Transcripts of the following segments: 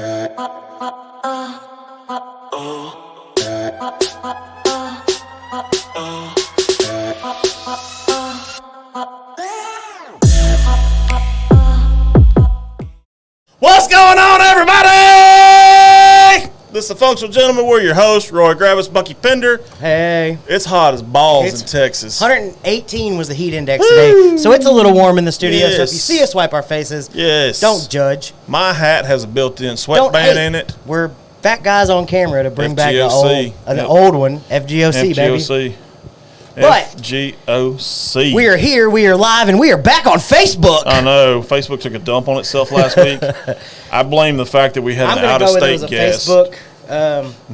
What's going on, everybody? This is the Functional Gentleman. We're your hosts, Roy Gravis, Bucky Pender. Hey. It's hot as balls in Texas. 118 was the heat index today, so it's a little warm in the studio. Yes. So if you see us wipe our faces, don't judge. My hat has a built-in sweatband in it. We're fat guys on camera to bring back an old one, FGOC, baby. But FGOC. We are here, we are live, and we are back on Facebook. I know. Facebook took a dump on itself last week. I blame the fact that we had an out-of-state guest. Facebook.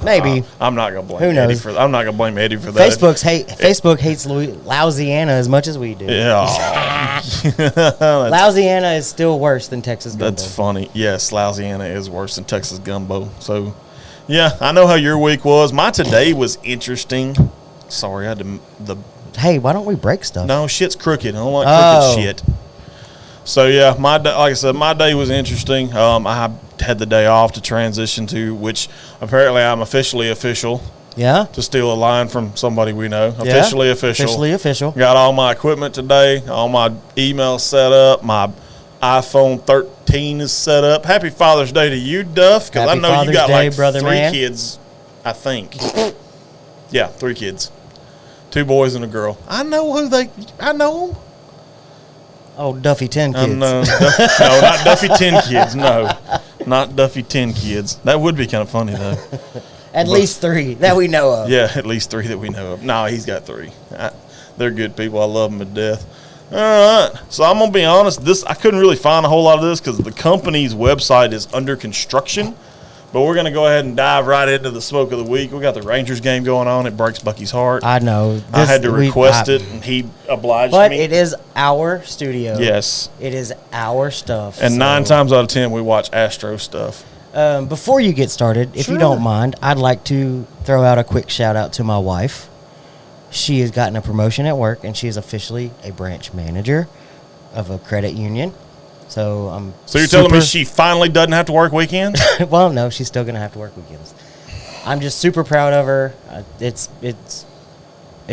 Maybe. I'm not going to blame Who knows? Eddie for that. I'm not going to blame Eddie for that. Facebook hates Louisiana as much as we do. Yeah. Louisiana is still worse than Texas gumbo. That's funny. Yes, Louisiana is worse than Texas gumbo. So, yeah, I know how your week was. My today was interesting. Sorry, I had to Hey, why don't we break stuff? No, shit's crooked. I don't like crooked shit. So yeah, my day, like I said, my day was interesting. I had the day off to transition to, which apparently I'm officially official. Yeah. To steal a line from somebody we know. Officially official. Officially official. Got all my equipment today. All my emails set up. My iPhone 13 is set up. Happy Father's Day to you, Duff, because I know Father's you got Day, like brother, 3 man. Kids, I think. Yeah, 3 kids. 2 boys and a girl. I know them. Oh, Duffy 10 kids. No, not Duffy 10 kids. No, not Duffy 10 kids. That would be kind of funny, though. At least 3 that we know of. Yeah, at least 3 that we know of. No, he's got 3. They're good people. I love them to death. All right. So I'm going to be honest. I couldn't really find a whole lot of this because the company's website is under construction. But we're going to go ahead and dive right into the smoke of the week. We got the Rangers game going on. It breaks Bucky's heart. I know. I had to request it, and he obliged me. But it is our studio. Yes. It is our stuff. And 9 times out of 10, we watch Astro stuff. Before you get started, if you don't mind, I'd like to throw out a quick shout-out to my wife. She has gotten a promotion at work, and she is officially a branch manager of a credit union. So you're telling me she finally doesn't have to work weekends? Well, no, she's still going to have to work weekends. I'm just super proud of her. It's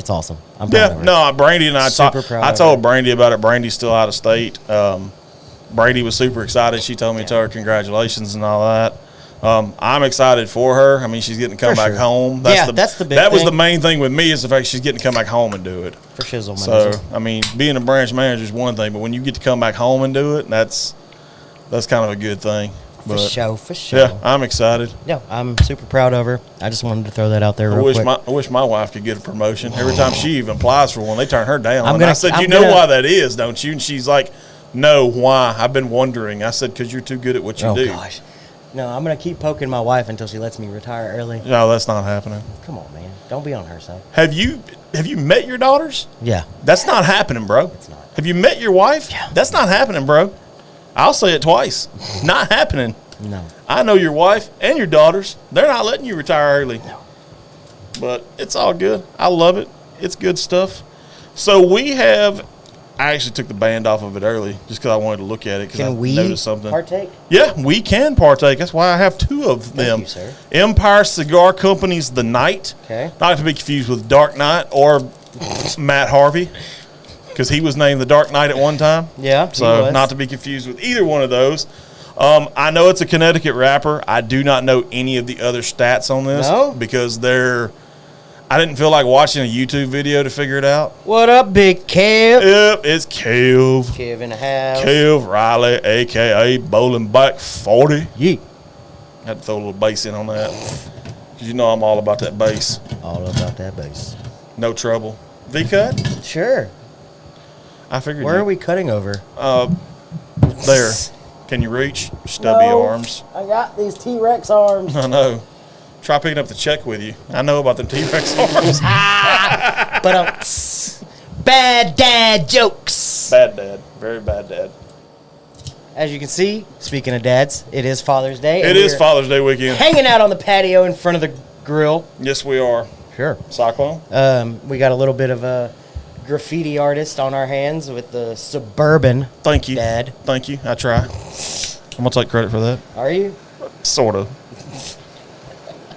awesome. I'm proud of her. No, Brandy and I told Brandy about it. Brandy's still out of state. Brandy was super excited. She told me to tell her congratulations and all that. I'm excited for her. I mean, she's getting to come back home. That's the big thing. That was the main thing with me is the fact she's getting to come back home and do it. For shizzle, So, I mean, being a branch manager is one thing, but when you get to come back home and do it, that's kind of a good thing. For sure. Yeah, I'm excited. Yeah, I'm super proud of her. I just wanted to throw that out there real quick. I wish my wife could get a promotion. Every time she even applies for one, they turn her down. I said, you know why that is, don't you? And she's like, no, why? I've been wondering. I said, because you're too good at what you do. Oh, gosh. No, I'm going to keep poking my wife until she lets me retire early. No, that's not happening. Come on, man. Don't be on her side. Have you met your daughters? Yeah. That's not happening, bro. It's not. Have you met your wife? Yeah. That's not happening, bro. I'll say it twice. Not happening. No. I know your wife and your daughters. They're not letting you retire early. No. But it's all good. I love it. It's good stuff. So I actually took the band off of it early just because I wanted to look at it because I noticed something. Partake? Yeah, we can partake. That's why I have 2 of them. Thank you, sir. Empire Cigar Company's The Knight. Okay. Not to be confused with Dark Knight or Matt Harvey because he was named the Dark Knight at one time. Yeah, so not to be confused with either one of those. I know it's a Connecticut wrapper. I do not know any of the other stats on this because I didn't feel like watching a YouTube video to figure it out. What up, Big Kev? Yep, it's Kev. Kev in the house. Kev Riley, a.k.a. Bowling Back 40. Yeah. Had to throw a little bass in on that because you know I'm all about that bass. All about that bass. No trouble. V-cut? Sure. I figured. Where are we cutting over? There. Can you reach? Stubby arms. I got these T-Rex arms. I know. Try picking up the check with you. I know about the T-Rex arms. But bad dad jokes. Bad dad. Very bad dad. As you can see, speaking of dads, it is Father's Day. It is Father's Day weekend. Hanging out on the patio in front of the grill. Yes, we are. Sure. Cyclone? We got a little bit of a graffiti artist on our hands with the suBOURBON. Thank you. Dad. Thank you. I try. I'm going to take credit for that. Are you? Sort of.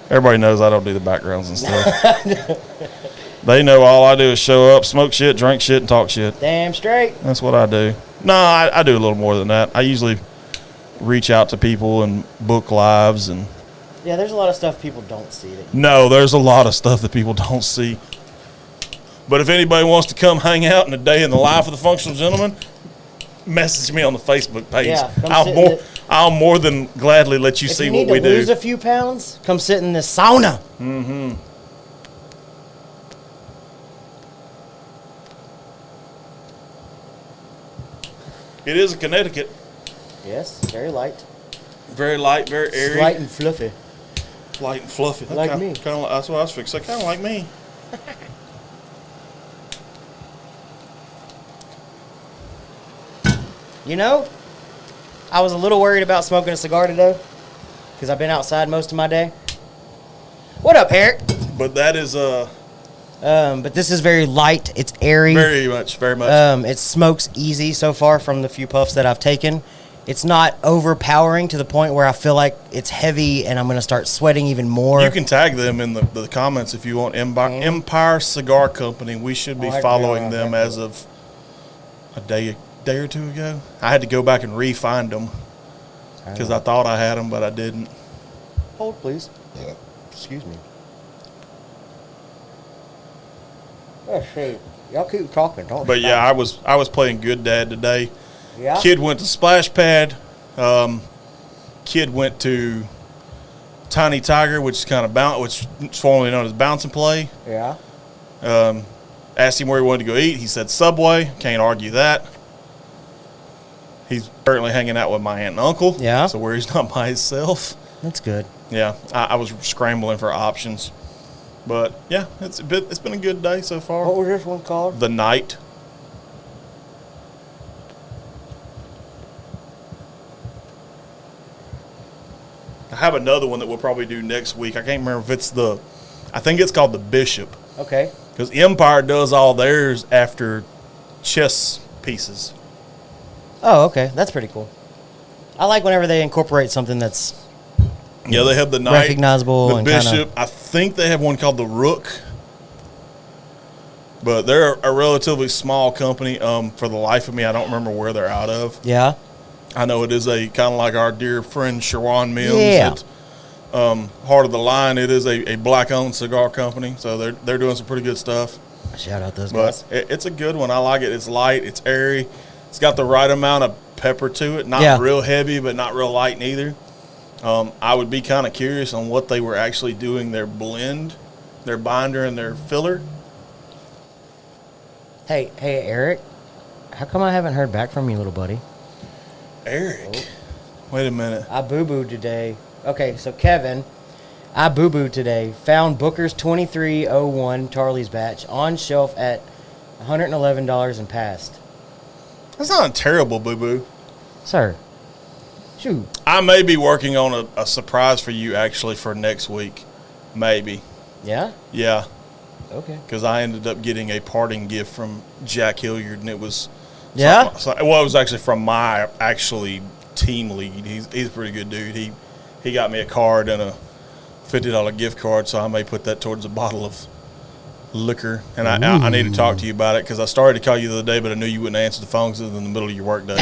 Everybody knows I don't do the backgrounds and stuff. They know all I do is show up, smoke shit, drink shit, and talk shit. Damn straight. That's what I do. No, I do a little more than that. I usually reach out to people and book lives and. Yeah, there's a lot of stuff people don't see. No, there's a lot of stuff that people don't see. But if anybody wants to come hang out in a day in the life of the functional gentleman, message me on the Facebook page. Yeah, I'll more than gladly let you see what we do. If you need to lose a few pounds, come sit in this sauna. Mm-hmm. It is a Connecticut. Yes, very light. Very light, very airy. Light and fluffy. Light and fluffy. Like me. That's what I was fixing. Kind of like me. You know, I was a little worried about smoking a cigar today because I've been outside most of my day. What up, Eric? But that is but this is very light. It's airy. Very much. It smokes easy so far from the few puffs that I've taken. It's not overpowering to the point where I feel like it's heavy and I'm going to start sweating even more. You can tag them in the comments if you want. Empire Cigar Company. We should be following them as of a day or two ago. I had to go back and re-find them because I thought I had them, but I didn't. Hold, please. Yeah. Excuse me. Let's see. Y'all keep talking, don't you? But yeah, I was playing good dad today. Yeah. Kid went to Splash Pad. Kid went to Tiny Tiger, which is formerly known as Bounce and Play. Yeah. Asked him where he wanted to go eat. He said Subway. Can't argue that. He's currently hanging out with my aunt and uncle. Yeah. So where he's not by himself. That's good. Yeah. I was scrambling for options. But yeah, it's been a good day so far. What was this one called? The Night. I have another one that we'll probably do next week. I can't remember if it's I think it's called the Bishop. Okay. Because Empire does all theirs after chess pieces. Oh, okay. That's pretty cool. I like whenever they incorporate something that's Yeah, they have the Knight, recognizable, the and Bishop. I think they have one called the Rook. But they're a relatively small company. For the life of me, I don't remember where they're out of. Yeah. I know it is a kind of like our dear friend Shawan Mims. Yeah. Heart of the Line. It is a black-owned cigar company, so they're doing some pretty good stuff. Shout out those guys. But it's a good one. I like it. It's light. It's airy. It's got the right amount of pepper to it. Not real heavy, but not real light neither. I would be kind of curious on what they were actually doing their blend, their binder, and their filler. Hey, Eric. How come I haven't heard back from you, little buddy? Eric. Wait a minute. I boo-booed today. Okay, so Kevin, I boo-booed today. Found Booker's 2301 Charlie's batch on shelf at $111 and passed. That's not a terrible boo-boo. Sir. Shoot. I may be working on a surprise for you, actually, for next week. Maybe. Yeah? Yeah. Okay. Because I ended up getting a parting gift from Jack Hilliard, and it was... Yeah? It was actually from my team lead. He's a pretty good dude. He got me a card and a $50 gift card, so I may put that towards a bottle of liquor. And I need to talk to you about it because I started to call you the other day, but I knew you wouldn't answer the phone because it was in the middle of your work day.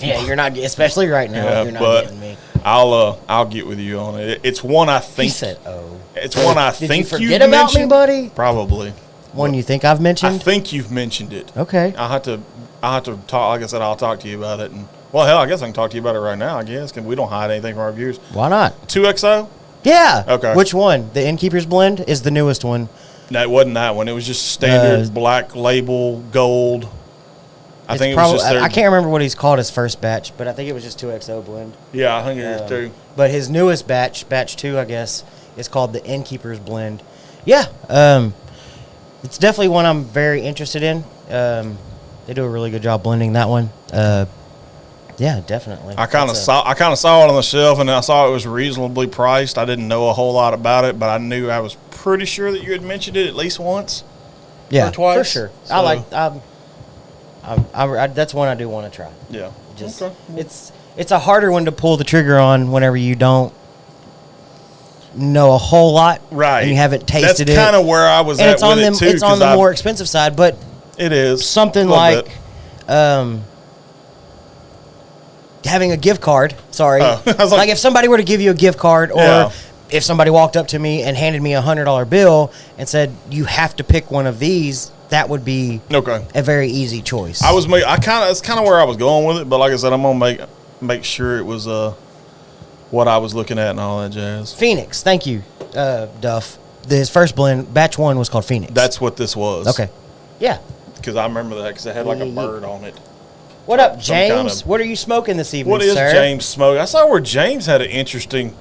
Yeah, you're not, especially right now. Yeah, you're not but getting me. I'll get with you on it. It's one I think. He said, "Oh." It's one I think you you've forget about mentioned. me, buddy? Probably. One you think I've mentioned? I think you've mentioned it. Okay. I'll have to talk. Like I said, I'll talk to you about it. And well, hell, I guess I can talk to you about it right now. I guess because we don't hide anything from our viewers. Why not? 2XO. Yeah. Okay. Which one? The Innkeeper's Blend is the newest one. No, it wasn't that one. It was just standard black label gold. I think it was just their, I can't remember what he's called his first batch, but I think it was just 2XO blend. Yeah, I think it is too. But his newest batch 2, I guess, is called the Innkeeper's Blend. Yeah. It's definitely one I'm very interested in. They do a really good job blending that one. Yeah, definitely. I kind of saw it on the shelf, and I saw it was reasonably priced. I didn't know a whole lot about it, but I knew I was pretty sure that you had mentioned it at least once. Yeah, or twice. for sure. So, that's one I do want to try. Yeah. Just okay. it's a harder one to pull the trigger on whenever you don't know a whole lot, right? And you haven't tasted it. That's kind of where I was and at it's on with them. it too. It's on the more expensive side, but it is something like having a gift card. Sorry, I was like if somebody were to give you a gift card, or if somebody walked up to me and handed me $100 bill and said you have to pick one of these, that would be a very easy choice. That's kind of where I was going with it, but like I said, I'm gonna make sure it was what I was looking at and all that jazz. Phoenix, thank you, Duff. His first blend, batch 1, was called Phoenix. That's what this was. Okay, yeah. Because I remember that because it had like a bird on it. What up, James? What are you smoking this evening, What is sir? James smoking? I saw where James had an interesting.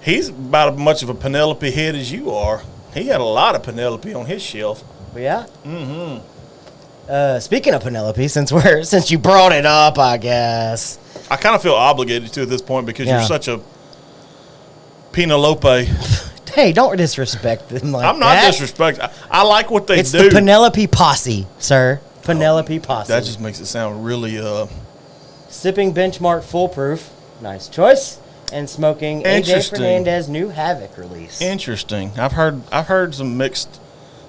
He's about as much of a Penelope head as you are. He had a lot of Penelope on his shelf. Yeah. Speaking of Penelope, since you brought it up, I guess I kind of feel obligated to at this point because you're such a Penelope. Hey, don't disrespect them like that. I'm not disrespecting. I like what they do. It's the Penelope posse, sir. Penelope posse. That just makes it sound really. Sipping Benchmark Foolproof. Nice choice. And smoking AJ Fernandez new Havoc release. Interesting. I've heard some mixed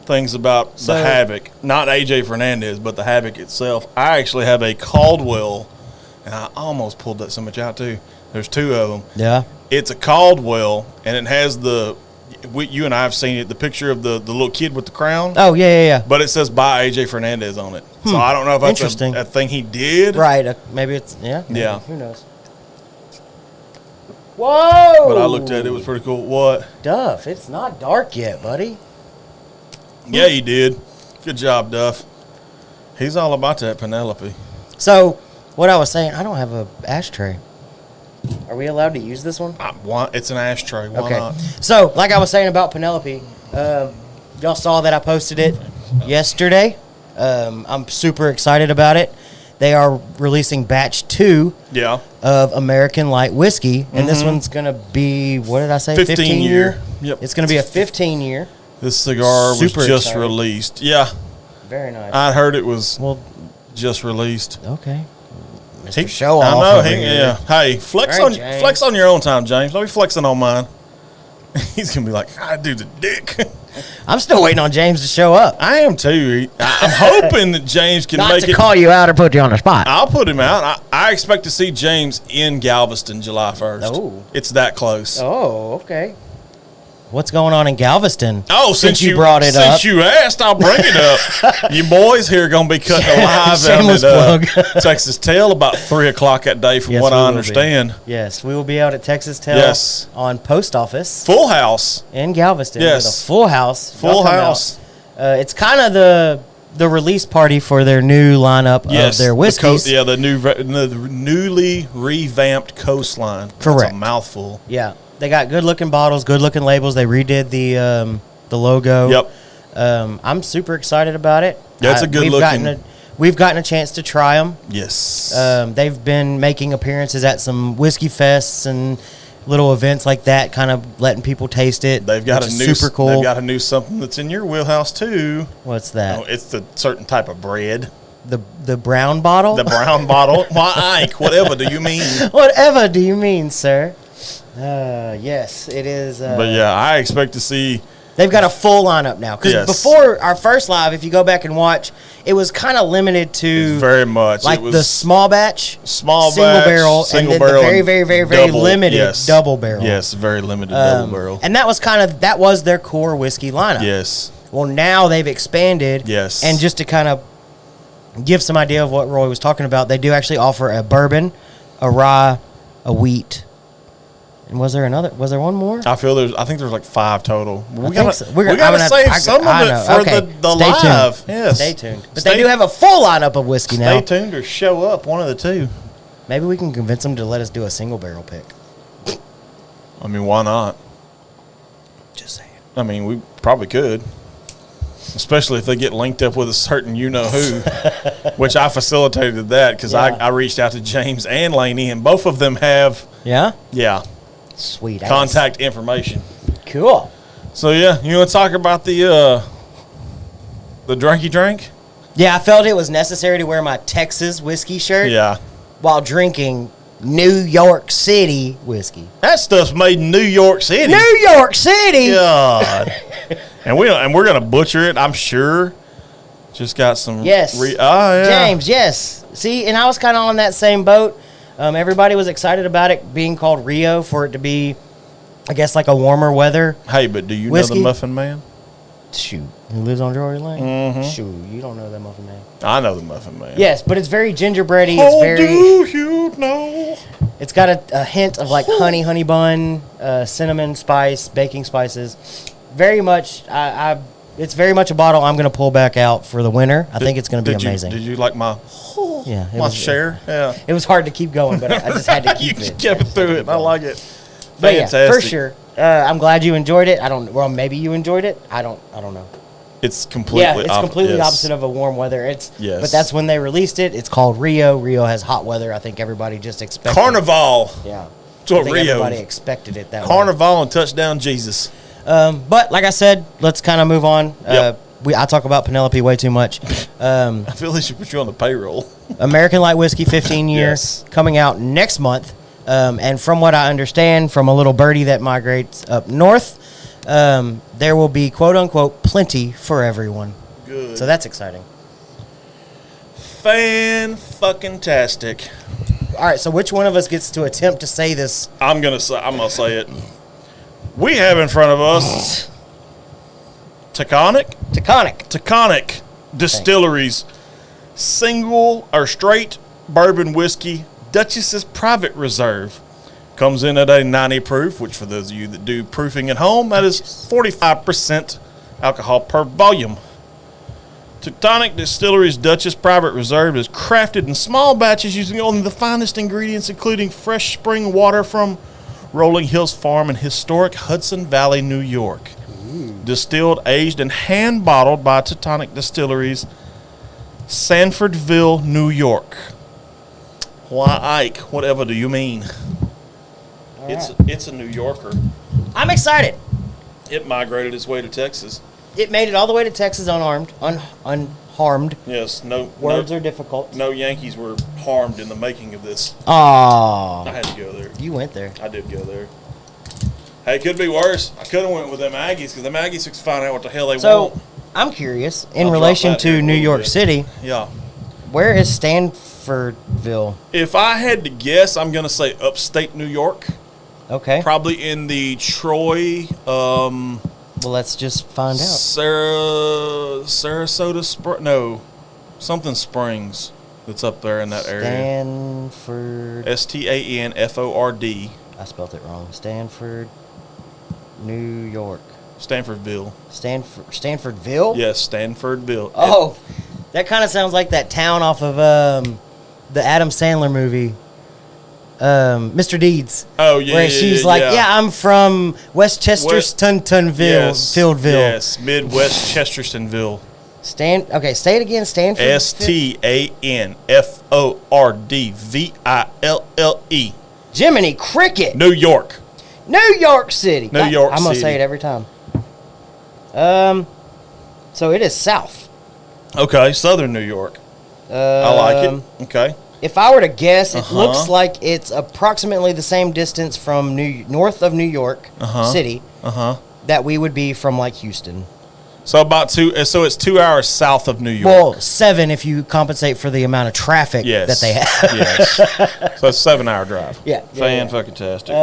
things about the Havoc. Not AJ Fernandez, but the Havoc itself. I actually have a Caldwell, and I almost pulled that so much out too. There's 2 of them. Yeah. It's a Caldwell, and it has you and I have seen it, the picture of the little kid with the crown. Oh, yeah. But it says by AJ Fernandez on it. So I don't know if that's a thing he did. Right. Maybe it's, maybe. Yeah. Who knows? Whoa! But I looked at it. It was pretty cool. What? Duff, it's not dark yet, buddy. Yeah, he did. Good job, Duff. He's all about that Penelope. So, what I was saying, I don't have a ashtray. Are we allowed to use this one? It's an ashtray. Why not? So, like I was saying about Penelope, y'all saw that I posted it yesterday. I'm super excited about it. They are releasing batch 2 of American Light Whiskey, and this one's going to be, what did I say? 15 year. Yep. It's going to be a 15 year. This cigar was just released. Yeah. Very nice. I heard it was just released. Okay. Mr. Show off. I know. Yeah. Hey, flex on your own time, James. Don't be flexing on mine. He's going to be like, that dude's a dick. I'm still waiting on James to show up. I am too. I'm hoping that James can make it. Not to call you out or put you on the spot. I'll put him out. I expect to see James in Galveston July 1st. Oh. It's that close. Oh, okay. What's going on in Galveston? Oh, since you brought it up. Since you asked, I'll bring it up. You boys here are going to be cutting a live Shameless out at plug. Texas Tail about 3 o'clock that day from what I understand. Yes, we will be out at Texas Tail on Post Office. Full house. In Galveston. Yes. With a full house. Full house. It's kind of the release party for their new lineup of their whiskeys. The newly revamped Coastline. Correct. That's a mouthful. Yeah. They got good-looking bottles, good-looking labels. They redid the logo. Yep. I'm super excited about it. Yeah, it's a good-looking. We've gotten a chance to try them. Yes. They've been making appearances at some whiskey fests and little events like that, kind of letting people taste it. They've got super cool. They've got a new something that's in your wheelhouse too. What's that? Oh, it's the certain type of bread. The brown bottle? The brown bottle. Why, Ike? Whatever do you mean? Whatever do you mean, sir? Yes, it is. But yeah, I expect to see. They've got a full lineup now. Because before our first live, if you go back and watch, it was kind of limited to very much like it was the small batch, single barrel, and then the very, very, very, very limited double barrel. Yes, very limited double barrel. And that was their core whiskey lineup. Yes. Well, now they've expanded. Yes. And just to kind of give some idea of what Roy was talking about, they do actually offer a bourbon, a rye, a wheat. And was there one more? I think there's like 5 total. We gotta save some of it for the live. Tuned. Yes. Stay tuned. But they do have a full lineup of whiskey now. Stay tuned or show up, one of the two. Maybe we can convince them to let us do a single barrel pick. I mean, why not? Just saying. I mean, we probably could. Especially if they get linked up with a certain you-know-who, which I facilitated that because I reached out to James and Laney, and both of them have... Yeah? Yeah. Sweet. Contact information. Cool. So, yeah, you want to talk about the drinky drink? Yeah, I felt it was necessary to wear my Texas whiskey shirt. Yeah. While drinking New York City whiskey. That stuff's made in New York City. New York City. God. and we're gonna butcher it, I'm sure. Just got some. Yes. Yeah. James. Yes. See, and I was kind of on that same boat. Everybody was excited about it being called Rio for it to be, I guess, like a warmer weather. Hey, but do you whiskey? know the Muffin Man? Shoot, who lives on Drury Lane? Mm-hmm. Shoot, you don't know that Muffin Man. I know the Muffin Man. Yes, but it's very gingerbready. How It's very. do you know? It's got a hint of like honey bun, cinnamon spice, baking spices. Very much. It's very much a bottle I'm going to pull back out for the winter. I think it's going to be amazing. Did you like my share? Yeah. It was hard to keep going, but I just had to keep it. You kept it through it. I like it. But Fantastic. yeah, for sure. I'm glad you enjoyed it. Well, maybe you enjoyed it. I don't know. It's completely completely opposite of a warm weather. Yes. But that's when they released it. It's called Rio. Rio has hot weather. I think everybody just expected Carnival. Yeah. That's what I think Rio. everybody expected it that way. Carnival and Touchdown Jesus. But like I said, let's kind of move on. Yep. I talk about Penelope way too much. I feel they should put you on the payroll. American Light Whiskey 15 years Yes. coming out next month. And from what I understand from a little birdie that migrates up north, there will be, quote unquote, plenty for everyone. Good. So that's exciting. Fan-fucking-tastic. All right, so which one of us gets to attempt to say this? I'm gonna say it. We have in front of us Taconic Distilleries single or straight bourbon whiskey, Duchess's Private Reserve. Comes in at a 90 proof, which for those of you that do proofing at home, that is 45% alcohol per volume. Taconic Distilleries Duchess Private Reserve is crafted in small batches using only the finest ingredients, including fresh spring water from Rolling Hills Farm in historic Hudson Valley, New York. Distilled, aged, and hand-bottled by Taconic Distilleries, Sanfordville, New York. Why, Ike? Whatever do you mean? It's a New Yorker. I'm excited. It migrated its way to Texas. It made it all the way to Texas unharmed. Yes, Words are difficult. No Yankees were harmed in the making of this. Aww. I had to go there. You went there. I did go there. Hey, it could be worse. I could have went with them Aggies because them Aggies could find out what the hell they want. So, I'm curious, in relation to New York City, Yeah. where is Stanfordville? If I had to guess, I'm going to say upstate New York. Okay. Probably in the Troy, Well, let's just find out. Sarasota, something Springs that's up there in that area. Stanford. Stanford. I spelled it wrong. Stanford, New York. Stanfordville. Stanfordville? Yes, Stanfordville. Oh, that kind of sounds like that town off of the Adam Sandler movie, Mr. Deeds. Oh, yeah. Where she's like, I'm from Westchestertonville, Yes, Fieldville. Yes, Midwest Chestertonville. Okay, say it again. Stanford. Stanfordville. Jiminy Cricket. New York. New York City. New York I'm going to City. say it every time. So it is south. Okay, southern New York. I like it. Okay. If I were to guess, it looks like it's approximately the same distance from north of New York City that we would be from like Houston. So about 2. So it's 2 hours south of New York. Well, 7 if you compensate for the amount of traffic that they have. Yes. So it's a 7-hour drive. Yeah. Fan-fucking-tastic.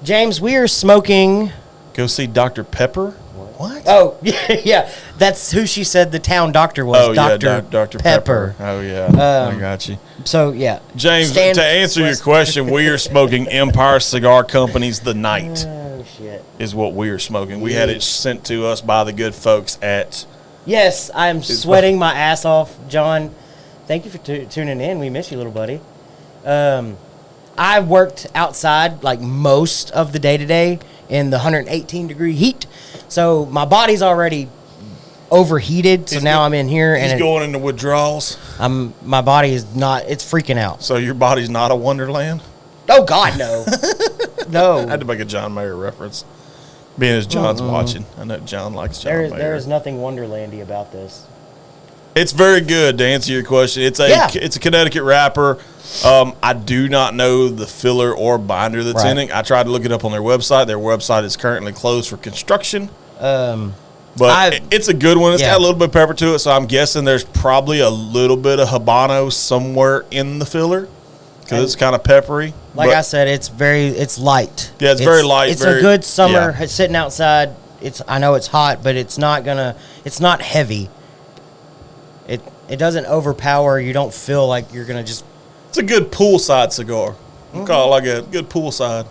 James, we are smoking. Go see Dr. Pepper. What? Oh, yeah. That's who she said the town doctor was. Oh, Dr. Dr. Pepper. Oh, yeah. I got you. So, yeah. James, to answer your question, we are smoking Empire Cigar Company's The Night. Oh, shit. Is what we are smoking. We had it sent to us by the good folks at... Yes, I'm sweating my ass off, John. Thank you for tuning in. We miss you, little buddy. I worked outside like most of the day today in the 118-degree heat. So my body's already overheated. So now I'm in here and he's going into withdrawals. My body is not. It's freaking out. So your body's not a wonderland? Oh God, no, no. I had to make a John Mayer reference, being as John's watching. I know John likes John Mayer. There is nothing Wonderlandy about this. It's very good. To answer your question, it's a Connecticut wrapper. I do not know the filler or binder that's in it. I tried to look it up on their website. Their website is currently closed for construction. But it's a good one. It's got a little bit of pepper to it, so I'm guessing there's probably a little bit of Habano somewhere in the filler because it's kind of peppery. Like I said, it's light. Yeah, it's very light. It's a good summer sitting outside. I know it's hot, but it's not heavy. It doesn't overpower. You don't feel like you're gonna just. It's a good poolside cigar. Mm-hmm. Call it like a good poolside.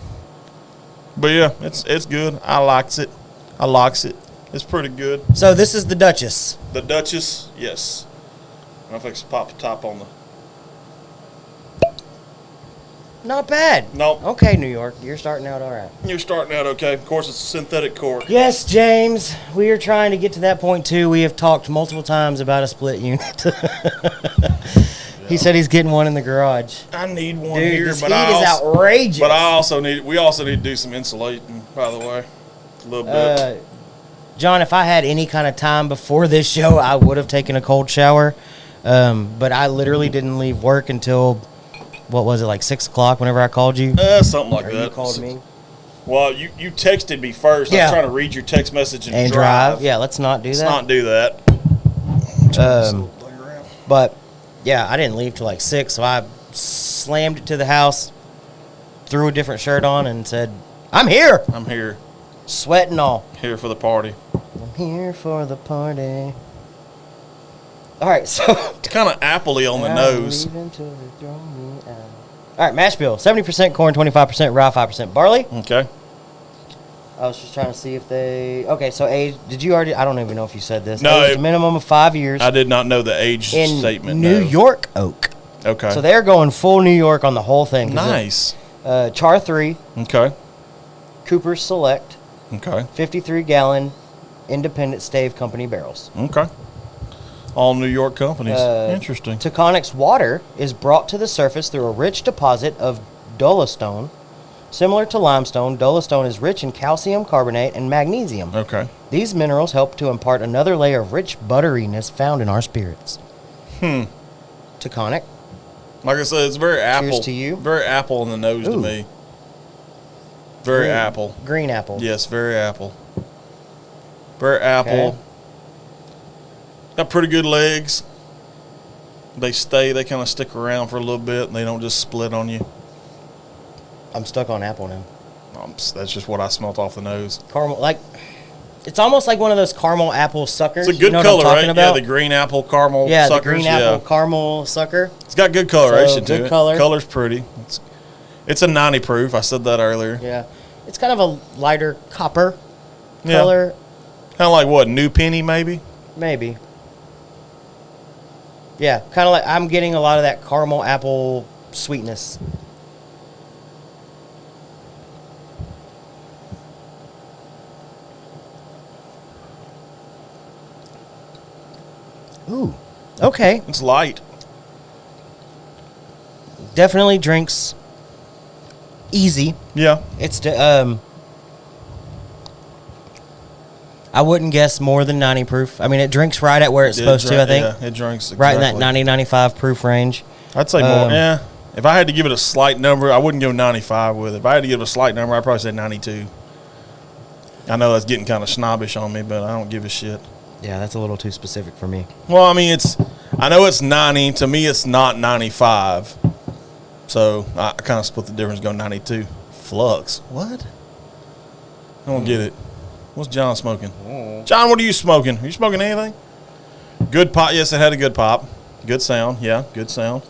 But yeah, it's good. I likes it. It's pretty good. So this is the Duchess. The Duchess, yes. I don't know if I can pop the top on the. Not bad. Nope. Okay, New York, you're starting out all right. You're starting out okay. Of course, it's synthetic cork. Yes, James. We are trying to get to that point too. We have talked multiple times about a split unit. He said he's getting one in the garage. I need one Dude, here, this but heat is outrageous. But we also need to do some insulating, by the way, a little bit. John, if I had any kind of time before this show, I would have taken a cold shower. But I literally didn't leave work until, what was it, like 6 o'clock whenever I called you? Something like that. You called me? Well, you texted me first. Yeah. I was trying to read your text message and drive. Yeah, let's not do that. Let's not do that. But, yeah, I didn't leave till like 6, so I slammed it to the house, threw a different shirt on, and said, I'm here. I'm here. Sweat and all. Here for the party. I'm here for the party. All right, so. It's kind of appley on the nose. All right, mash bill. 70% corn, 25% rye, 5% barley. Okay. I was just trying to see if they. Okay, so age. Did you already? I don't even know if you said this. No. Age, minimum of 5 years. I did not know the age in statement. New York oak. Okay. So they're going full New York on the whole thing. Nice. Char 3. Okay. Cooper's Select. Okay. 53-gallon independent stave company barrels. Okay. All New York companies. Interesting. Taconic's water is brought to the surface through a rich deposit of dolostone. Similar to limestone, dolostone is rich in calcium carbonate and magnesium. Okay. These minerals help to impart another layer of rich butteriness found in our spirits. Taconic. Like I said, it's very apple. Cheers to you. Very apple in the nose to me. Very apple. Green apple. Yes, very apple. Very apple. Okay. Got pretty good legs. They kind of stick around for a little bit, and they don't just split on you. I'm stuck on apple now. That's just what I smelt off the nose. Caramel, it's almost like one of those caramel apple suckers. It's a good color, right? About? Yeah, the green apple caramel suckers. Yeah, the green apple caramel sucker. It's got good coloration to it. Good color. Color's pretty. It's a 90 proof. I said that earlier. Yeah. It's kind of a lighter copper color. Kind of like what, New Penny maybe? Maybe. Yeah, kind of like I'm getting a lot of that caramel apple sweetness. Ooh, okay. It's light. Definitely drinks easy. Yeah. It's I wouldn't guess more than 90 proof. I mean, it drinks right at where it's supposed to, I think. Yeah, it drinks exactly. Right in that 90, 95 proof range. I'd say more. Yeah. If I had to give it a slight number, I wouldn't go 95 with it. If I had to give it a slight number, I'd probably say 92. I know that's getting kind of snobbish on me, but I don't give a shit. Yeah, that's a little too specific for me. Well, I mean, I know it's 90. To me, it's not 95. So I kind of split the difference, go 92. Flux. What? I don't get it. What's John smoking? John, what are you smoking? Are you smoking anything? Good pop. Yes, it had a good pop. Good sound. Yeah, good sound.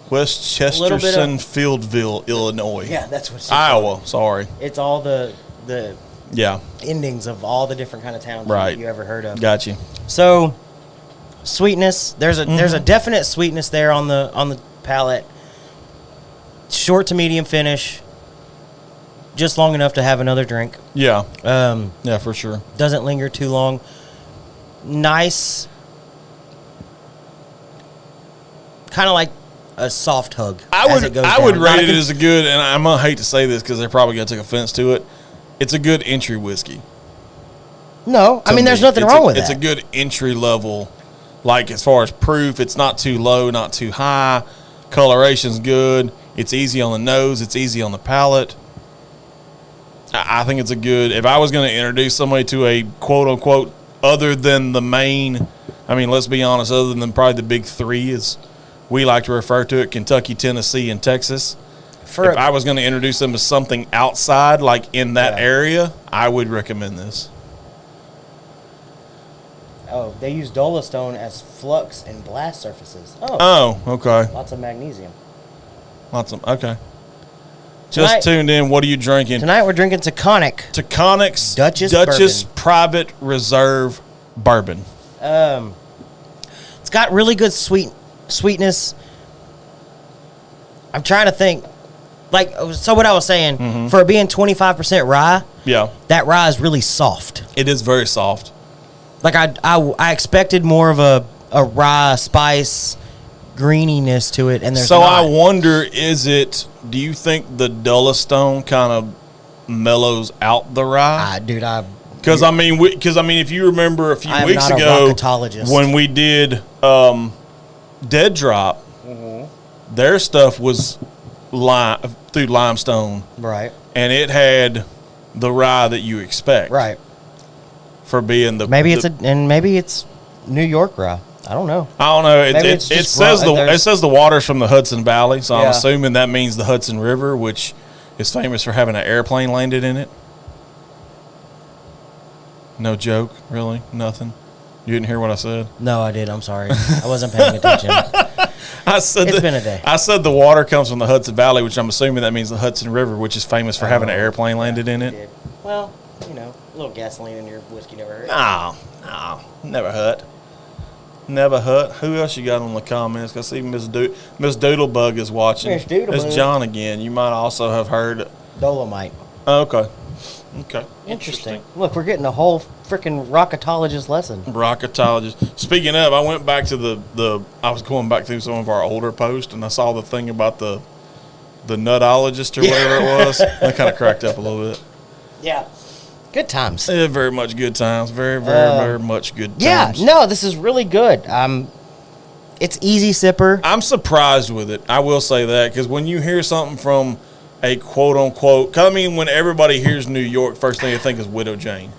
West Chesterton, Fieldville, Illinois. Yeah, that's what it's Iowa, sorry. It's all the yeah endings of all the different kind of towns that you ever heard of. Got you. So sweetness, there's a definite sweetness there on the palate. Short to medium finish, just long enough to have another drink. Yeah. Yeah, for sure. Doesn't linger too long. Nice, kind of like a soft hug. I would rate it as a good, and I'm gonna hate to say this because they're probably gonna take offense to it. It's a good entry whiskey. No, I mean, there's nothing wrong with that. It's a good entry level, like as far as proof. It's not too low, not too high. Coloration's good. It's easy on the nose. It's easy on the palate. I think it's a good. If I was going to introduce somebody to a quote unquote other than the main, I mean, let's be honest, other than probably the big three, as we like to refer to it, Kentucky, Tennessee, and Texas. If I was going to introduce them to something outside, like in that area, I would recommend this. Oh, they use Dolostone as flux and blast surfaces. Oh, okay. Lots of magnesium. Okay. Just tuned in. What are you drinking? Tonight we're drinking Taconic. Taconic's Duchess Private Reserve Bourbon. It's got really good sweetness. I'm trying to think. So what I was saying, for it being 25% rye, that rye is really soft. It is very soft. Like I expected more of a rye spice greeniness to it, and there's so not. I wonder, do you think the Dolostone kind of mellows out the rye? Because I mean, if you remember a few weeks ago when we did Dead Drop, their stuff was through limestone, right? And it had the rye that you expect, right? For being maybe it's New York rye. I don't know. It says the water's from the Hudson Valley, so I'm assuming that means the Hudson River, which is famous for having an airplane landed in it. No joke, really, nothing. You didn't hear what I said? No, I did. I'm sorry, I wasn't paying attention. It's been a day. I said the water comes from the Hudson Valley, which I'm assuming that means the Hudson River, which is famous for having an airplane landed in it. Well, a little gasoline in your whiskey never hurt. No, never hurt. Never hurt. Who else you got on the comments? I see Miss Doodlebug is watching. Miss Doodlebug. It's John again. You might also have heard Dolomite. Oh, okay. Interesting. Look, we're getting a whole freaking rocketologist lesson. Rocketologist. Speaking of, I went back to I was going back through some of our older posts, and I saw the thing about the nutologist or whatever it was. I kind of cracked up a little bit. Yeah. Good times. Yeah, very much good times. Very, very, very much good times. Yeah, no, this is really good. It's easy sipper. I'm surprised with it. I will say that, because when you hear something from a quote-unquote, I mean, when everybody hears New York, first thing they think is Widow Jane.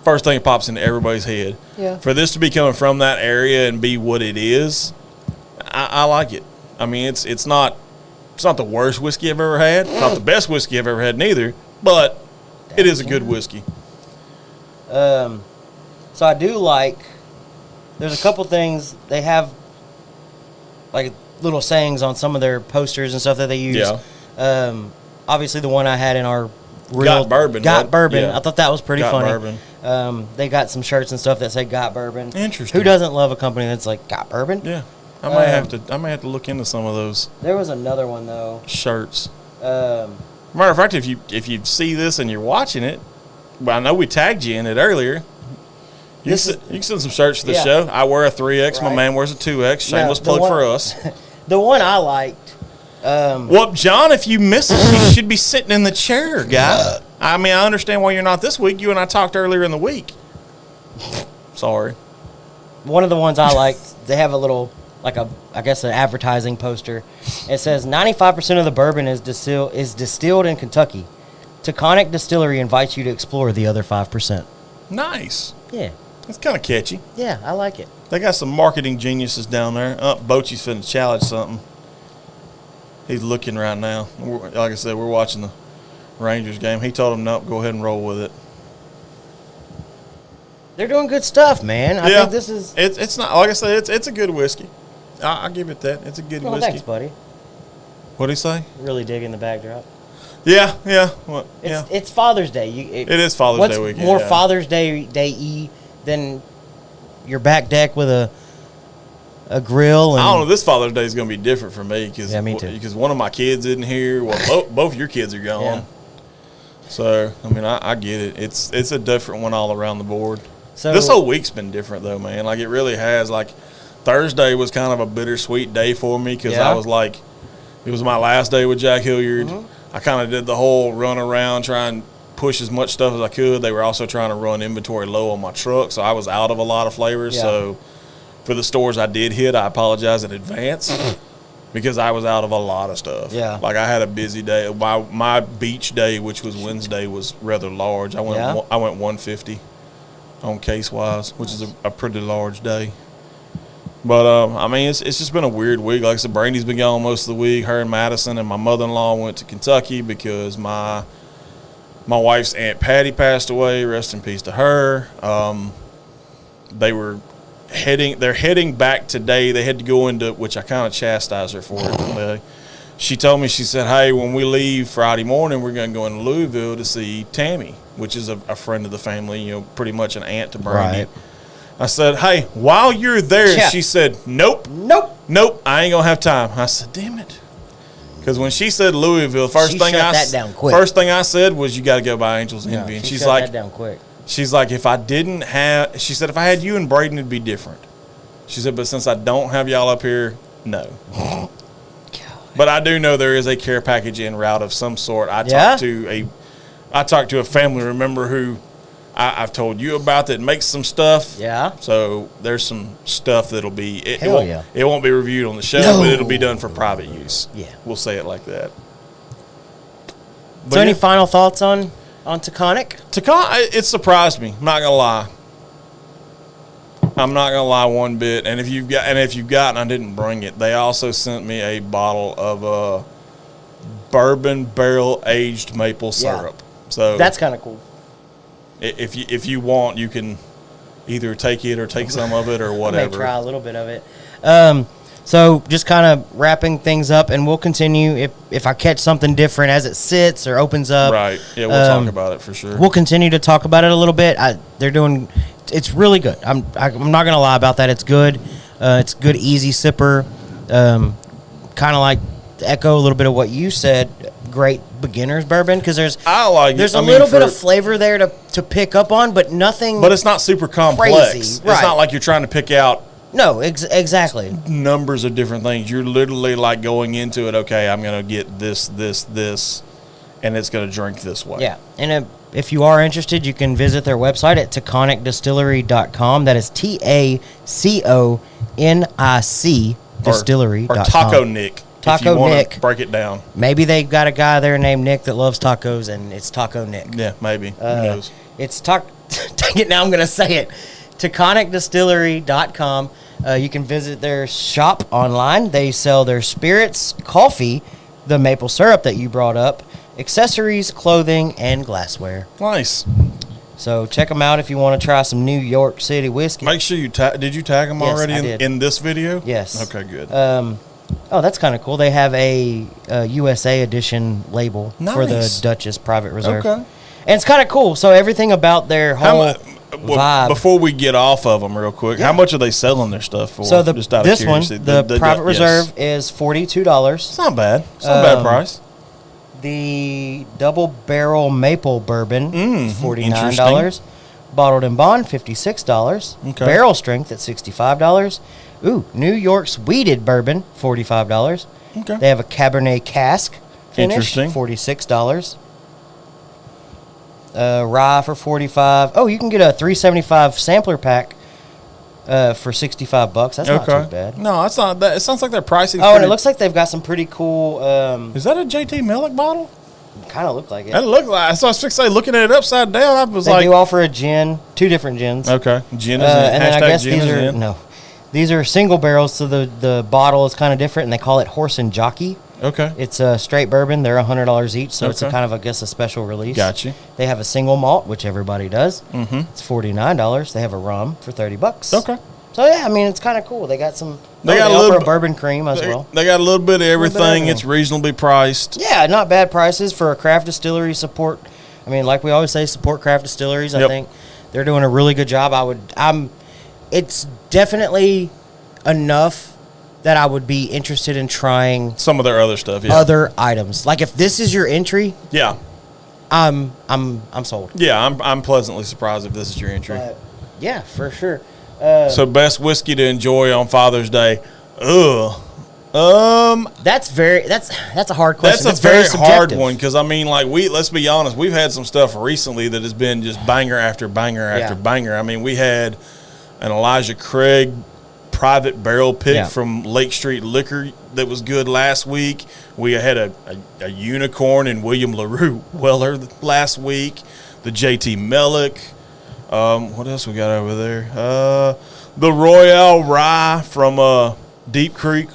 First thing that pops into everybody's head. Yeah. For this to be coming from that area and be what it is, I like it. I mean, it's not the worst whiskey I've ever had. It's not the best whiskey I've ever had neither, but it is a good whiskey. So I do like, there's a couple things they have, like little sayings on some of their posters and stuff that they use. Yeah. Obviously the one I had in our Got Bourbon. Yeah. I thought that was pretty funny. Bourbon. They got some shirts and stuff that say Got Bourbon. Interesting. Who doesn't love a company that's like Got Bourbon? Yeah. I might have to look into some of those. There was another one though. Shirts. Matter of fact, if you see this and you're watching it, well, I know we tagged you in it earlier. You can send some shirts to the show. I wear a 3X. Right. My man wears a 2X. Shameless plug for us. The one I liked. Well, John, if you miss it, you should be sitting in the chair, guy. I mean, I understand why you're not this week. You and I talked earlier in the week. Sorry. One of the ones I liked, they have a little, an advertising poster. It says 95% of the bourbon is distilled in Kentucky. Taconic Distillery invites you to explore the other 5%. Nice. Yeah. It's kind of catchy. Yeah, I like it. They got some marketing geniuses down there. Bochy's finna challenge something. He's looking right now. Like I said, we're watching the Rangers game. He told him, nope, go ahead and roll with it. They're doing good stuff, man. I think this is... It's not... Like I said, it's a good whiskey. I'll give it that. It's a good whiskey. Thanks, buddy. What'd he say? Really digging the backdrop. Yeah. It's Father's Day. It is Father's Day weekend. What's more Father's Day-y than your back deck with a grill? And I don't know. This Father's Day is going to be different for me me too. Because one of my kids isn't here. Well, both your kids are gone. Yeah. So, I mean, I get it. It's a different one all around the board. So this whole week's been different, though, man. Like, it really has. Like, Thursday was kind of a bittersweet day for me because I was like, it was my last day with Jack Hilliard. Mm-hmm. I kind of did the whole run around trying push as much stuff as I could. They were also trying to run inventory low on my truck, so I was out of a lot of flavors. Yeah. So for the stores I did hit, I apologize in advance because I was out of a lot of stuff. Yeah. Like I had a busy day. My beach day, which was Wednesday, was rather large. I went 150 on case wise, which is a pretty large day. But I mean, it's just been a weird week. Like I said, Brandy's been gone most of the week. Her and Madison and my mother-in-law went to Kentucky because my wife's Aunt Patty passed away. Rest in peace to her. They're heading back today. They had to go into, which I kind of chastised her for it. She told me, she said, hey, when we leave Friday morning, we're going to go into Louisville to see Tammy, which is a friend of the family, you know, pretty much an aunt to Brandy. Right. I said, hey, while you're there, she said, nope, I ain't going to have time. I said, damn it. Because when she said Louisville, first thing I said was, you got to go by Angel's Envy. And she's like, that down quick. She's like, if I had you and Braden, it'd be different. She said, but since I don't have y'all up here, no. But I do know there is a care package en route of some sort. I talked to a family member who I've told you about that makes some stuff. Yeah. So there's some stuff that'll be it won't be reviewed on the show, but it'll be done for private use. Yeah. We'll say it like that. So any final thoughts on Taconic? It surprised me. I'm not gonna lie one bit. And if you've got, and I didn't bring it, they also sent me a bottle of bourbon barrel aged maple syrup. So that's kind of cool. If you want, you can either take it or take some of it or whatever. I may try a little bit of it. So just kind of wrapping things up, and we'll continue if I catch something different as it sits or opens up. Right. Yeah, we'll talk about it for sure. We'll continue to talk about it a little bit. It's really good. I'm not gonna lie about that. It's good. It's good, easy sipper. Kind of like echo a little bit of what you said. Great beginner's bourbon because there's a little bit of flavor there to pick up on, but nothing. But it's not super complex. Crazy. It's Right. not like you're trying to pick out. No, exactly. Numbers of different things. You're literally like going into it. Okay, I'm gonna get this, and it's gonna drink this way. Yeah, and if you are interested, you can visit their website at taconicdistillery.com. That is TACONIC distillery.com. Or Taco Nick. Taco if you Nick. Break it down. Maybe they got a guy there named Nick that loves tacos, and it's Taco Nick. Yeah, maybe. Who knows? It's Dang it, now I'm going to say it. TaconicDistillery.com. You can visit their shop online. They sell their spirits, coffee, the maple syrup that you brought up, accessories, clothing, and glassware. Nice. So check them out if you want to try some New York City whiskey. Make sure you did you tag them already in this video? Yes. Okay, good. Oh, that's kind of cool. They have a USA edition label for the Duchess Private Reserve. Okay. And it's kind of cool. So everything about their whole vibe. Before we get off of them real quick, how much are they selling their stuff for? So the Private Reserve is $42. It's not bad. It's not a bad price. The Double Barrel Maple Bourbon, $49. Bottled in Bond, $56. Okay. Barrel Strength at $65. Ooh, New York's Weeded Bourbon, $45. Okay. They have a Cabernet Cask finish, $46. Rye for $45. Oh, you can get a $3.75 sampler pack for $65. That's not too bad. No, that's not that. It sounds like their pricing. Oh, and it looks like they've got some pretty cool. Is that a JT Mellick bottle? Kind of look like it. It looked like. So I was fixing looking at it upside down. I was they do offer a gin, 2 different gins. Okay, gin is and then I guess these are single barrels, so the bottle is kind of different, and they call it Horse and Jockey. Okay. It's a straight bourbon. They're $100 each, so it's a kind of, I guess, a special release. Gotcha. They have a single malt, which everybody does. Mm-hmm. It's $49. They have a rum for $30. Okay. So yeah, I mean, it's kind of cool. They got some. They offer a bourbon cream as well. They got a little bit of everything. It's reasonably priced. Yeah, not bad prices for a craft distillery. Support. I mean, like we always say, support craft distilleries. I think they're doing a really good job. It's definitely enough that I would be interested in trying some of their other stuff. Yeah. Other items. Like if this is your entry. Yeah. I'm sold. Yeah, I'm pleasantly surprised if this is your entry. Yeah, for sure. So best whiskey to enjoy on Father's Day. Ugh. That's a hard question. That's a very hard subjective. one because I mean, like let's be honest, we've had some stuff recently that has been just banger after banger after banger. I mean, we had an Elijah Craig private barrel pick from Lake Street Liquor that was good last week. We had a unicorn in William LaRue Weller last week. The JT Mellick. What else we got over there? The Royale Rye from Deep Creek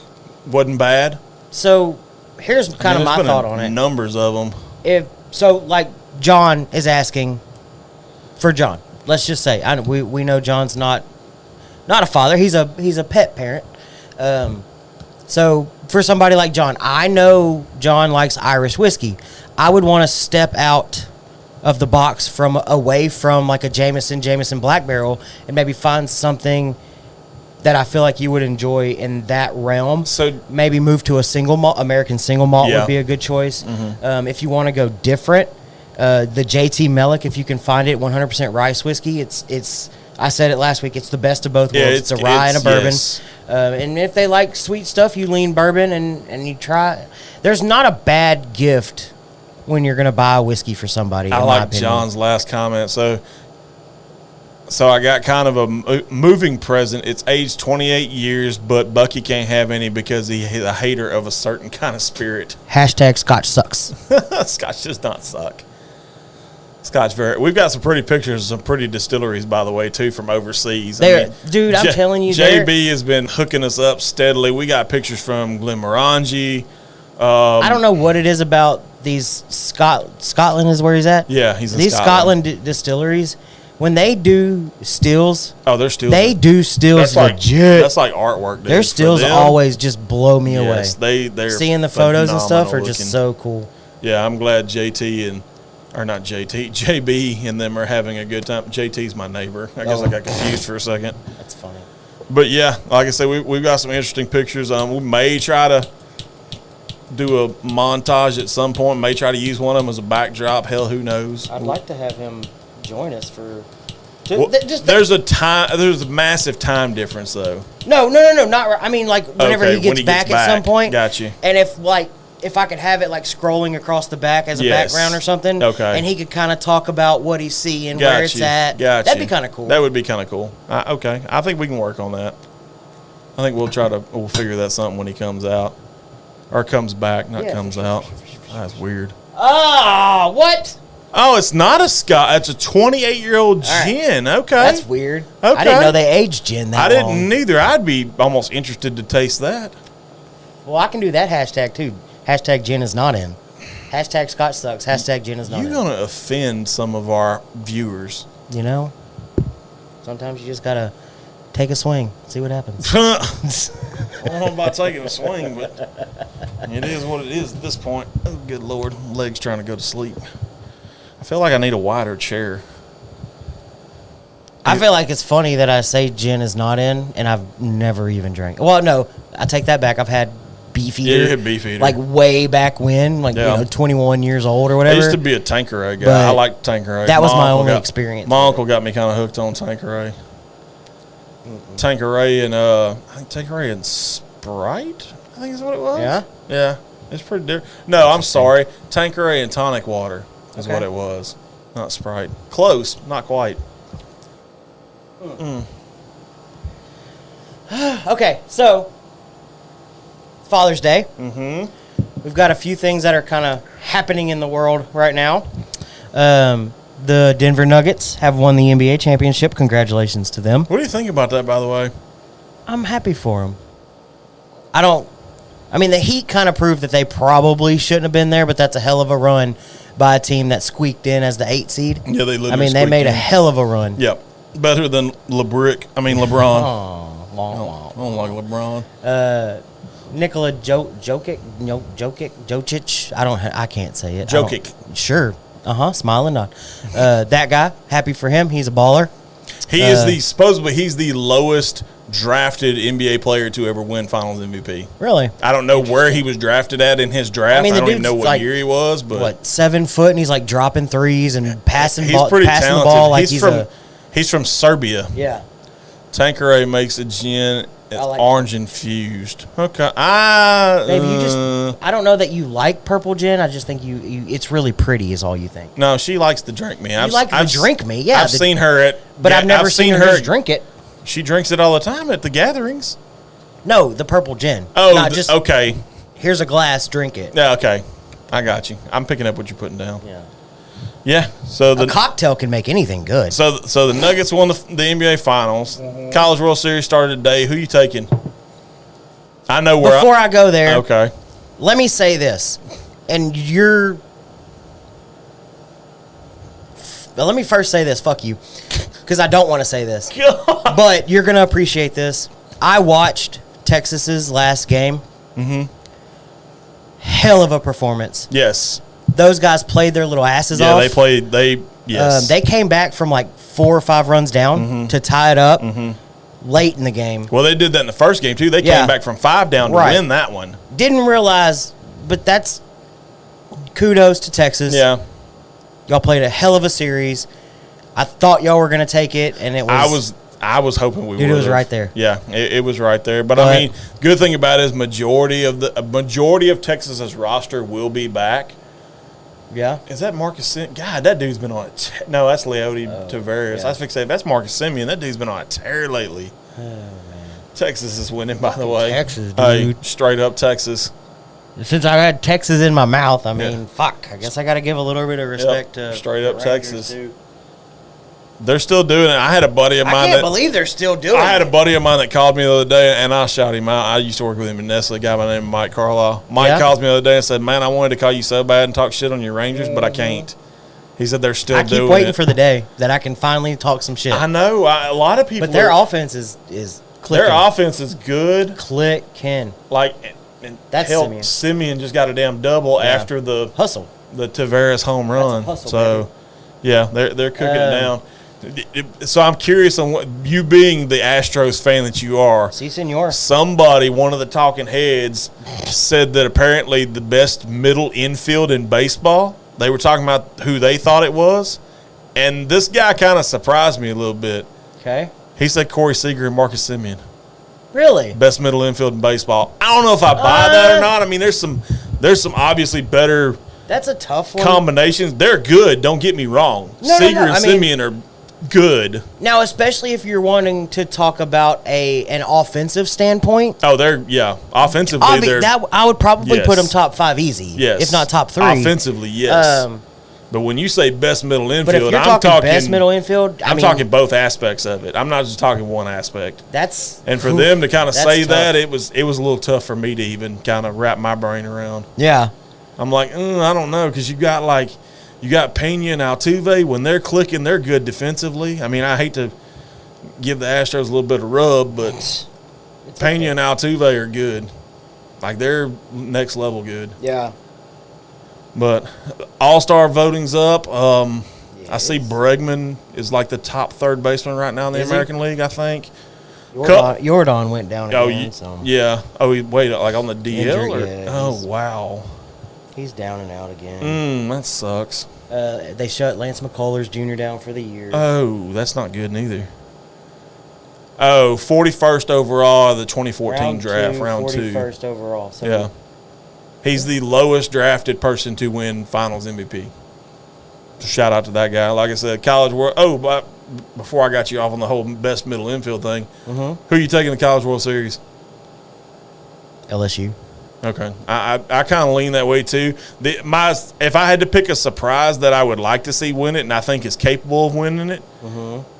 wasn't bad. So here's kind of my thought on it. Numbers of them. Like John is asking for John. Let's just say we know John's not a father. He's a pet parent. So for somebody like John, I know John likes Irish whiskey. I would want to step out of the box away from like a Jameson Black Barrel and maybe find something that I feel like you would enjoy in that realm. So maybe move to a single malt, American single malt would be a good choice. Mm-hmm. If you want to go different, the JT Mellick, if you can find it, 100% rice whiskey. It's I said it last week. It's the best of both worlds. It's a rye and a bourbon. Yes. And if they like sweet stuff, you lean bourbon and you try. There's not a bad gift when you're going to buy a whiskey for somebody. I like John's last comment. So I got kind of a moving present. It's aged 28 years, but Bucky can't have any because he's a hater of a certain kind of spirit. # Scotch sucks. Scotch does not suck. Scotch we've got some pretty pictures of some pretty distilleries, by the way, too, from overseas. Dude, I'm telling you. JB has been hooking us up steadily. We got pictures from Glenmorangie. I don't know what it is about these Scotland is where he's at. Yeah, he's in these Scotland distilleries. When they do stills, they're stills. They do stills legit. That's like artwork. Dude. Their stills always just blow me away. They're seeing the photos and stuff are just so cool. Yeah, I'm glad JB and them are having a good time. JT's my neighbor. I guess I got confused for a second. That's funny. But yeah, like I said, we've got some interesting pictures. We may try to do a montage at some point. May try to use one of them as a backdrop. Hell, who knows? I'd like to have him join us for. There's a massive time difference though. No, not. I mean, like whenever he gets back at some point. Got you. And if I could have it like scrolling across the back as a background or something, and he could kind of talk about what he's seeing, where it's at. That'd be kind of cool. That would be kind of cool. Okay, I think we can work on that. I think we'll figure that something when he comes out. Or comes back, comes out. That's weird. Oh, what? Oh, it's not a Scotch. It's a 28-year-old gin. Right. Okay. That's weird. Okay. I didn't know they aged gin that long. I didn't either. I'd be almost interested to taste that. Well, I can do that hashtag, too. # gin is not in. # Scotch sucks. # gin is not in. You're going to offend some of our viewers. You know? Sometimes you just got to take a swing. See what happens. I don't know about taking a swing, but it is what it is at this point. Oh, good Lord. Legs trying to go to sleep. I feel like I need a wider chair. I feel like it's funny that I say gin is not in, and I've never even drank. Well, no, I take that back. I've had Beefeater. Yeah, you had Beefeater. Like way back when, 21 years old or whatever. I used to be a Tanqueray guy. I liked Tanqueray. That was my only experience. My uncle got me kind of hooked on Tanqueray. Tanqueray and Sprite, I think is what it was. Yeah? Yeah. It's pretty different. No, I'm sorry. Tanqueray and tonic water is what it was. Not Sprite. Close, not quite. Okay, so Father's Day. Mm-hmm. We've got a few things that are kind of happening in the world right now. The Denver Nuggets have won the NBA championship. Congratulations to them. What do you think about that, by the way? I'm happy for them. The Heat kind of proved that they probably shouldn't have been there, but that's a hell of a run by a team that squeaked in as the 8 seed. Yeah, they literally they made a hell of a run. Yep. Better than LeBron. Oh, I don't like LeBron. Nikola Jokic. I can't say it. Jokic. Sure. Smiling nod. That guy, happy for him. He's a baller. He is supposedly he's the lowest drafted NBA player to ever win Finals MVP. Really? I don't know where he was drafted at in his draft. I don't even know what year he was, but 7 foot and he's like dropping threes and passing he's pretty talented. The ball like he's from Serbia. Yeah. Tanqueray makes a gin It's I like orange infused. Okay. Maybe you just. I don't know that you like purple gin. I just think you it's really pretty. Is all you think. No, she likes to drink me. You like to drink me, yeah. I've seen her at, but I've never seen her just drink it. She drinks it all the time at the gatherings. No, the purple gin. Oh, not just okay. Here's a glass, drink it. Yeah, okay. I got you. I'm picking up what you're putting down. Yeah. Yeah. So A cocktail can make anything good. So the Nuggets won the NBA Finals. College World Series started today. Who you taking? I know where. Before I go there, okay. Let me say this, and let me first say this. Fuck you, because I don't want to say this, but you're gonna appreciate this. I watched Texas's last game. Mm-hmm. Hell of a performance. Yes. Those guys played their little asses off. Yeah, they played. Yes. They came back from like 4 or 5 runs down to tie it up late in the game. Well, they did that in the first game, too. They came back from 5 down to win that one. Didn't realize, but that's kudos to Texas. Yeah. Y'all played a hell of a series. I thought y'all were going to take it, and it was... I was hoping we would. Dude, it was right there. Yeah, it was right there. But I mean, good thing about it is majority of Texas's roster will be back. Yeah. Is that Marcus Simeon? God, that dude's been on a no, that's Leote Tavares. Yeah. I was fixated. That's Marcus Simeon. That dude's been on a tear lately. Oh, man. Texas is winning, by the way. Texas, dude. Hey, straight up Texas. Since I had Texas in my mouth, I mean, fuck. I guess I got to give a little bit of respect to straight up Rangers, Texas. too. They're still doing it. I had a buddy of mine. I can't believe they're still doing it. I had a buddy of mine that called me the other day, and I shouted him out. I used to work with him in Nestle, a guy by the name of Mike Carlisle. Mike calls me the other day and said, man, I wanted to call you so bad and talk shit on your Rangers, but I can't. He said they're still doing it. I keep waiting for the day that I can finally talk some shit. I know. A lot of people. But their offense is clicking. Their offense is good. Clicking. Like, and that's Simeon. Simeon just got a damn double after the hustle, the Tavares home run. Hustle, so, baby. Yeah, they're cooking it down. So I'm curious on what you being the Astros fan that you are. Si, senor. Somebody, one of the talking heads, said that apparently the best middle infield in baseball. They were talking about who they thought it was, and this guy kind of surprised me a little bit. Okay. He said Corey Seager and Marcus Simeon. Really? Best middle infield in baseball. I don't know if I buy that or not. I mean, there's some obviously better. That's a tough one. Combinations. They're good. Don't get me wrong. Seager and Simeon are good. Now, especially if you're wanting to talk about an offensive standpoint. Oh, offensively, I would probably put them top 5 easy. Yes. If not top 3. Offensively, yes. But when you say best middle infield, but if you're I'm talking best middle infield. I'm talking both aspects of it. I'm not just talking one aspect. And for them to kind of say that, it was a little tough for me to even kind of wrap my brain around. Yeah. I'm like, I don't know, because you got Pena and Altuve. When they're clicking, they're good defensively. I mean, I hate to give the Astros a little bit of rub, but Pena and Altuve are good. Like, they're next level good. Yeah. But All-Star voting's up. I see Bregman is like the top third baseman right now in the American League, I think. Jordan went down again. Yeah. Oh, wait, like on the DL? Injury, wow. He's down and out again. That sucks. They shut Lance McCullers Jr. down for the year. Oh, that's not good neither. Oh, 41st overall of the 2014 draft, round 2. 41st overall. So yeah. He's the lowest drafted person to win Finals MVP. Shout out to that guy. Like I said, College World. Oh, but before I got you off on the whole best middle infield thing, who are you taking the College World Series? LSU. Okay. I kind of lean that way too. If I had to pick a surprise that I would like to see win it, and I think is capable of winning it,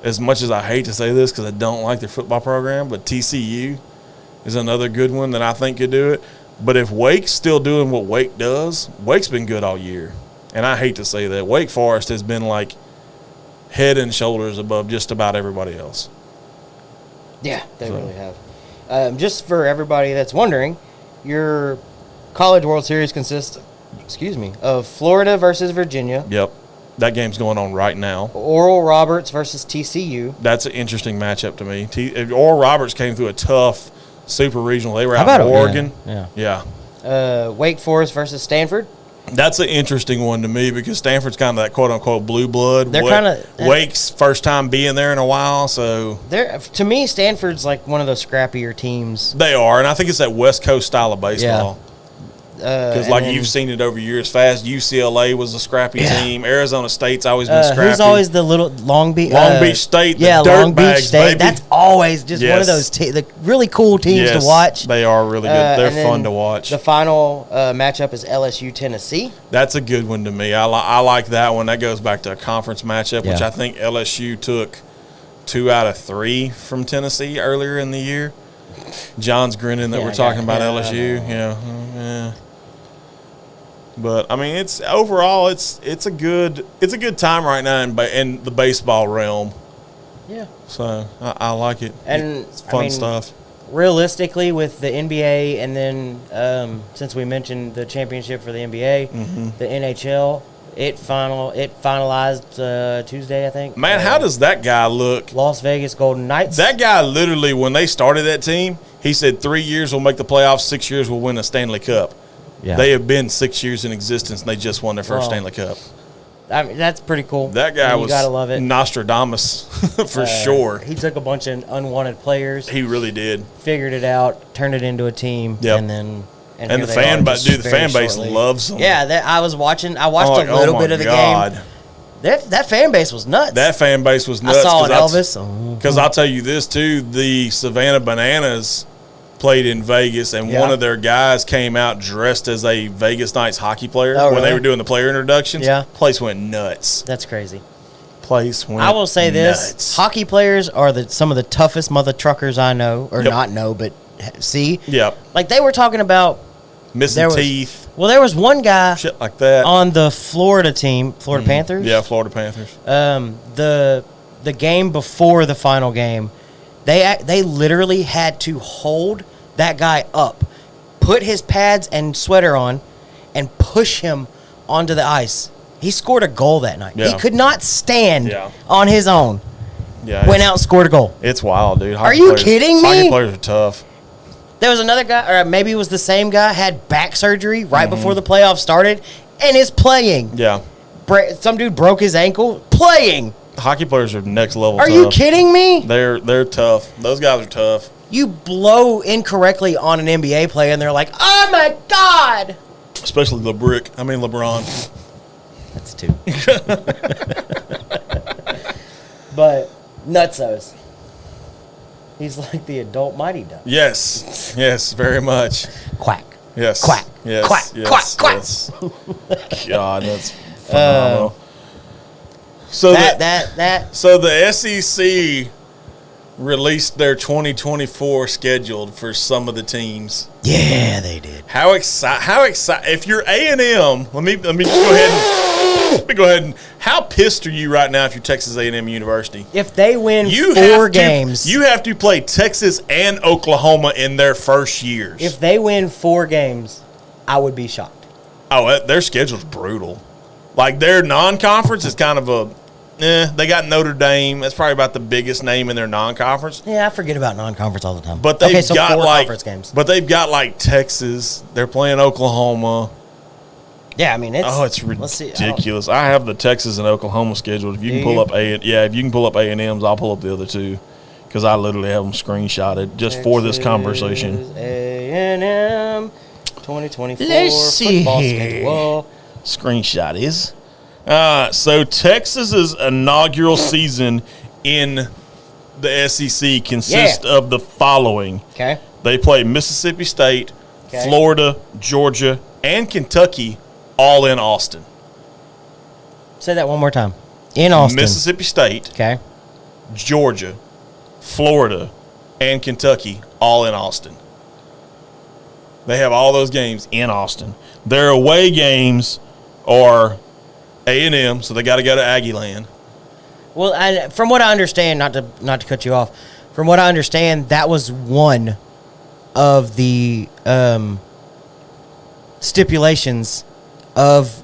as much as I hate to say this because I don't like their football program, but TCU is another good one that I think could do it. But if Wake's still doing what Wake does, Wake's been good all year. And I hate to say that. Wake Forest has been like head and shoulders above just about everybody else. Yeah, they really have. Just for everybody that's wondering, your College World Series consists, of Florida versus Virginia. Yep. That game's going on right now. Oral Roberts versus TCU. That's an interesting matchup to me. Oral Roberts came through a tough super regional. They were out in Oregon. Yeah. Wake Forest versus Stanford. That's an interesting one to me because Stanford's kind of that quote-unquote blue blood. They're kind of Wake's first time being there in a while, so to me, Stanford's like one of those scrappier teams. they are, and I think it's that West Coast style of baseball. Because you've seen it over years fast. UCLA was a scrappy team. Arizona State's always been scrappy. Who's always the little Long Beach State? Long Beach Beach State. baby. That's always just one of those the really cool teams to watch. They are really good. They're fun to watch. The final matchup is LSU Tennessee. That's a good one to me. I like that one. That goes back to a conference matchup, which I think LSU took 2 out of 3 from Tennessee earlier in the year. John's grinning that we're talking about LSU. Yeah. But I mean, it's overall it's a good time right now in the baseball realm. Yeah. So I like it. And it's fun stuff. Realistically, with the NBA, and then since we mentioned the championship for the NBA, the NHL, it finalized Tuesday, I think. Man, how does that guy look? Las Vegas Golden Knights. That guy literally, when they started that team, he said 3 years we'll make the playoffs, 6 years we'll win a Stanley Cup. Yeah. They have been 6 years in existence, and they just won their first Stanley Cup. I mean, that's pretty cool. That guy was gotta love it. Nostradamus for sure. He took a bunch of unwanted players. He really did. Figured it out, turned it into a team, and then the fan base loves them. Yeah, I watched a little bit of the game. That fan base was nuts. That fan base was nuts. I saw Elvis. Because I'll tell you this too: the Savannah Bananas played in Vegas, and one of their guys came out dressed as a Vegas Knights hockey player when they were doing the player introductions. Yeah. Place went nuts. That's crazy. Place went I will say nuts. this. Hockey players are some of the toughest mother truckers I know, or not know, but see. Yep. Like they were talking about missing teeth. Well, there was one guy shit like that on the Florida team, Florida Panthers. Yeah, Florida Panthers. The game before the final game, they literally had to hold that guy up, put his pads and sweater on, and push him onto the ice. He scored a goal that night. Yeah. He could not stand on his own. Yeah, went out and scored a goal. It's wild, dude. Are you kidding me? Hockey players are tough. There was another guy, or maybe it was the same guy, had back surgery right before the playoffs started, and is playing. Yeah. Some dude broke his ankle playing. Hockey players are next level tough. Are you kidding me? They're tough. Those guys are tough. You blow incorrectly on an NBA player, and they're like, "Oh my god!" Especially LeBron. That's two. But nutsos. He's like the adult Mighty Duck. Yes, very much. Quack. Yes. Quack. Yes. Quack. Yes. Quack. Quack. Yes. God, that's phenomenal. So the SEC released their 2024 scheduled for some of the teams. Yeah, they did. How excited! If you're A&M, let me just go ahead and. How pissed are you right now if you're Texas A&M University? If they win 4 games, you have to play Texas and Oklahoma in their first years. If they win 4 games, I would be shocked. Oh, their schedule's brutal. Like their non-conference is kind of they got Notre Dame. That's probably about the biggest name in their non-conference. Yeah, I forget about non-conference all the time. But they've got 4 conference games. But they've got like Texas. They're playing Oklahoma. Yeah, I mean it's ridiculous. I have the Texas and Oklahoma scheduled. If you can pull up A&M's, I'll pull up the other two because I literally have them screenshotted just for this conversation. A&M 2024 Let's see football here. schedule. Screenshot is. So Texas's inaugural season in the SEC consists of the following. Okay. They play Mississippi State, Florida, Georgia, and Kentucky, all in Austin. Say that one more time. In Austin. Mississippi State, Georgia, Florida, and Kentucky, all in Austin. They have all those games in Austin. Their away games are A&M, so they got to go to Aggie Land. Well, from what I understand, not to cut you off, from what I understand, that was one of the stipulations of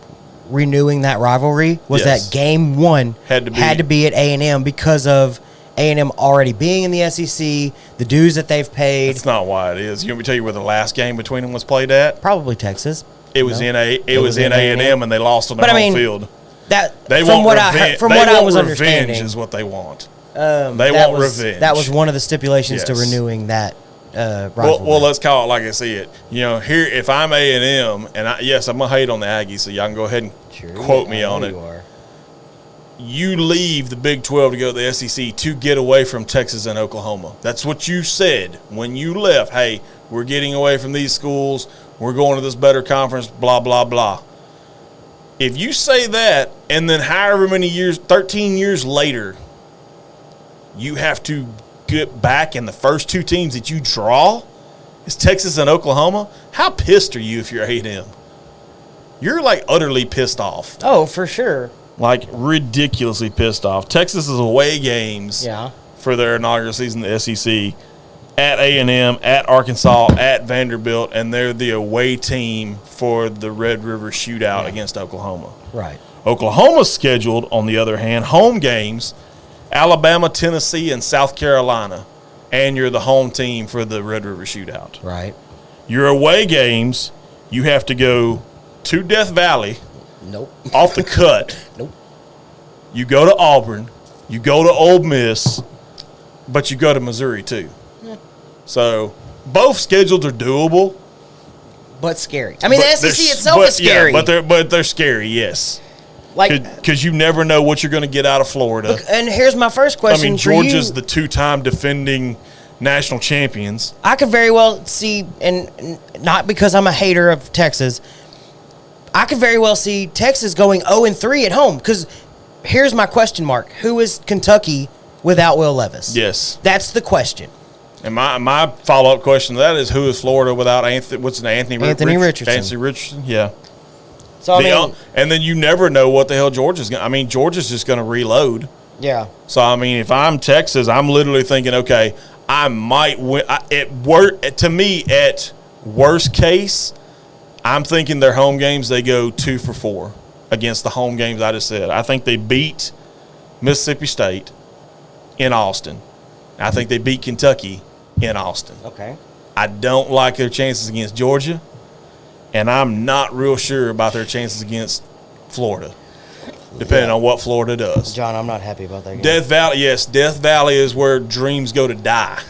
renewing that rivalry was that game 1 had to be at A&M because of A&M already being in the SEC, the dues that they've paid. That's not why it is. You want me to tell you where the last game between them was played at? Probably Texas. It was in in A&M, and they lost on their home field. They want what revenge. From what I was revenge understanding, is what they want. They want revenge. That was one of the stipulations to renewing that rivalry. Well, let's call it like I see it. Here, if I'm A&M, and I'm gonna hate on the Aggies, so y'all can go ahead and quote me on it. You leave the Big 12 to go to the SEC to get away from Texas and Oklahoma. That's what you said when you left. Hey, we're getting away from these schools. We're going to this better conference, blah, blah, blah. If you say that, and then however many years, 13 years later, you have to get back, and the first two teams that you draw is Texas and Oklahoma, how pissed are you if you're A&M? You're, like, utterly pissed off. Oh, for sure. Like, ridiculously pissed off. Texas is away games for their inaugural season in the SEC at A&M, at Arkansas, at Vanderbilt, and they're the away team for the Red River Shootout against Oklahoma. Right. Oklahoma's scheduled, on the other hand, home games, Alabama, Tennessee, and South Carolina, and you're the home team for the Red River Shootout. Right. Your away games, you have to go to Death Valley. Nope. Off the cut. Nope. You go to Auburn. You go to Ole Miss. But you go to Missouri, too. Yeah. So, both schedules are doable. But scary. I mean, the SEC itself is scary. Yeah, but they're scary, yes. Because you never know what you're going to get out of Florida. Look, and here's my first question. I mean, Georgia's the two-time defending national champions. I could very well see, and not because I'm a hater of Texas, I could very well see Texas going 0-3 at home. Because here's my question mark. Who is Kentucky without Will Levis? Yes. That's the question. And my follow-up question to that is, who is Florida without Anthony Richardson? Anthony Richardson, yeah. So and then you never know what the hell Georgia's going to – I mean, Georgia's just going to reload. Yeah. So, I mean, if I'm Texas, I'm literally thinking, okay, I might win. To me, at worst case – I'm thinking their home games, they go 2 for 4 against the home games I just said. I think they beat Mississippi State in Austin. I think they beat Kentucky in Austin. Okay. I don't like their chances against Georgia, and I'm not real sure about their chances against Florida, depending on what Florida does. John, I'm not happy about that game. Death Valley, yes. Death Valley is where dreams go to die.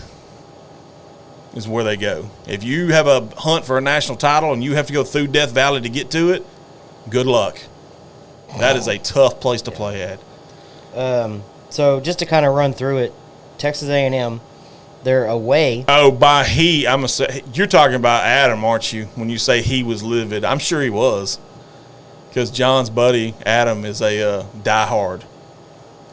Is where they go. If you have a hunt for a national title and you have to go through Death Valley to get to it, good luck. That is a tough place to play at. So just to kind of run through it, Texas A&M, they're away. Oh, by he, I'm gonna say you're talking about Adam, aren't you? When you say he was livid, I'm sure he was, because John's buddy Adam is a diehard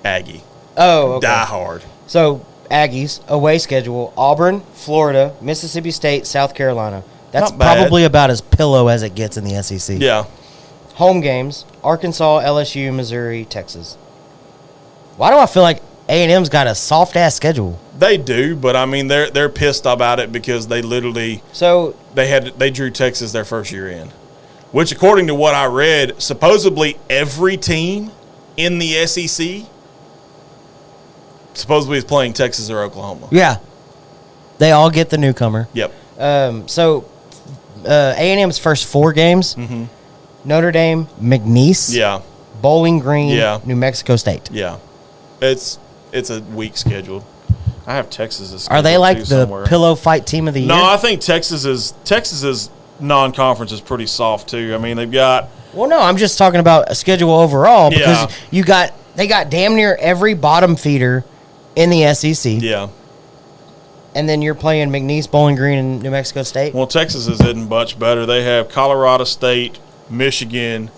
Aggie. Oh, okay. Diehard. So. Aggies, away schedule, Auburn, Florida, Mississippi State, South Carolina. That's probably about as pillow as it gets in the SEC. Yeah. Home games, Arkansas, LSU, Missouri, Texas. Why do I feel like A&M's got a soft-ass schedule? They do, but, I mean, they're pissed about it because they literally they drew Texas their first year in, which, according to what I read, supposedly every team in the SEC supposedly is playing Texas or Oklahoma. Yeah. They all get the newcomer. Yep. So A&M's first 4 games, Notre Dame, McNeese, Bowling Green, New Mexico State. Yeah. It's a weak schedule. I have Texas. Are they like the pillow fight team of the year? No, I think Texas's non-conference is pretty soft too. I mean, they've got. Well, no, I'm just talking about a schedule overall because they got damn near every bottom feeder in the SEC. Yeah. And then you're playing McNeese, Bowling Green, and New Mexico State? Well, Texas isn't much better. They have Colorado State, Michigan,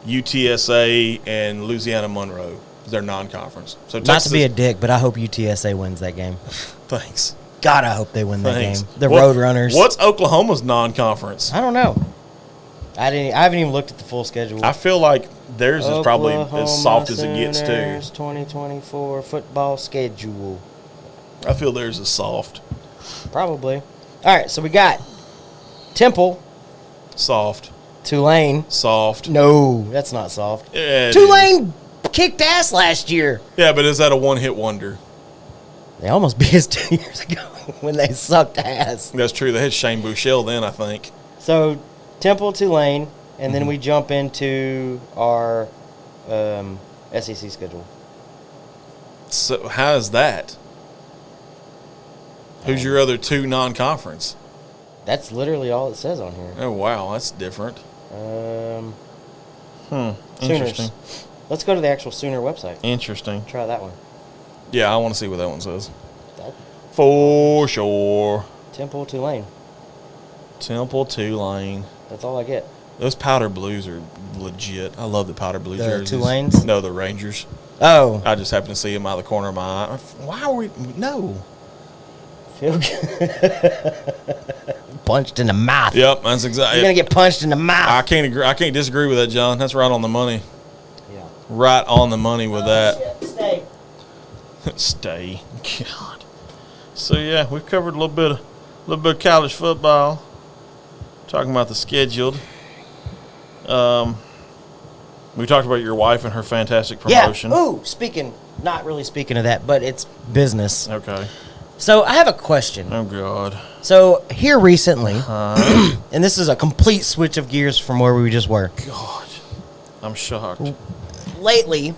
UTSA, and Louisiana Monroe. They're non-conference. So Texas, not to be a dick, but I hope UTSA wins that game. Thanks. God, I hope they win that game. The Roadrunners. What's Oklahoma's non-conference? I don't know. I haven't even looked at the full schedule. I feel like theirs is probably as soft as it gets, too. 2024 football schedule. I feel theirs is soft. Probably. All right, so we got Temple. Soft. Tulane. Soft. No, that's not soft. Yeah, Tulane kicked ass last year. Yeah, but is that a one-hit wonder? They almost beat us 2 years ago when they sucked ass. That's true. They had Shane Buechele then, I think. So, Temple, Tulane, and then we jump into our SEC schedule. So how is that? Who's your other 2 non-conference? That's literally all it says on here. Oh, wow. That's different. Interesting. Sooners. Let's go to the actual Sooner website. Interesting. Try that one. Yeah, I want to see what that one says. That, For sure. Temple, Tulane. Temple, Tulane. That's all I get. Those powder blues are legit. I love the powder blue The jerseys. Tulanes? No, the Rangers. Oh. I just happen to see them out of the corner of my eye. Why are we? No. Feel good. Punched in the mouth. Yep, that's exactly. You're going to get punched in the mouth. I can't agree. I can't disagree with that, John. That's right on the money. Yeah. Right on the money with that. Shit. Stay. Stay. God. So yeah, we've covered a little bit of college football. Talking about the scheduled. We talked about your wife and her fantastic promotion. Yeah. Ooh, not really speaking of that, but it's business. Okay. So I have a question. Oh God. So here recently, and this is a complete switch of gears from where we just were. God. I'm shocked. Lately,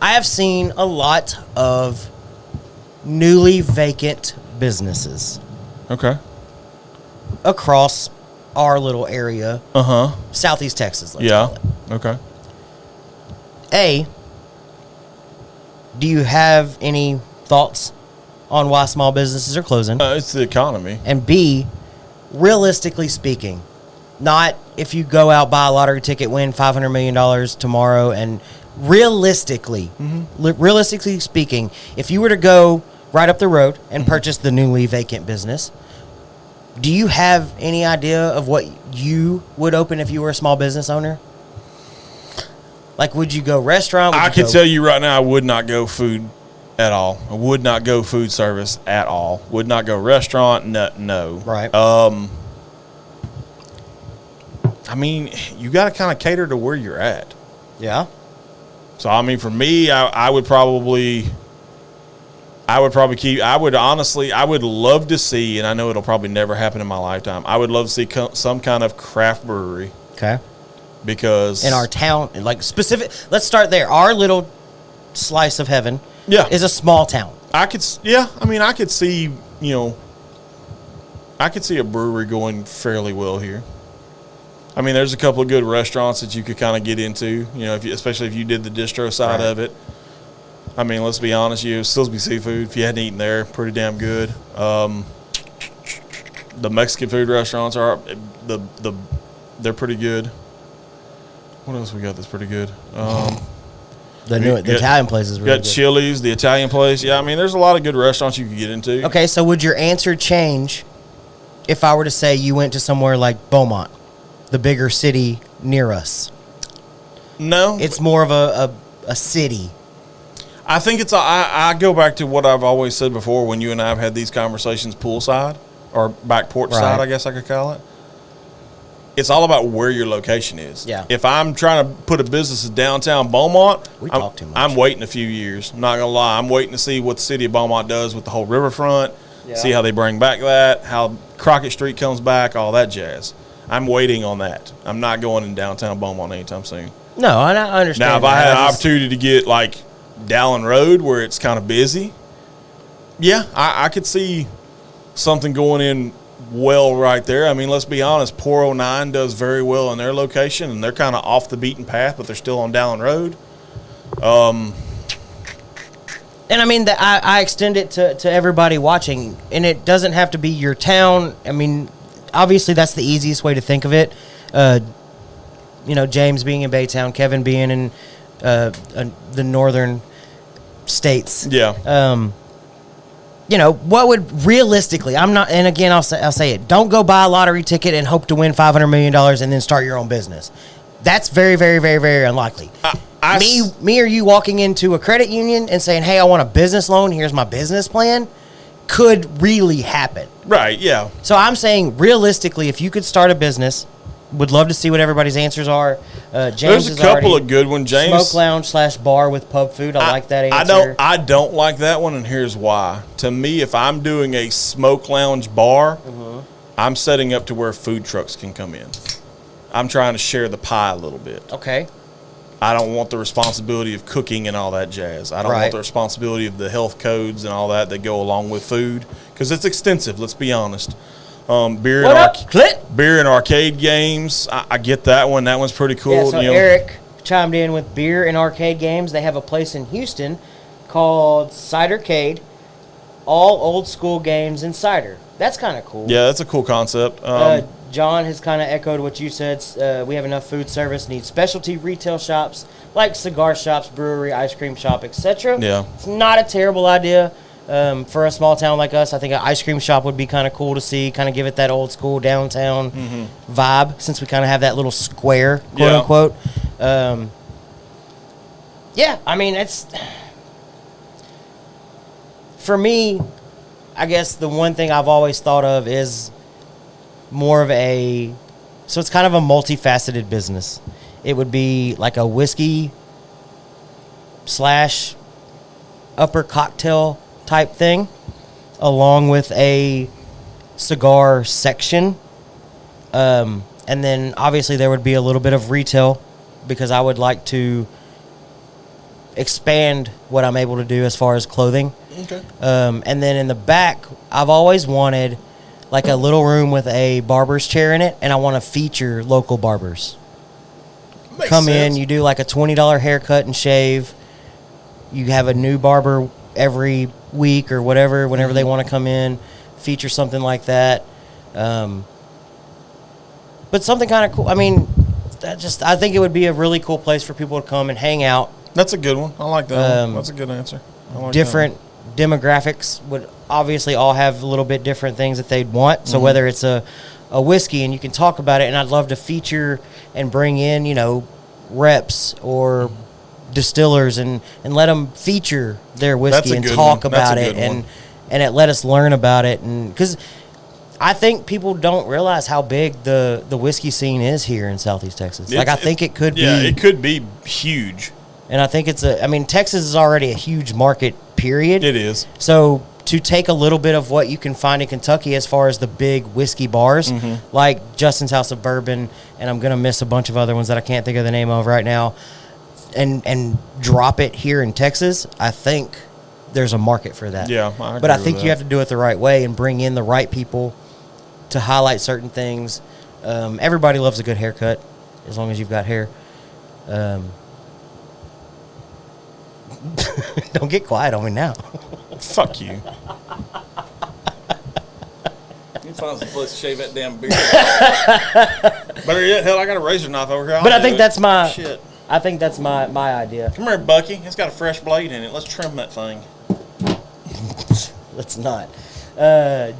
I have seen a lot of newly vacant businesses. Okay. Across our little area. Southeast Texas, let's call it. Okay. A, do you have any thoughts on why small businesses are closing? It's the economy. And B, realistically speaking, not if you go out, buy a lottery ticket, win $500 million tomorrow, and realistically speaking, if you were to go right up the road and purchase the newly vacant business, do you have any idea of what you would open if you were a small business owner? Like, would you go restaurant? I can tell you right now, I would not go food at all. I would not go food service at all. Would not go restaurant. No. Right. I mean, you got to kind of cater to where you're at. Yeah. So, I mean, for me, I would honestly, I would love to see, and I know it'll probably never happen in my lifetime, I would love to see some kind of craft brewery. Okay. Because in our town, like specific, let's start there. Our little slice of heaven is a small town. I could see, a brewery going fairly well here. I mean, there's a couple of good restaurants that you could kind of get into, especially if you did the distro side of it. I mean, let's be honest, still be seafood. If you hadn't eaten there, pretty damn good. The Mexican food restaurants they're pretty good. What else we got that's pretty good? The Italian place is really good. Got Chili's, the Italian place. Yeah, I mean, there's a lot of good restaurants you could get into. Okay, so would your answer change if I were to say you went to somewhere like Beaumont, the bigger city near us? No. It's more of a city. I think I go back to what I've always said before when you and I have had these conversations poolside or back porch side, I guess I could call it. It's all about where your location is. Yeah. If I'm trying to put a business in downtown Beaumont, talk too much. I'm waiting a few years. I'm not going to lie. I'm waiting to see what the city of Beaumont does with the whole riverfront, see how they bring back that, how Crockett Street comes back, all that jazz. I'm waiting on that. I'm not going in downtown Beaumont anytime soon. No, I understand. Now, if I had an opportunity to get like Dallin Road where it's kind of busy, I could see something going in well right there. I mean, let's be honest, Pour 09 does very well in their location, and they're kind of off the beaten path, but they're still on Dallin Road. And I mean, I extend it to everybody watching, and it doesn't have to be your town. I mean, obviously that's the easiest way to think of it. James being in Baytown, Kevin being in the northern states. Yeah. What would realistically, I'm not, and again, I'll say it, don't go buy a lottery ticket and hope to win $500 million and then start your own business. That's very, very, very, very unlikely. Me or you walking into a credit union and saying, hey, I want a business loan, here's my business plan, could really happen. Right, yeah. So I'm saying, realistically, if you could start a business, would love to see what everybody's answers are. James, there's a couple of good ones. James, smoke lounge / bar with pub food. I like that answer. I don't like that one, and here's why. To me, if I'm doing a smoke lounge bar, I'm setting up to where food trucks can come in. I'm trying to share the pie a little bit. Okay. I don't want the responsibility of cooking and all that jazz. I don't want the responsibility of the health codes and all that go along with food, because it's extensive. Let's be honest. Beer and arcade games. I get that one. That one's pretty cool. Yeah, so Eric chimed in with beer and arcade games. They have a place in Houston called Cidercade. All old school games and cider. That's kind of cool. Yeah, that's a cool concept. John has kind of echoed what you said. We have enough food service, need specialty retail shops like cigar shops, brewery, ice cream shop, etc. Yeah. It's not a terrible idea for a small town like us. I think an ice cream shop would be kind of cool to see, kind of give it that old school downtown vibe, since we kind of have that little square, quote unquote. Yeah, I mean, it's... For me, I guess the one thing I've always thought of is more of a... So it's kind of a multifaceted business. It would be like a whiskey / upper cocktail type thing, along with a cigar section. And then obviously there would be a little bit of retail, because I would like to expand what I'm able to do as far as clothing. Okay. And then in the back, I've always wanted like a little room with a barber's chair in it, and I want to feature local barbers. Makes Come sense. in, you do like a $20 haircut and shave. You have a new barber every week or whatever, whenever they want to come in, feature something like that. But something kind of cool. I mean, I think it would be a really cool place for people to come and hang out. That's a good one. I like that one. That's a good answer. I like different demographics would obviously all have a little bit different things that they'd want. So whether it's a whiskey, and you can talk about it, and I'd love to feature and bring in, reps or distillers and let them feature their whiskey and talk about it and let us learn about it. And because I think people don't realize how big the whiskey scene is here in Southeast Texas. I think it could be. Yeah, it could be huge. And I think Texas is already a huge market, period. It is. So to take a little bit of what you can find in Kentucky as far as the big whiskey bars, like Justin's House of Bourbon, and I'm going to miss a bunch of other ones that I can't think of the name of right now, and drop it here in Texas, I think there's a market for that. Yeah, but I think you have to do it the right way and bring in the right people to highlight certain things. Everybody loves a good haircut, as long as you've got hair. Don't get quiet on me now. Fuck you. You find some place to shave that damn beard. Better yet, hell, I got a razor knife over here. But I think that's my shit. I think that's my idea. Come here, Bucky. It's got a fresh blade in it. Let's trim that thing. Let's not.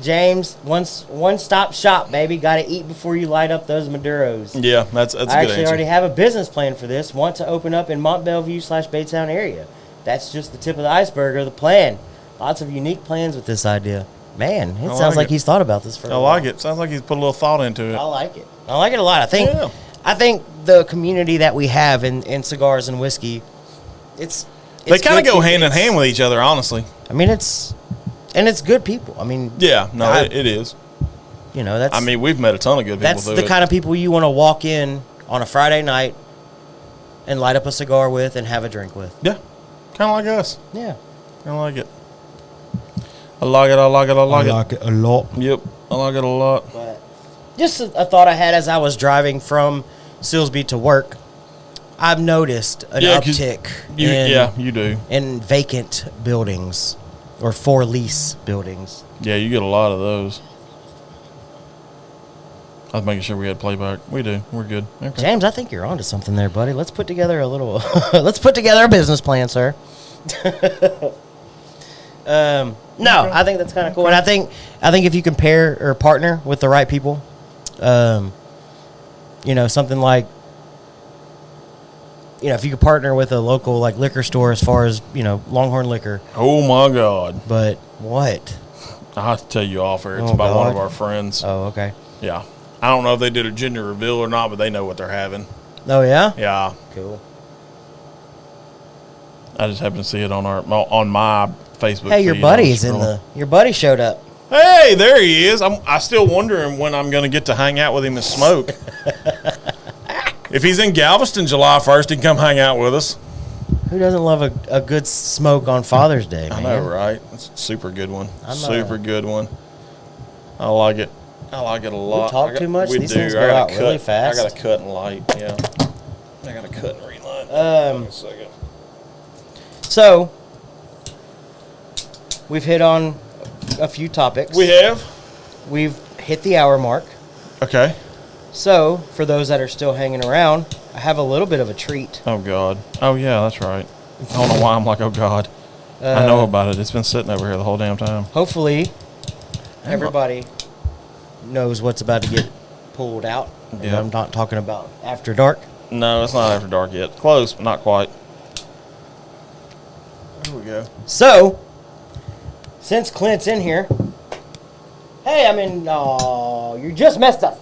James, one-stop shop, baby. Got to eat before you light up those Maduros. Yeah, that's a good answer. I actually already have a business plan for this. Want to open up in Mont Bellevue / Baytown area. That's just the tip of the iceberg of the plan. Lots of unique plans with this idea. Man, it sounds like he's thought about this for a while. I like it. Sounds like he's put a little thought into it. I like it. I like it a lot. I think the community that we have in cigars and whiskey, they kind of go hand in hand with each other, honestly. I mean, it's good people. I mean, yeah, no, it is. That's. I mean, we've met a ton of good people. That's the kind of people you want to walk in on a Friday night and light up a cigar with and have a drink with. Yeah, kind of like us. Yeah, I like it. I like it. I like it. I like it. I like it a lot. Yep, I like it a lot. But just a thought I had as I was driving from Silsbee to work. I've noticed an uptick you do. in vacant buildings or for lease buildings. Yeah, you get a lot of those. I was making sure we had playback. We do. We're good. Okay. James, I think you're onto something there, buddy. Let's put together a little. Let's put together a business plan, sir. No, I think that's kind of cool, and I think if you can pair or partner with the right people, something like, if you could partner with a local like liquor store as far as Longhorn Liquor. Oh my God! But what? I have to tell you off air. It's about one of our friends. Oh, okay. Yeah, I don't know if they did a gender reveal or not, but they know what they're having. Oh yeah. Yeah. Cool. I just happened to see it on my Facebook. Hey, your buddy's your buddy showed up. Hey, there he is. I still wondering when I'm going to get to hang out with him and smoke. If he's in Galveston July 1st, he can come hang out with us. Who doesn't love a good smoke on Father's Day, man? I know, right? It's a super good one. Super good one. I like it. I like it a lot. We talk too much? These things go out really fast. I got to cut and light, yeah. I got to cut and relight. Wait a second. So, we've hit on a few topics. We have. We've hit the hour mark. Okay. So, for those that are still hanging around, I have a little bit of a treat. Oh, God. Oh, yeah, that's right. I don't know why I'm like, oh, God. I know about it. It's been sitting over here the whole damn time. Hopefully, everybody knows what's about to get pulled out. Yeah. I'm not talking about after dark. No, it's not after dark yet. Close, but not quite. Here we go. So, since Clint's in here, hey, you just messed up.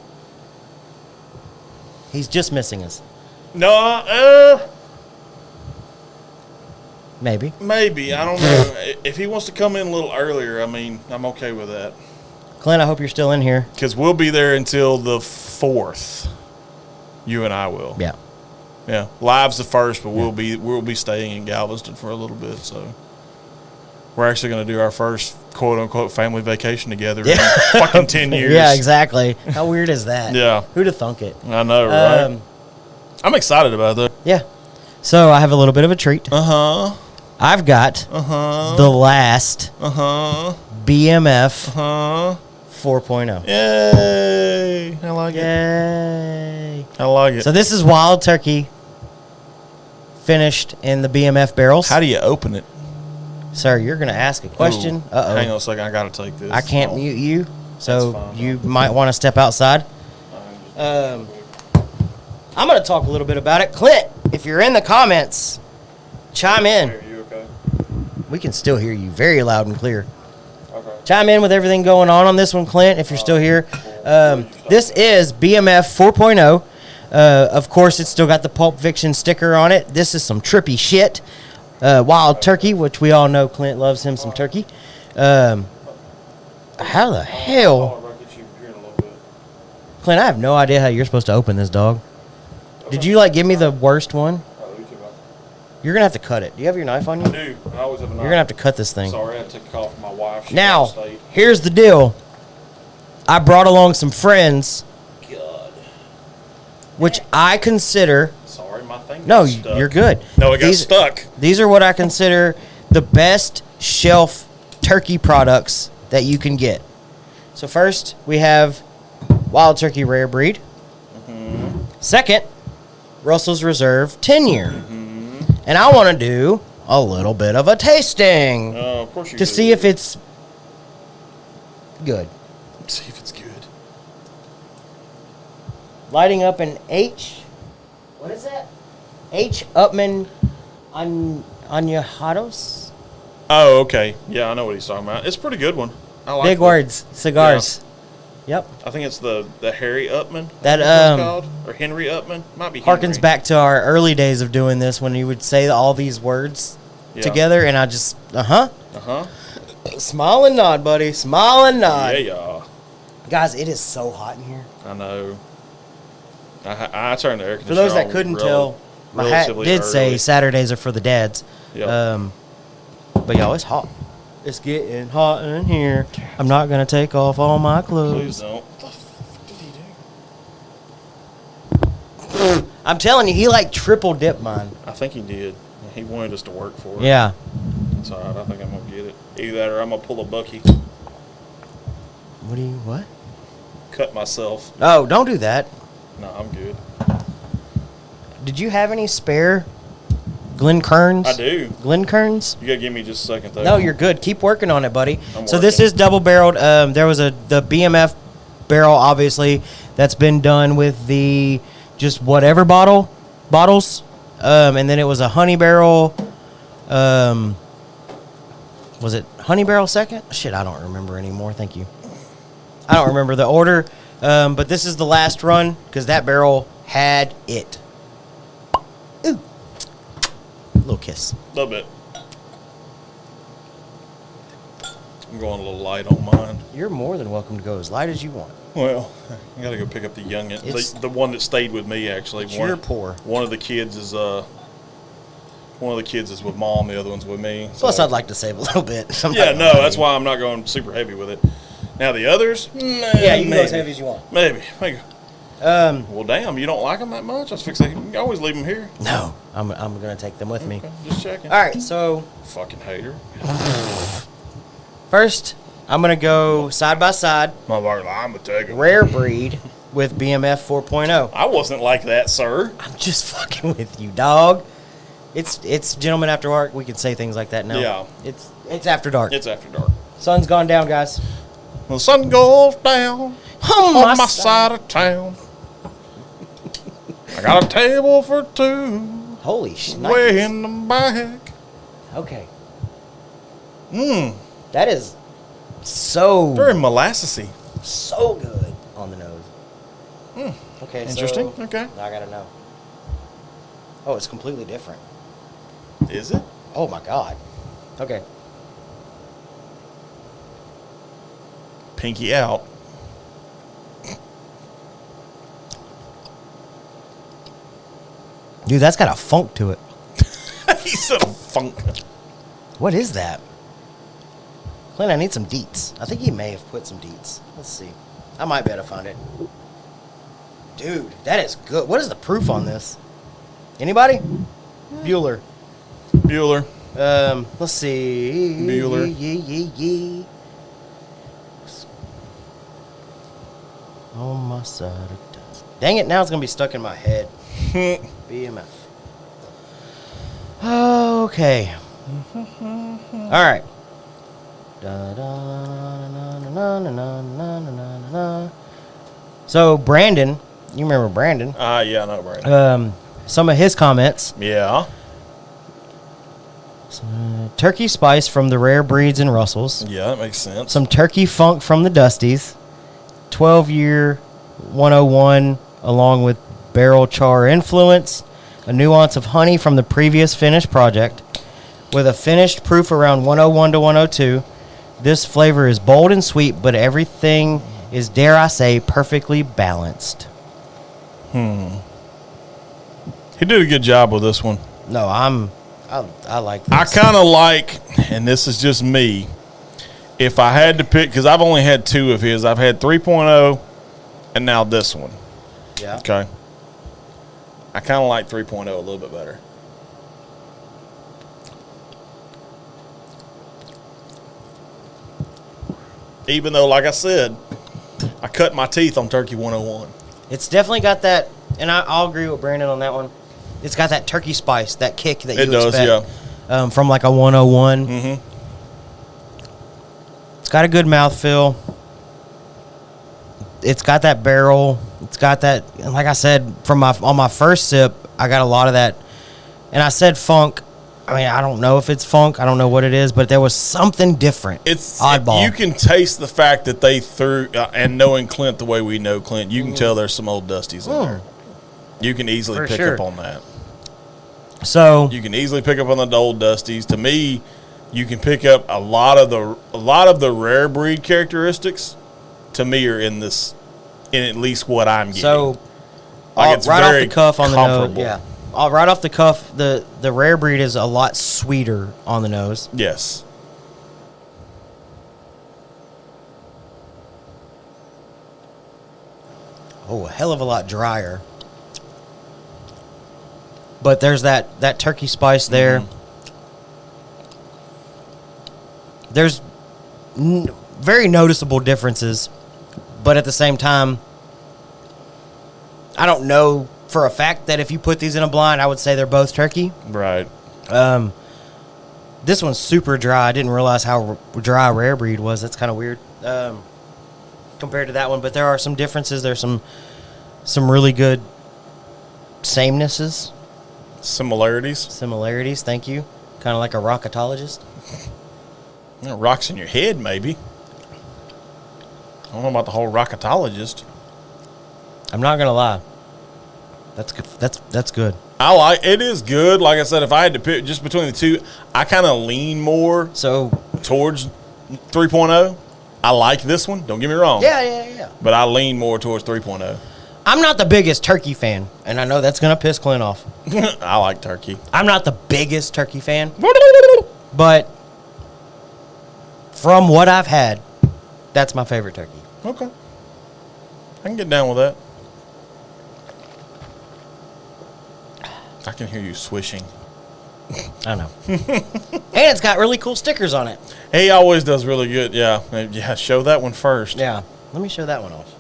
He's just missing us. No, Maybe. maybe. I don't know. If he wants to come in a little earlier, I'm okay with that. Clint, I hope you're still in here. Because we'll be there until the 4th. You and I will. Yeah. Yeah. Live's the 1st, but we'll be staying in Galveston for a little bit. So we're actually going to do our first quote unquote family vacation together in fucking 10 years. Yeah, exactly. How weird is that? Yeah. Who'd have thunk it? I know, right? I'm excited about that. Yeah. So I have a little bit of a treat. I've got the last BMF 4.0. Yay! I like it. Yay! I like it. So this is Wild Turkey, finished in the BMF barrels. How do you open it? Sir, you're going to ask a question. Ooh, hang on a second. I got to take this. I can't mute you, so fine, you might want to step outside. I'm going to talk a little bit about it. Clint, if you're in the comments, chime in. Are you okay? We can still hear you very loud and clear. Okay. Chime in with everything going on this one, Clint, if you're still here. This is BMF 4.0. Of course, it's still got the Pulp Fiction sticker on it. This is some trippy shit. Wild turkey, which we all know Clint loves him some turkey. How the hell? Clint, I have no idea how you're supposed to open this, dog. Did you, give me the worst one? You're going to have to cut it. Do you have your knife on you? I do. I always have a knife. You're going to have to cut this thing. Sorry, I had to take a call from my wife. She's Now, out of state. here's the deal. I brought along some friends, God. which I consider... Sorry, my thing No, got stuck. you're good. No, it got stuck. These are what I consider the best shelf turkey products that you can get. So first, we have Wild Turkey Rare Breed. Second, Russell's Reserve 10-year. And I want to do a little bit of a tasting Of course you to do. see if it's good. See if it's good. Lighting up an H. What is that? H. Upman Añejados. Oh, okay. Yeah, I know what he's talking about. It's a pretty good one. I like Big that. words. Cigars. Yep. I think it's the Harry Upman. That, I think it's called. Or Henry Upman. Might be Henry. Harkens back to our early days of doing this when you would say all these words together, and I just, smile and nod, buddy. Smile and nod. Yeah. Guys, it is so hot in here. I know. I turned the air conditioner For those that on couldn't tell, my hat relatively did say early. Saturdays are for the dads. Yeah. But y'all, it's hot. It's getting hot in here. I'm not going to take off all my clothes. Please don't. What the fuck did he do? I'm telling you, he triple dipped mine. I think he did. He wanted us to work for it. Yeah. It's all right. I think I'm going to get it. Either that or I'm going to pull a Bucky. What? Cut myself. Oh, don't do that. No, I'm good. Did you have any spare Glencairns? I do. Glencairns? You got to give me just a second, though. No, you're good. Keep working on it, buddy. I'm So this working. is double-barreled. There was the BMF barrel, obviously, that's been done with the just whatever bottles. And then it was a honey barrel. Was it honey barrel second? Shit, I don't remember anymore. Thank you. I don't remember the order. But this is the last run because that barrel had it. Ooh. Little kiss. A little bit. I'm going a little light on mine. You're more than welcome to go as light as you want. Well, I got to go pick up the youngin. The one that stayed with me, actually. You're poor. One of the kids is with mom. The other one's with me. Plus, so. I'd like to save a little bit. Yeah, no, that's why I'm not going super heavy with it. Now the others, yeah, you can go as heavy as you want. Maybe. Well, damn, you don't like them that much? I was fixing. You can always leave them here. No, I'm gonna take them with me. Okay, just checking. All right, so fucking hater. First, I'm gonna go side by side. I'm gonna take it. Rare breed with BMF 4.0. I wasn't like that, sir. I'm just fucking with you, dog. It's gentlemen after dark. We can say things like that now. Yeah. It's after dark. It's after dark. Sun's gone down, guys. The sun goes down on my side of town. I got a table for two. Holy shit. Way in the back. Okay. Mmm. That is so... Very molassesy. So good on the nose. Okay, interesting. So okay. Now I gotta know. Oh, it's completely different. Is it? Oh, my God. Okay. Pinky out. Dude, that's got a funk to it. He said a funk. What is that? Clint, I need some deets. I think he may have put some deets. Let's see. I might be able to find it. Dude, that is good. What is the proof on this? Anybody? Bueller. Let's see. Bueller. On my side of town. Dang it, now it's going to be stuck in my head. BMF. Okay. All right. So, Brandon, you remember Brandon? Yeah, I know Brandon. Some of his comments. Yeah. Turkey spice from the Rare Breeds and Russells. Yeah, that makes sense. Some turkey funk from the Dusties. 12-year 101 along with barrel char influence. A nuance of honey from the previous finished project. With a finished proof around 101 to 102. This flavor is bold and sweet, but everything is, dare I say, perfectly balanced. He did a good job with this one. No, I like this. I kind of like, and this is just me, if I had to pick, because I've only had two of his. I've had 3.0 and now this one. Yeah. Okay. I kind of like 3.0 a little bit better. Even though, like I said, I cut my teeth on Turkey 101. It's definitely got that, and I'll agree with Brandon on that one. It's got that turkey spice, that kick that you expect. Yeah. From like a 101. Mm-hmm. It's got a good mouthfeel. It's got that barrel. It's got that, and like I said, on my first sip, I got a lot of that. And I said funk. I mean, I don't know if it's funk. I don't know what it is, but there was something different. It's oddball. You can taste the fact that they threw, and knowing Clint the way we know Clint, you can tell there's some old Dusties in there. You can easily pick up on that. So you can easily pick up on the old Dusties. To me, you can pick up a lot of the rare breed characteristics. To me, are in at least what I'm getting. So, like it's right very off the cuff on the nose, comparable. yeah. Right off the cuff, the rare breed is a lot sweeter on the nose. Yes. Oh, a hell of a lot drier. But there's that turkey spice there. Mm-hmm. There's very noticeable differences, but at the same time, I don't know for a fact that if you put these in a blind, I would say they're both turkey. Right. This one's super dry. I didn't realize how dry rare breed was. That's kind of weird compared to that one. But there are some differences. There's some really good samenesses. Similarities, thank you. Kind of like a rocketologist. Rocks in your head, maybe. I don't know about the whole rocketologist. I'm not gonna lie. That's good. That's good. It is good. Like I said, if I had to pick just between the two, I kind of lean more towards 3.0. I like this one. Don't get me wrong. Yeah. But I lean more towards 3.0. I'm not the biggest turkey fan, and I know that's going to piss Clint off. I like turkey. I'm not the biggest turkey fan, but from what I've had, that's my favorite turkey. Okay. I can get down with that. I can hear you swishing. I know. And it's got really cool stickers on it. He always does really good. Yeah. Yeah, show that one first. Yeah. Let me show that one off.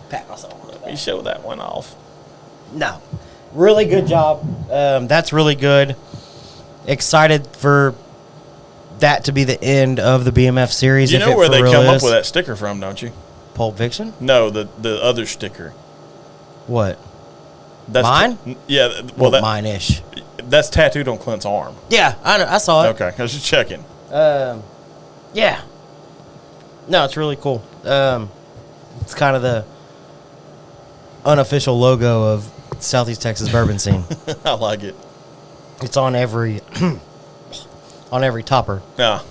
Pat myself on the back. You show that one off. No. Really good job. That's really good. Excited for that to be the end of the BMF series. You know where they come up with that sticker from, don't you? Pulp Fiction? No, the other sticker. What? That's mine? Yeah. Well, mine-ish. That's tattooed on Clint's arm. Yeah, I saw it. Okay, I was just checking. Yeah. No, it's really cool. It's kind of the unofficial logo of Southeast Texas bourbon scene. I like it. It's on every topper. Yeah.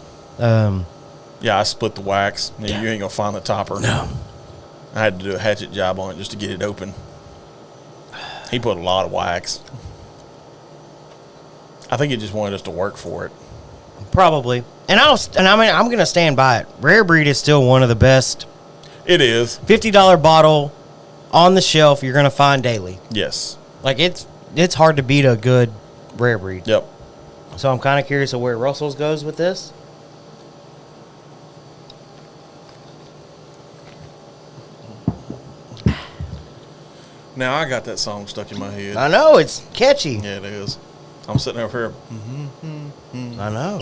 Yeah, I split the wax. Yeah. You ain't gonna find the topper. No. I had to do a hatchet job on it just to get it open. He put a lot of wax. I think he just wanted us to work for it. Probably. And I'm going to stand by it. Rare Breed is still one of the best. It is. $50 bottle on the shelf you're going to find daily. Yes. Like it's hard to beat a good Rare Breed. Yep. So I'm kind of curious of where Russell's goes with this. Now I got that song stuck in my head. I know, it's catchy. Yeah, it is. I'm sitting over here. I know.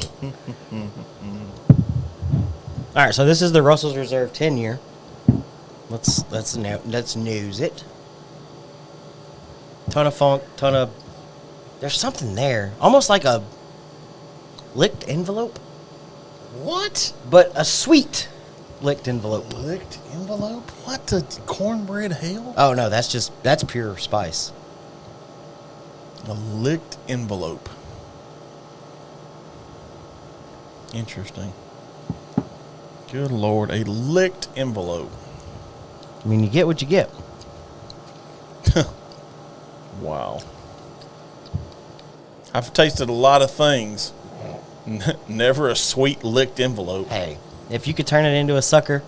All right, so this is the Russell's Reserve 10-year. Let's news it. Ton of funk, there's something there. Almost like a licked envelope. What? But a sweet licked envelope. Licked envelope? What the cornbread hell? Oh, no, that's pure spice. A licked envelope. Interesting. Good Lord, a licked envelope. I mean, you get what you get. Wow. I've tasted a lot of things. Never a sweet licked envelope. Hey, if you could turn it into a sucker,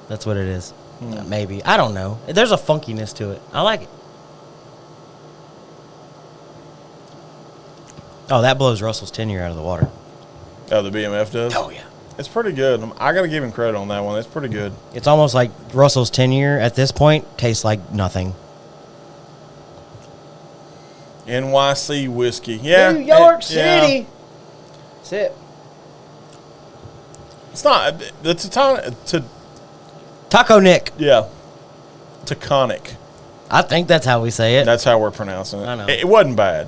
that's what it is. Maybe. I don't know. There's a funkiness to it. I like it. Oh, that blows Russell's 10-year out of the water. Oh, the BMF does? Oh, yeah. It's pretty good. I got to give him credit on that one. It's pretty good. It's almost like Russell's 10-year at this point tastes like nothing. NYC whiskey. Yeah. New York City. Yeah. That's it. It's not. The Taco Nick. Yeah. Taconic. I think that's how we say it. That's how we're pronouncing it. I know. It wasn't bad.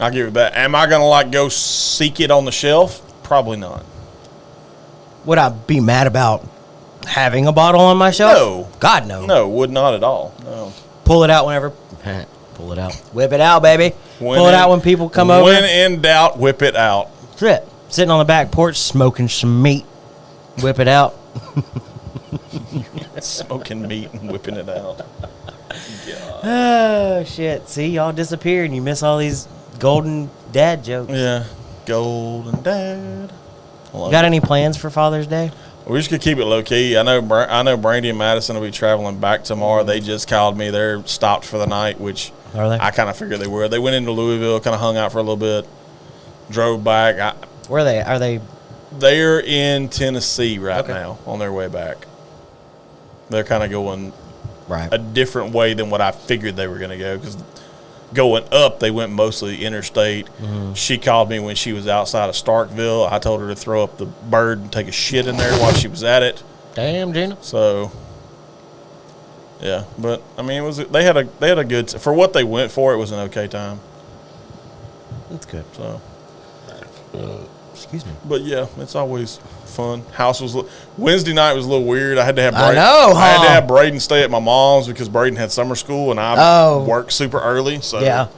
I'll give it that. Am I going to go seek it on the shelf? Probably not. Would I be mad about having a bottle on my shelf? No. God, no. No, would not at all. No. Pull it out whenever. Pull it out. Whip it out, baby. Pull it out when people come over. When in doubt, whip it out. Shit. Sitting on the back porch, smoking some meat. Whip it out. Smoking meat and whipping it out. God. Oh, shit. See, y'all disappeared and you miss all these golden dad jokes. Yeah. Golden dad. Got any plans for Father's Day? We're just going to keep it low-key. I know Brandy and Madison will be traveling back tomorrow. They just called me. They're stopped for the night, which Are they? I kind of figured they were. They went into Louisville, kind of hung out for a little bit, drove back. Where are they? Are they? They're in Tennessee right now on their way back. They're kind of going a different way than what I figured they were going to go because going up, they went mostly interstate. Mm-hmm. She called me when she was outside of Starkville. I told her to throw up the bird and take a shit in there while she was at it. Damn, Gina. So, yeah, but I mean, they had a good for what they went for. It was an okay time. That's good. So, excuse me. But yeah, it's always fun. House was Wednesday night was a little weird. I had to have I had to have Braden stay at my mom's because Braden had summer school and I worked super early. So yeah,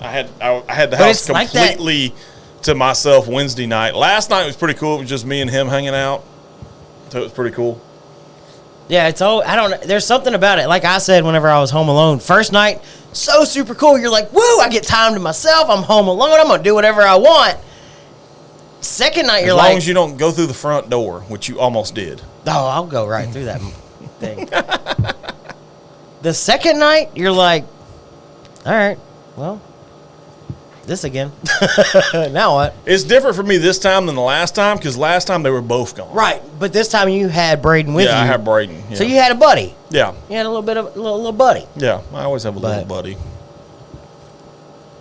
I had the house completely to myself Wednesday night. Last night was pretty cool. It was just me and him hanging out, so it was pretty cool. Yeah, it's all, I don't know. There's something about it. Like I said, whenever I was home alone, first night, so super cool. You're like, woo, I get time to myself. I'm home alone. I'm going to do whatever I want. Second night, you're like, as long as you don't go through the front door, which you almost did. Oh, I'll go right through that thing. The second night, you're like, all right, well, this again. Now what? It's different for me this time than the last time because last time they were both gone. Right, but this time you had Braden with you. Yeah, I had Braden. Yeah. So you had a buddy. Yeah. You had a little bit of little buddy. Yeah, I always have a little buddy.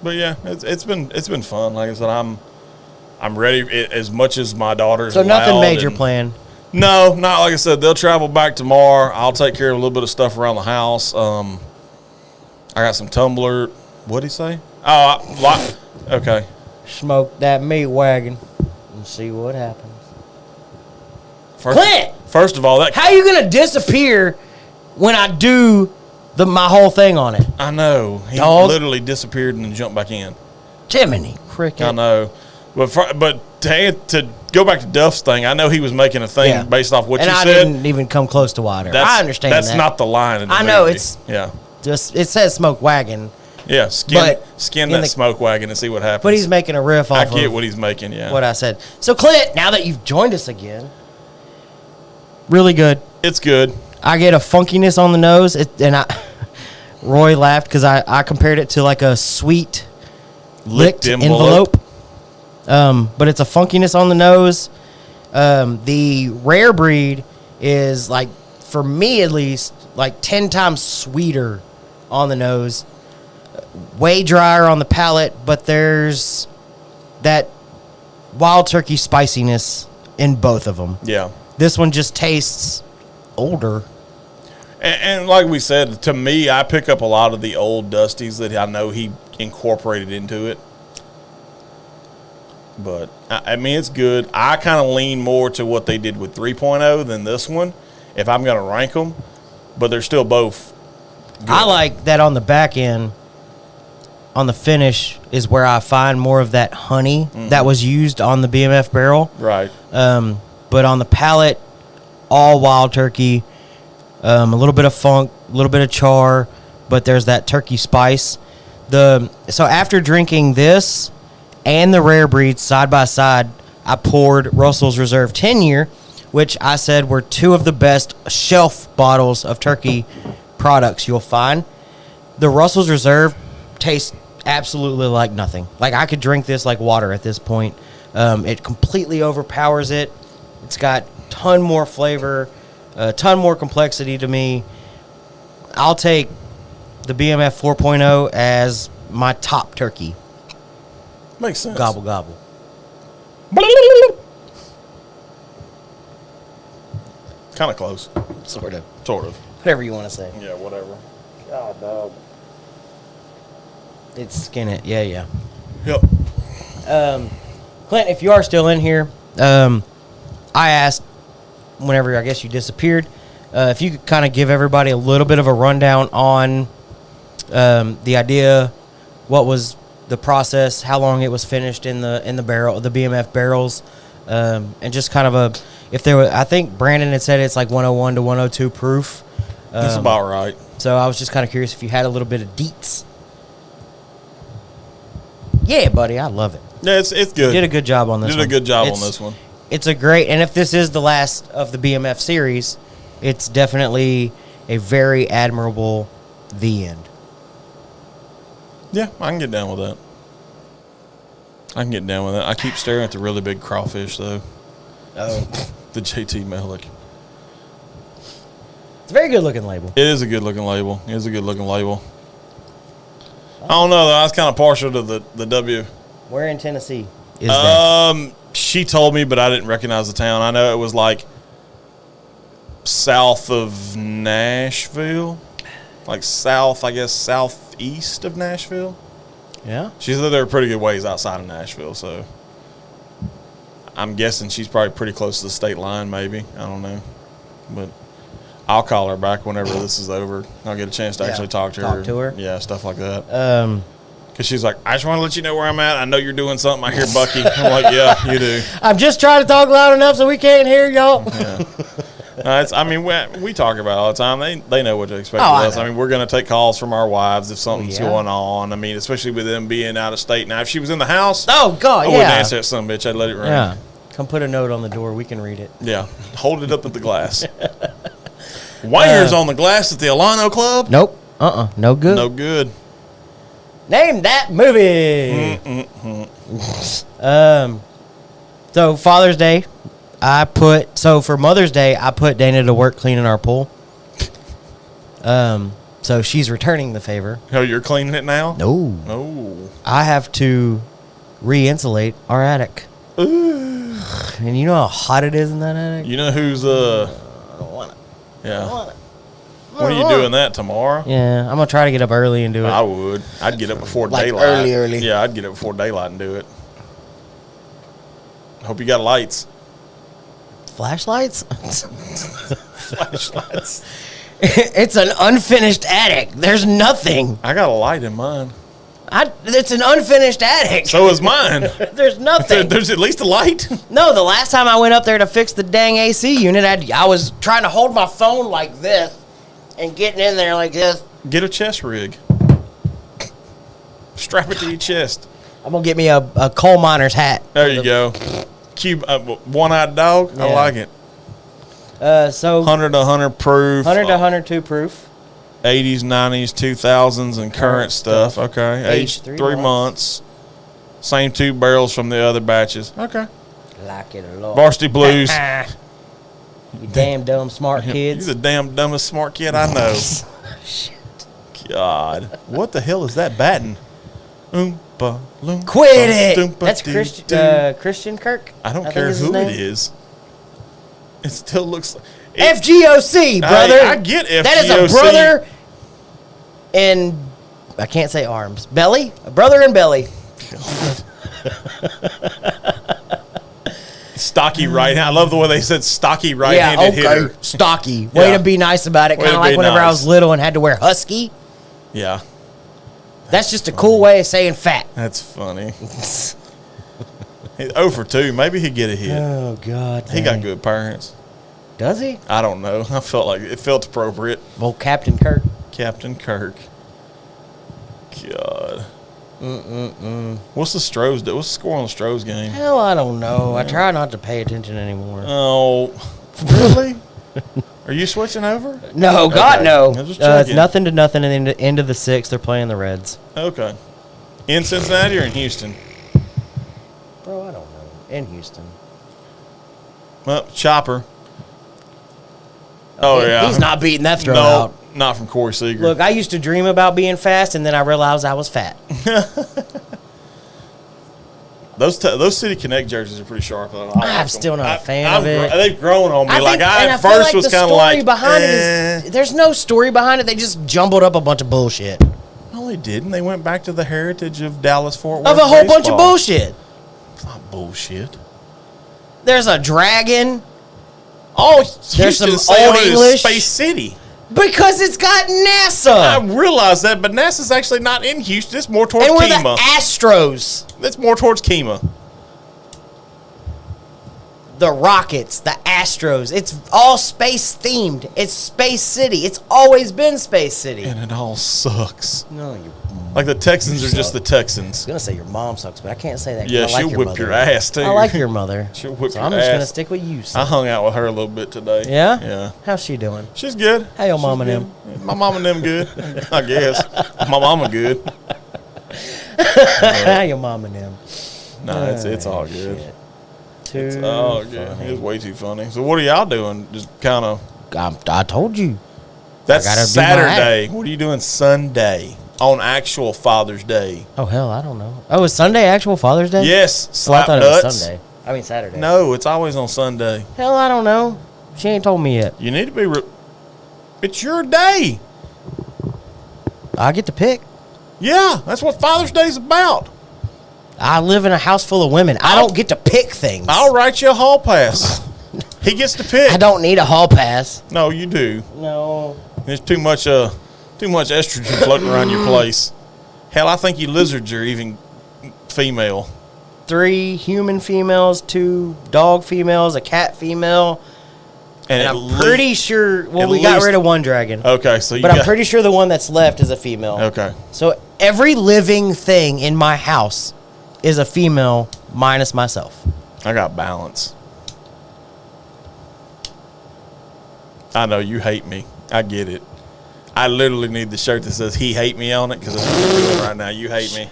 But yeah, it's been fun. Like I said, I'm ready as much as my daughter's. So nothing major planned. No, not like I said. They'll travel back tomorrow. I'll take care of a little bit of stuff around the house. I got some tumbler. What'd he say? Oh, okay. Smoke that meat wagon and see what happens. Clint! First of all, how you gonna disappear when I do my whole thing on it? I know. He literally disappeared and then jumped back in. Jiminy cricket. I know. But to go back to Duff's thing, I know he was making a thing based off what you said. And I didn't even come close to water. I understand that's not the line in the movie. know, it's just it says smoke wagon. Yeah, skin that smoke wagon and see what happens. But he's making a riff off I get what he's making, what I said. So, Clint, now that you've joined us again, really good. It's good. I get a funkiness on the nose, Roy laughed because I compared it to like a sweet licked envelope. But it's a funkiness on the nose. The rare breed is, like, for me at least, like 10 times sweeter on the nose. Way drier on the palate, but there's that wild turkey spiciness in both of them. Yeah. This one just tastes older. And like we said, to me, I pick up a lot of the old Dusties that I know he incorporated into it. But, I mean, it's good. I kind of lean more to what they did with 3.0 than this one, if I'm going to rank them. But they're still both good. I like that on the back end, on the finish, is where I find more of that honey that was used on the BMF barrel. Right. But on the palate, all wild turkey, a little bit of funk, a little bit of char, but there's that turkey spice. So after drinking this and the rare breeds side by side, I poured Russell's Reserve 10-year, which I said were two of the best shelf bottles of turkey products you'll find. The Russell's Reserve tastes absolutely like nothing. Like, I could drink this like water at this point. It completely overpowers it. It's got a ton more flavor, a ton more complexity to me. I'll take the BMF 4.0 as my top turkey. Makes sense. Gobble, gobble. Kind of close. Sort of. Whatever you want to say. Yeah, whatever. God, dog. It's skin it. Yeah. Yep. Clint, if you are still in here, I asked whenever I guess you disappeared, if you could kind of give everybody a little bit of a rundown on the idea, what was the process, how long it was finished in the barrel, the BMF barrels, and just kind of if there were, I think Brandon had said it's like 101 to 102 proof. That's about right. So I was just kind of curious if you had a little bit of deets. Yeah, buddy, I love it. Yeah, it's good. You did a good job on this one. Did a good job on this one. It's a great, and if this is the last of the BMF series, it's definitely a very admirable The End. Yeah, I can get down with that. I keep staring at the really big crawfish, though. Oh. The JT Malik. It's a very good-looking label. It is a good-looking label. I don't know, though. I was kind of partial to the W. Where in Tennessee is that? She told me, but I didn't recognize the town. I know it was like south of Nashville. Like southeast of Nashville. Yeah? She said they're a pretty good ways outside of Nashville, so I'm guessing she's probably pretty close to the state line, maybe. I don't know. But I'll call her back whenever this is over. I'll get a chance to actually talk to her. Talk to her? Yeah, stuff like that. Because she's like, I just want to let you know where I'm at. I know you're doing something. I hear Bucky. I'm like, yeah, you do. I'm just trying to talk loud enough so we can't hear y'all. Yeah. We talk about it all the time. They know what to expect of us. I mean, we're going to take calls from our wives if something's going on. I mean, especially with them being out of state. Now, if she was in the house, I wouldn't answer that son of a bitch. I'd let it ring. Yeah. Come put a note on the door. We can read it. Yeah. Hold it up at the glass. Wires on the glass at the Alano Club? Nope. No good. No good. Name that movie. So Father's Day, for Mother's Day, I put Dana to work cleaning our pool. So she's returning the favor. Oh, you're cleaning it now? No. I have to re-insulate our attic. Ooh. And you know how hot it is in that attic? You know who's I don't want it. Yeah. I don't want it. When are you doing that, tomorrow? Yeah, I'm going to try to get up early and do it. I would. I'd get up before daylight. Early. Yeah, I'd get up before daylight and do it. Hope you got lights. Flashlights? Flashlights. It's an unfinished attic. There's nothing. I got a light in mine. It's an unfinished attic. So is mine. There's nothing. There's at least a light? No, the last time I went up there to fix the dang AC unit, I was trying to hold my phone like this and getting in there like this. Get a chest rig. Strap it to your chest. I'm going to get me a coal miner's hat. There you go. One-eyed dog. Yeah. I like it. So 100 to 100 proof. 100 to 102 proof. 80s, 90s, 2000s, and current stuff. Okay. Aged 3 months. Same 2 barrels from the other batches. Okay. Like it a lot. Varsity Blues. You damn dumb smart kids. You're the damn dumbest smart kid I know. Shit. God. What the hell is that batting? Quit it. That's Christian Kirk. I don't care who it is. It still looks like FGOC, brother. I get FGOC. That is a brother in, I can't say arms. Belly? A brother in belly. Stocky right. I love the way they said stocky right-handed hitter. Stocky. Way to be nice about it. Kind of like whenever I was little and had to wear husky. Yeah. That's just a cool way of saying fat. That's funny. He's 0 for 2. Maybe he'd get a hit. Oh, God. He got good parents. Does he? I don't know. I felt like it felt appropriate. Well, Captain Kirk. Captain Kirk. God. What's the Stros do? What's the score on the Stros game? Hell, I don't know. I try not to pay attention anymore. Oh, really? Are you switching over? No, God, no. It's 0-0 in the end of the 6th. They're playing the Reds. Okay. In Cincinnati or in Houston? Bro, I don't know. In Houston. Well, Chopper. Oh, yeah. He's not beating that throw out. Not from Corey Seager. Look, I used to dream about being fast, and then I realized I was fat. Those City Connect jerseys are pretty sharp. I'm still not a fan of it. They've grown on me. I at feel first like was kind of like, behind it is, there's no story behind it. They just jumbled up a bunch of bullshit. No, they didn't. They went back to the heritage of Dallas-Fort Worth of a whole bunch of bullshit. It's not bullshit. There's a dragon. Oh, there's some old English. Space City. Because it's got NASA. I realize that, but NASA's actually not in Houston. It's more towards Kima. And we're the Astros. It's more towards Kima. The Rockets, the Astros. It's all space themed. It's Space City. It's always been Space City. And it all sucks. No, you. Like the Texans are just the Texans. I was going to say your mom sucks, but I can't say that. Yeah, she'll whip your ass, too. I like your mother. She'll whip your ass. I'm just going to stick with you, son. I hung out with her a little bit today. Yeah? Yeah. How's she doing? She's good. How your mom and them? My mom and them good, I guess. My mama good. How your mom and them? Nah, it's all good. Shit. It's all good. It's way too funny. So what are y'all doing? Just kind of... I told you. That's Saturday. What are you doing Sunday? On actual Father's Day. Oh, hell, I don't know. Oh, is Sunday actual Father's Day? Yes. Well, I thought it was Sunday. I mean Saturday. No, it's always on Sunday. Hell, I don't know. She ain't told me yet. You need to be... It's your day. I get to pick. Yeah, that's what Father's Day's about. I live in a house full of women. I don't get to pick things. I'll write you a hall pass. He gets to pick. I don't need a hall pass. No, you do. No. There's too much estrogen floating around your place. Hell, I think you lizards are even female. 3 human females, 2 dog females, a cat female. And I'm pretty sure, well, we got rid of one dragon. Okay, so But I'm pretty sure the one that's left is a female. Okay. So every living thing in my house is a female minus myself. I got balance. I know you hate me. I get it. I literally need the shirt that says "He hate me" on it because that's what you're doing right now. You hate me.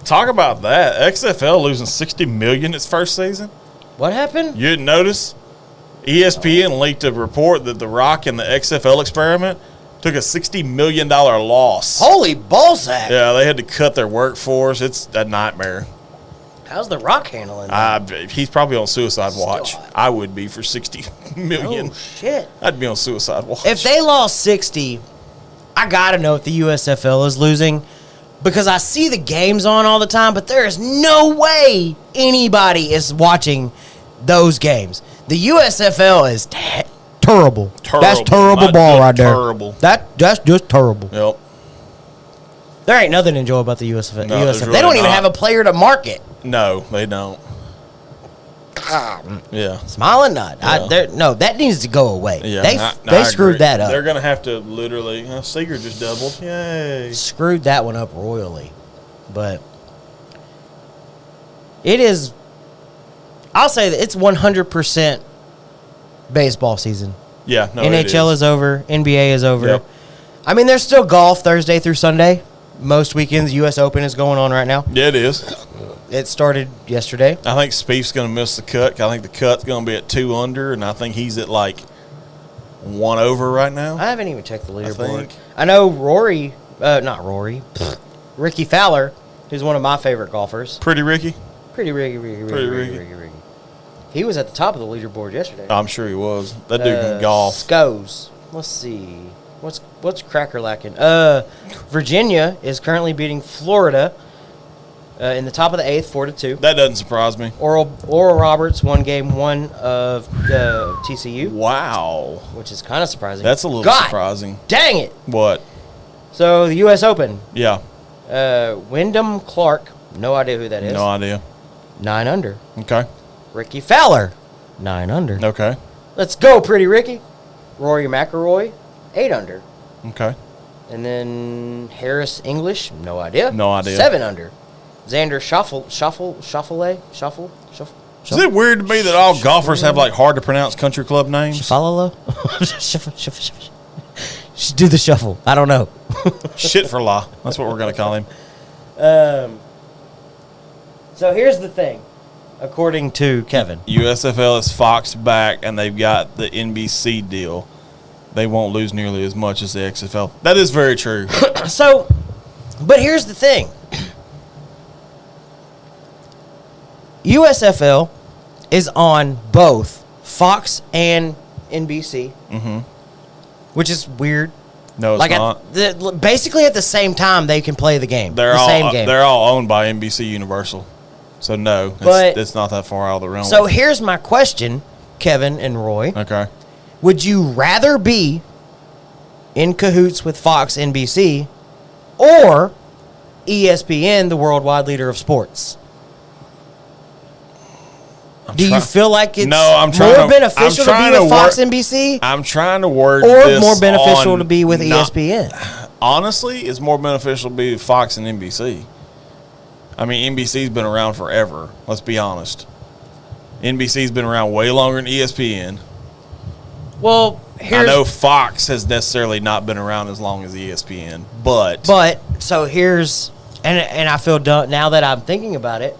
Talk about that. XFL losing $60 million its first season. What happened? You didn't notice? ESPN leaked a report that The Rock and the XFL experiment took a $60 million loss. Holy ballsack. Yeah, they had to cut their workforce. It's a nightmare. How's The Rock handling that? He's probably on suicide watch. I would be for $60 million. Oh, shit. I'd be on suicide watch. If they lost 60, I got to know if the USFL is losing because I see the games on all the time, but there is no way anybody is watching those games. The USFL is terrible. That's terrible ball right there. Terrible. That's just terrible. Yep. There ain't nothing to enjoy about the USFL. No, there's they really don't even not. have a player to market. No, they don't. Yeah. Smile and nod. Yeah. No, that needs to go away. Yeah. They screwed that up. They're going to have to literally. Seager just doubled. Yay. Screwed that one up royally. But it is, I'll say that it's 100% baseball season. Yeah. No, NHL is over. NBA is over. Yep. I mean, there's still golf Thursday through Sunday. Most weekends, U.S. Open is going on right now. Yeah, it is. It started yesterday. I think Spieth's going to miss the cut. I think the cut's going to be at 2 under, and I think he's at like 1 over right now. I haven't even checked the leaderboard. I know Ricky Fowler, who's one of my favorite golfers. Pretty Ricky? Pretty Ricky. He was at the top of the leaderboard yesterday. I'm sure he was. That dude can golf. Scos. Let's see. What's Cracker lacking? Virginia is currently beating Florida in the top of the 8th, 4-2. That doesn't surprise me. Oral Roberts won game 1 of TCU. Wow. Which is kind of surprising. That's a little surprising. Dang it. What? So the U.S. Open. Yeah. Wyndham Clark. No idea who that is. No idea. 9 under. Okay. Ricky Fowler. 9 under. Okay. Let's go, Pretty Ricky. Rory McIlroy. 8 under. Okay. And then Harris English, no idea. 7 under. Xander Shuffle. Is it weird to me that all golfers have like hard to pronounce country club names? Shuffle. Do the shuffle. I don't know. Shit for law. That's what we're gonna call him. So here's the thing, according to Kevin. USFL is Fox back, and they've got the NBC deal. They won't lose nearly as much as the XFL. That is very true. So, but here's the thing. USFL is on both Fox and NBC, which is weird. No, it's not. Basically, at the same time, they can play the game. They're all owned by NBC Universal. So, no, it's not that far out of the realm. So, here's my question, Kevin and Roy. Okay. Would you rather be in cahoots with Fox NBC or ESPN, the worldwide leader of sports? Do you feel like it's more beneficial to be with Fox NBC? I'm trying to word or this more beneficial to be with ESPN? Honestly, it's more beneficial to be with Fox and NBC. I mean, NBC's been around forever. Let's be honest. NBC's been around way longer than ESPN. Well, I know Fox has necessarily not been around as long as ESPN, but so here's and I feel dumb now that I'm thinking about it.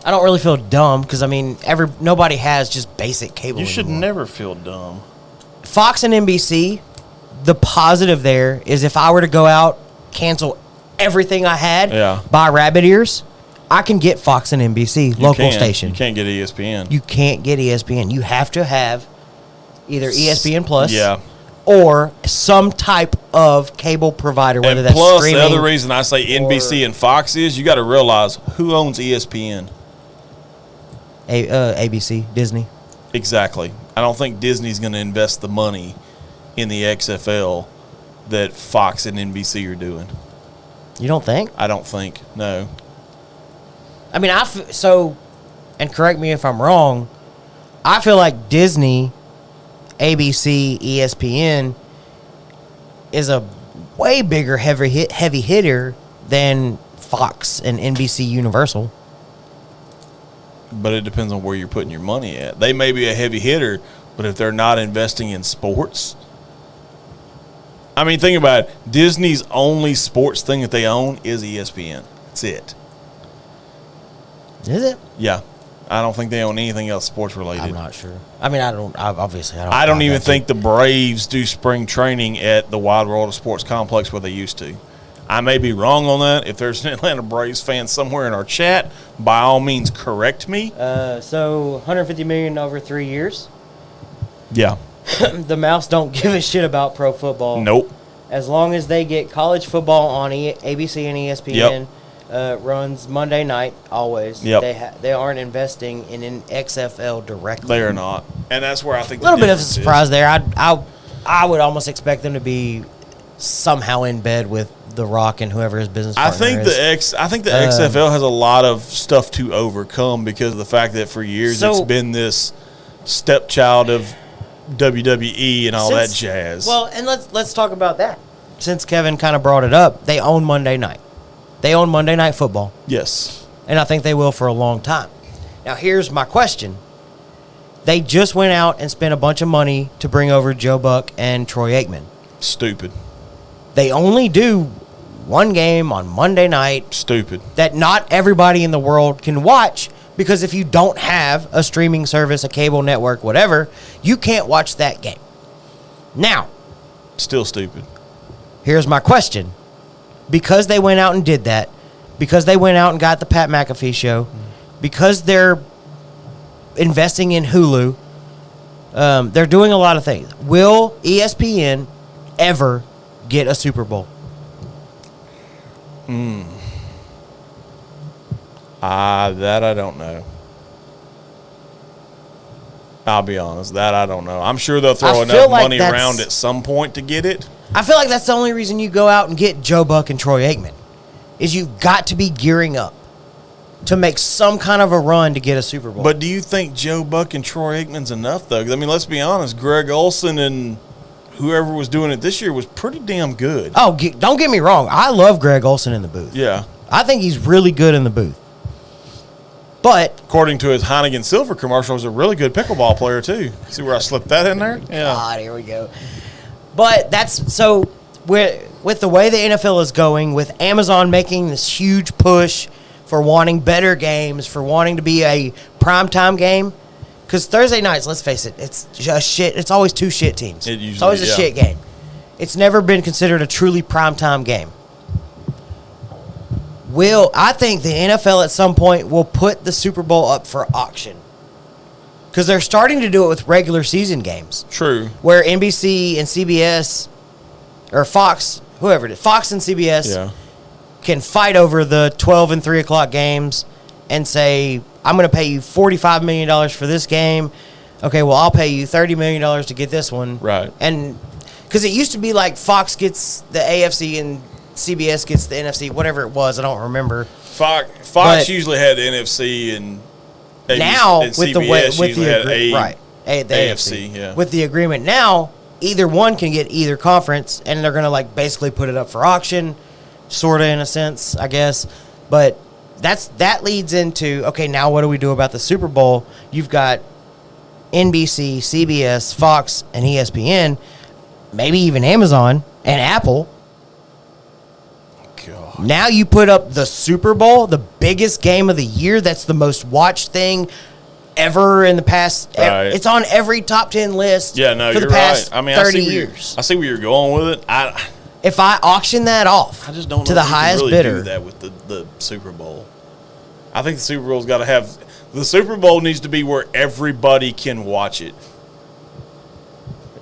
I don't really feel dumb because I mean nobody has just basic cable. You should anymore. never feel dumb. Fox and NBC, the positive there is if I were to go out, cancel everything I had, buy rabbit ears, I can get Fox and NBC local station. You can't get ESPN. You can't get ESPN. You have to have either ESPN Plus, or some type of cable provider, whether that's streaming. Plus, the other reason I say NBC and Fox is you got to realize who owns ESPN. ABC, Disney. Exactly. I don't think Disney's going to invest the money in the XFL that Fox and NBC are doing. You don't think? I don't think. No. I mean, and correct me if I'm wrong, I feel like Disney, ABC, ESPN is a way bigger heavy hitter than Fox and NBC Universal. But it depends on where you're putting your money at. They may be a heavy hitter, but if they're not investing in sports, I mean, think about it. Disney's only sports thing that they own is ESPN. That's it. Is it? Yeah. I don't think they own anything else sports related. I'm not sure. I mean, I don't even think the Braves do spring training at the Wide World of Sports complex where they used to. I may be wrong on that. If there's an Atlanta Braves fan somewhere in our chat, by all means, correct me. So $150 million over 3 years. Yeah. The Mouse don't give a shit about pro football. Nope. As long as they get college football on ABC and ESPN, runs Monday night always. Yep. They aren't investing in an XFL directly. They are not, and that's where I think a little bit of a surprise there. I would almost expect them to be somehow in bed with The Rock and whoever his business partner is. I think the XFL has a lot of stuff to overcome because of the fact that for years it's been this stepchild of WWE and all that jazz. Well, and let's talk about that. Since Kevin kind of brought it up, they own Monday night. They own Monday Night Football. Yes. And I think they will for a long time. Now, here's my question. They just went out and spent a bunch of money to bring over Joe Buck and Troy Aikman. Stupid. They only do one game on Monday night. Stupid. That not everybody in the world can watch, because if you don't have a streaming service, a cable network, whatever, you can't watch that game. Now. Still stupid. Here's my question. Because they went out and did that, because they went out and got the Pat McAfee show, because they're investing in Hulu, they're doing a lot of things. Will ESPN ever get a Super Bowl? That I don't know. I'll be honest. That I don't know. I'm sure they'll throw enough money around at some point to get it. I feel like that's the only reason you go out and get Joe Buck and Troy Aikman, is you've got to be gearing up to make some kind of a run to get a Super Bowl. But do you think Joe Buck and Troy Aikman's enough, though? 'Cause, I mean, let's be honest. Greg Olson and whoever was doing it this year was pretty damn good. Oh, don't get me wrong. I love Greg Olson in the booth. Yeah. I think he's really good in the booth. But according to his Heineken Silver commercial, he's a really good pickleball player, too. See where I slipped that in there? Yeah. God, here we go. But that's so with the way the NFL is going, with Amazon making this huge push for wanting better games, for wanting to be a primetime game, because Thursday nights, let's face it, it's just shit. It's always two shit teams. It's always a shit game. It's never been considered a truly primetime game. I think the NFL at some point will put the Super Bowl up for auction. Because they're starting to do it with regular season games. True. Where NBC and CBS, or Fox, whoever it is, Fox and CBS can fight over the 12 and 3 o'clock games and say, I'm going to pay you $45 million for this game. Okay, well, I'll pay you $30 million to get this one. Right. And because it used to be like Fox gets the AFC and CBS gets the NFC, whatever it was. I don't remember. Fox usually had the NFC and ABC, now and with CBS the with the the AFC, yeah. With the agreement now, either one can get either conference, and they're going to basically put it up for auction, sort of in a sense, I guess. But that leads into, okay, now what do we do about the Super Bowl? You've got NBC, CBS, Fox, and ESPN, maybe even Amazon and Apple. God. Now you put up the Super Bowl, the biggest game of the year. That's the most watched thing ever in the past. Right. It's on every top 10 list. Yeah, no, for the you're past right. I mean, 30 years. I see where you're going with it. If I auction that off, I just don't know to the if you highest can really bidder, do that with the Super Bowl. I think the Super Bowl's got to have the Super Bowl needs to be where everybody can watch it.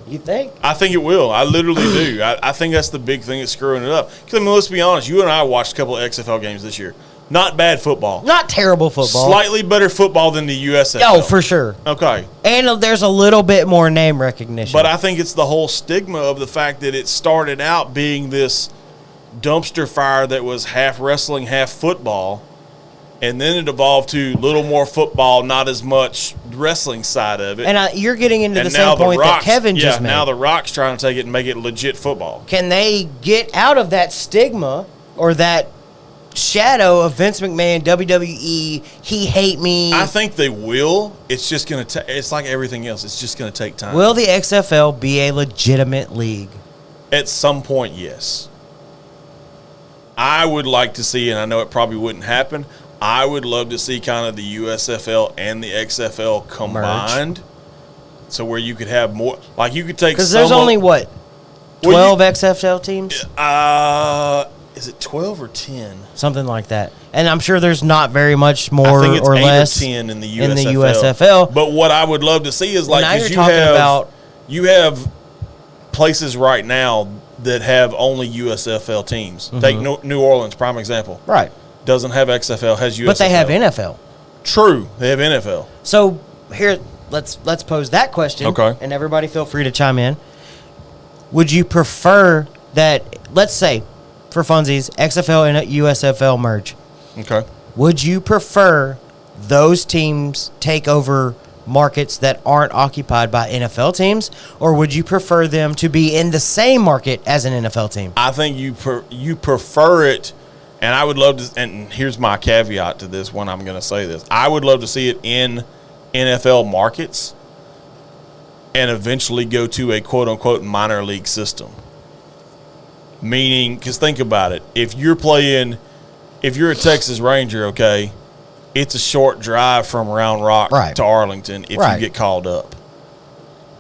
You think? I think it will. I literally do. I think that's the big thing that's screwing it up. Because, I mean, let's be honest. You and I watched a couple of XFL games this year. Not bad football. Not terrible football. Slightly better football than the USFL. Oh, for sure. Okay. And there's a little bit more name recognition. But I think it's the whole stigma of the fact that it started out being this dumpster fire that was half wrestling, half football. And then it evolved to a little more football, not as much wrestling side of it. And you're getting into the same point that Kevin just made. Now The Rock's trying to take it and make it legit football. Can they get out of that stigma or that shadow of Vince McMahon, WWE, he hate me? I think they will. It's just going to take, it's like everything else. It's just going to take time. Will the XFL be a legitimate league? At some point, yes. I would like to see, and I know it probably wouldn't happen, I would love to see kind of the USFL and the XFL combined. Merge. So where you could have more, like you could take, because there's only what, 12 XFL teams? Is it 12 or 10? Something like that. And I'm sure there's not very much more or less. I think it's 8 or 10 in the USFL. But what I would love to see is like, now you're talking about, you have places right now that have only USFL teams. Mm-hmm. Take New Orleans, prime example. Right. Doesn't have XFL, has USFL. But they have NFL. True, they have NFL. So here, let's pose that question. Okay. And everybody feel free to chime in. Would you prefer that, let's say, for funsies, XFL and USFL merge? Okay. Would you prefer those teams take over markets that aren't occupied by NFL teams, or would you prefer them to be in the same market as an NFL team? I think you prefer it. And I would love to, and here's my caveat to this when I'm going to say this. I would love to see it in NFL markets and eventually go to a quote-unquote minor league system. Meaning, because think about it. If you're a Texas Ranger, okay, it's a short drive from Round Rock to Arlington if you get called up.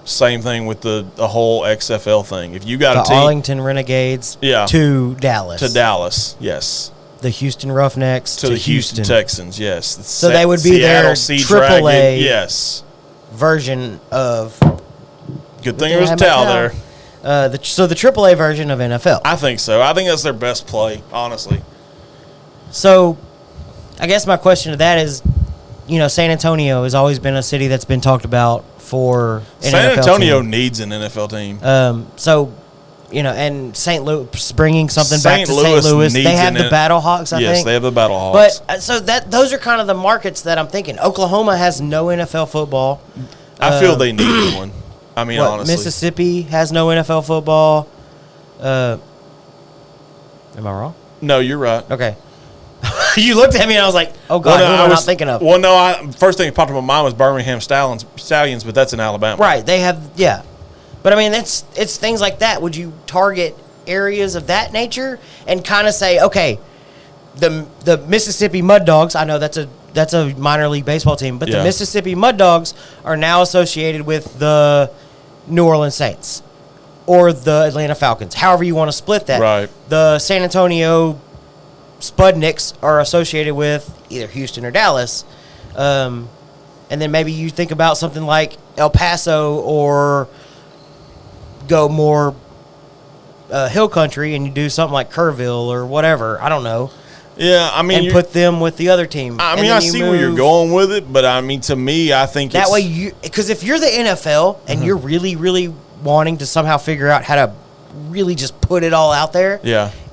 Same thing with the whole XFL thing. If you got a team, Arlington Renegades to Dallas. To Dallas, yes. The Houston Roughnecks to the Houston Texans, yes. So they would be their AAA yes. version of. Good thing there was a towel there. So the AAA version of NFL. I think so. I think that's their best play, honestly. So I guess my question to that is, San Antonio has always been a city that's been talked about for an San NFL Antonio team. Needs an NFL team. And St. Louis bringing something back to St. Louis. They have the Battlehawks, I think. Yes, they have the Battlehawks. But so those are kind of the markets that I'm thinking. Oklahoma has no NFL football. I feel they need one. I mean, honestly. Mississippi has no NFL football. Am I wrong? No, you're right. Okay. You looked at me and I was like, "Oh God, who am I not thinking of?" Well, no, first thing that popped in my mind was Birmingham Stallions, but that's in Alabama. Right? They have, yeah. But I mean, it's things like that. Would you target areas of that nature and kind of say, okay, the Mississippi Mud Dogs? I know that's a minor league baseball team, but the Mississippi Mud Dogs are now associated with the New Orleans Saints or the Atlanta Falcons. However you want to split that. Right. The San Antonio Spudniks are associated with either Houston or Dallas. And then maybe you think about something like El Paso or go more hill country and you do something like Kerrville or whatever. I don't know. Yeah, I mean, and put them with the other team. I mean, I see where you're going with it, but I mean, to me, I think that way because if you're the NFL and you're really, really wanting to somehow figure out how to really just put it all out there,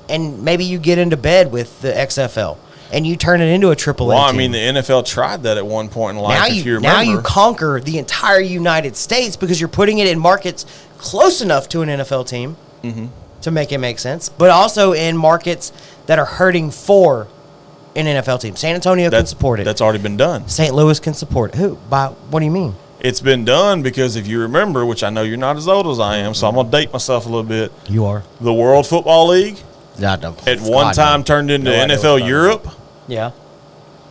and maybe you get into bed with the XFL and you turn it into a AAA Well, I team. mean, the NFL tried that at one point in life, if you remember. Now you conquer the entire United States because you're putting it in markets close enough to an NFL team to make it make sense, but also in markets that are hurting for an NFL team. San Antonio can support it. That's already been done. St. Louis can support it. Who? What do you mean? It's been done because if you remember, which I know you're not as old as I am, so I'm going to date myself a little bit. You are. The World Football League at one time turned into NFL Europe. Yeah.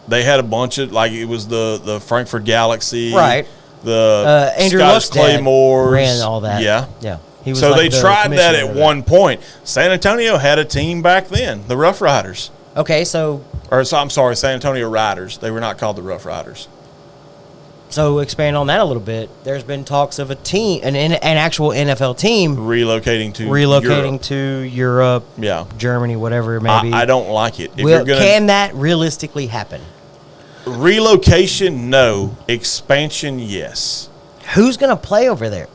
They had a bunch of, like, it was the Frankfurt Galaxy. Right. The Andrew Scottish Claymores. Ran all that. Yeah. Yeah. So they tried that at one point. San Antonio had a team back then, the Rough Riders. Okay, so I'm sorry, San Antonio Riders. They were not called the Rough Riders. So expand on that a little bit. There's been talks of a team, an actual NFL team relocating to Europe, Germany, whatever it may be. I don't like it. Can that realistically happen? Relocation, no. Expansion, yes. Who's going to play over there?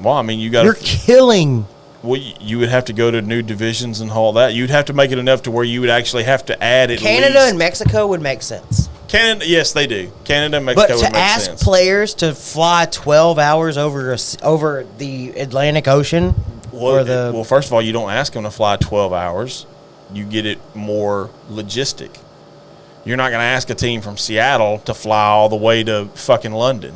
Well, I mean, you're killing Well, you would have to go to new divisions and all that. You'd have to make it enough to where you would actually have to add at Canada least. and Mexico would make sense. Canada, yes, they do. Canada and Mexico But would to make ask sense. players to fly 12 hours over the Atlantic Ocean, Well, first of all, you don't ask them to fly 12 hours. You get it more logistic. You're not going to ask a team from Seattle to fly all the way to fucking London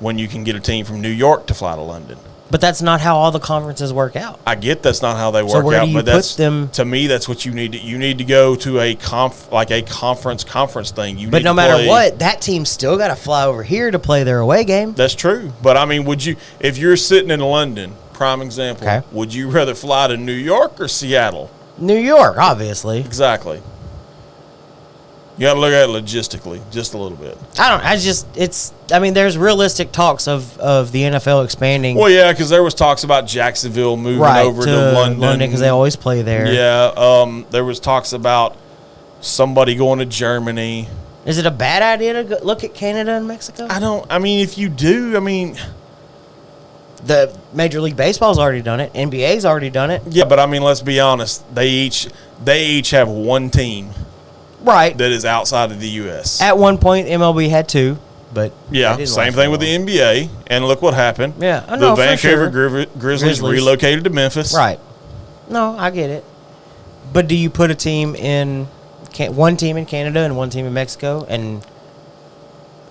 when you can get a team from New York to fly to London. but that's not how all the conferences work out. I get that's not how they work So where out, do you but that's put them? to me. That's what you need. You need to go to a conference thing. But no matter what, that team's still got to fly over here to play their away game. That's true. But I mean, would you, if you're sitting in London, prime example, Okay. would you rather fly to New York or Seattle? New York, obviously. Exactly. You got to look at it logistically just a little bit. There's realistic talks of the NFL expanding Well, yeah, because there was talks about Jacksonville moving over to London because they always play there. Yeah, there was talks about somebody going to Germany. Is it a bad idea to look at Canada and Mexico? If you do, The Major League Baseball's already done it. NBA's already done it. yeah, but let's be honest. They each have one team Right. that is outside of the U.S. At one point, MLB had two, but Yeah, same thing with the NBA. And look what happened. Yeah, I the know, for Vancouver sure. Grizzlies relocated to Memphis. Right. No, I get it. But do you put a team in one team in Canada and one team in Mexico and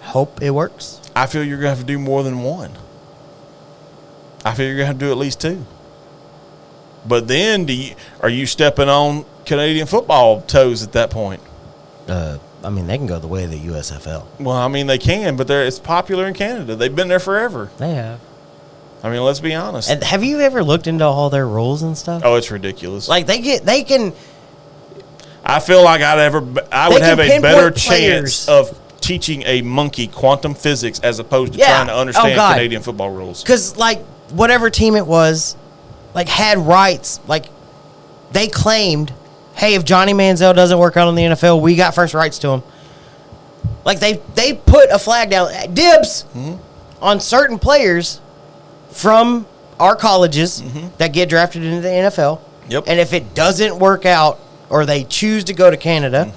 hope it works? I feel you're going to have to do more than one. I feel you're going to have to do at least two. But then, are you stepping on Canadian football toes at that point? They can go the way of the USFL. Well, they can, but it's popular in Canada. They've been there forever. They have. Let's be honest. And have you ever looked into all their rules and stuff? Oh, it's ridiculous. Like they can. I feel like I would have a better chance players. of teaching a monkey quantum physics as opposed to trying to understand Canadian football rules. Because whatever team it was, had rights. They claimed, hey, if Johnny Manziel doesn't work out in the NFL, we got first rights to him. They put a flag down, dibs, on certain players from our colleges that get drafted into the NFL. Yep. And if it doesn't work out or they choose to go to Canada,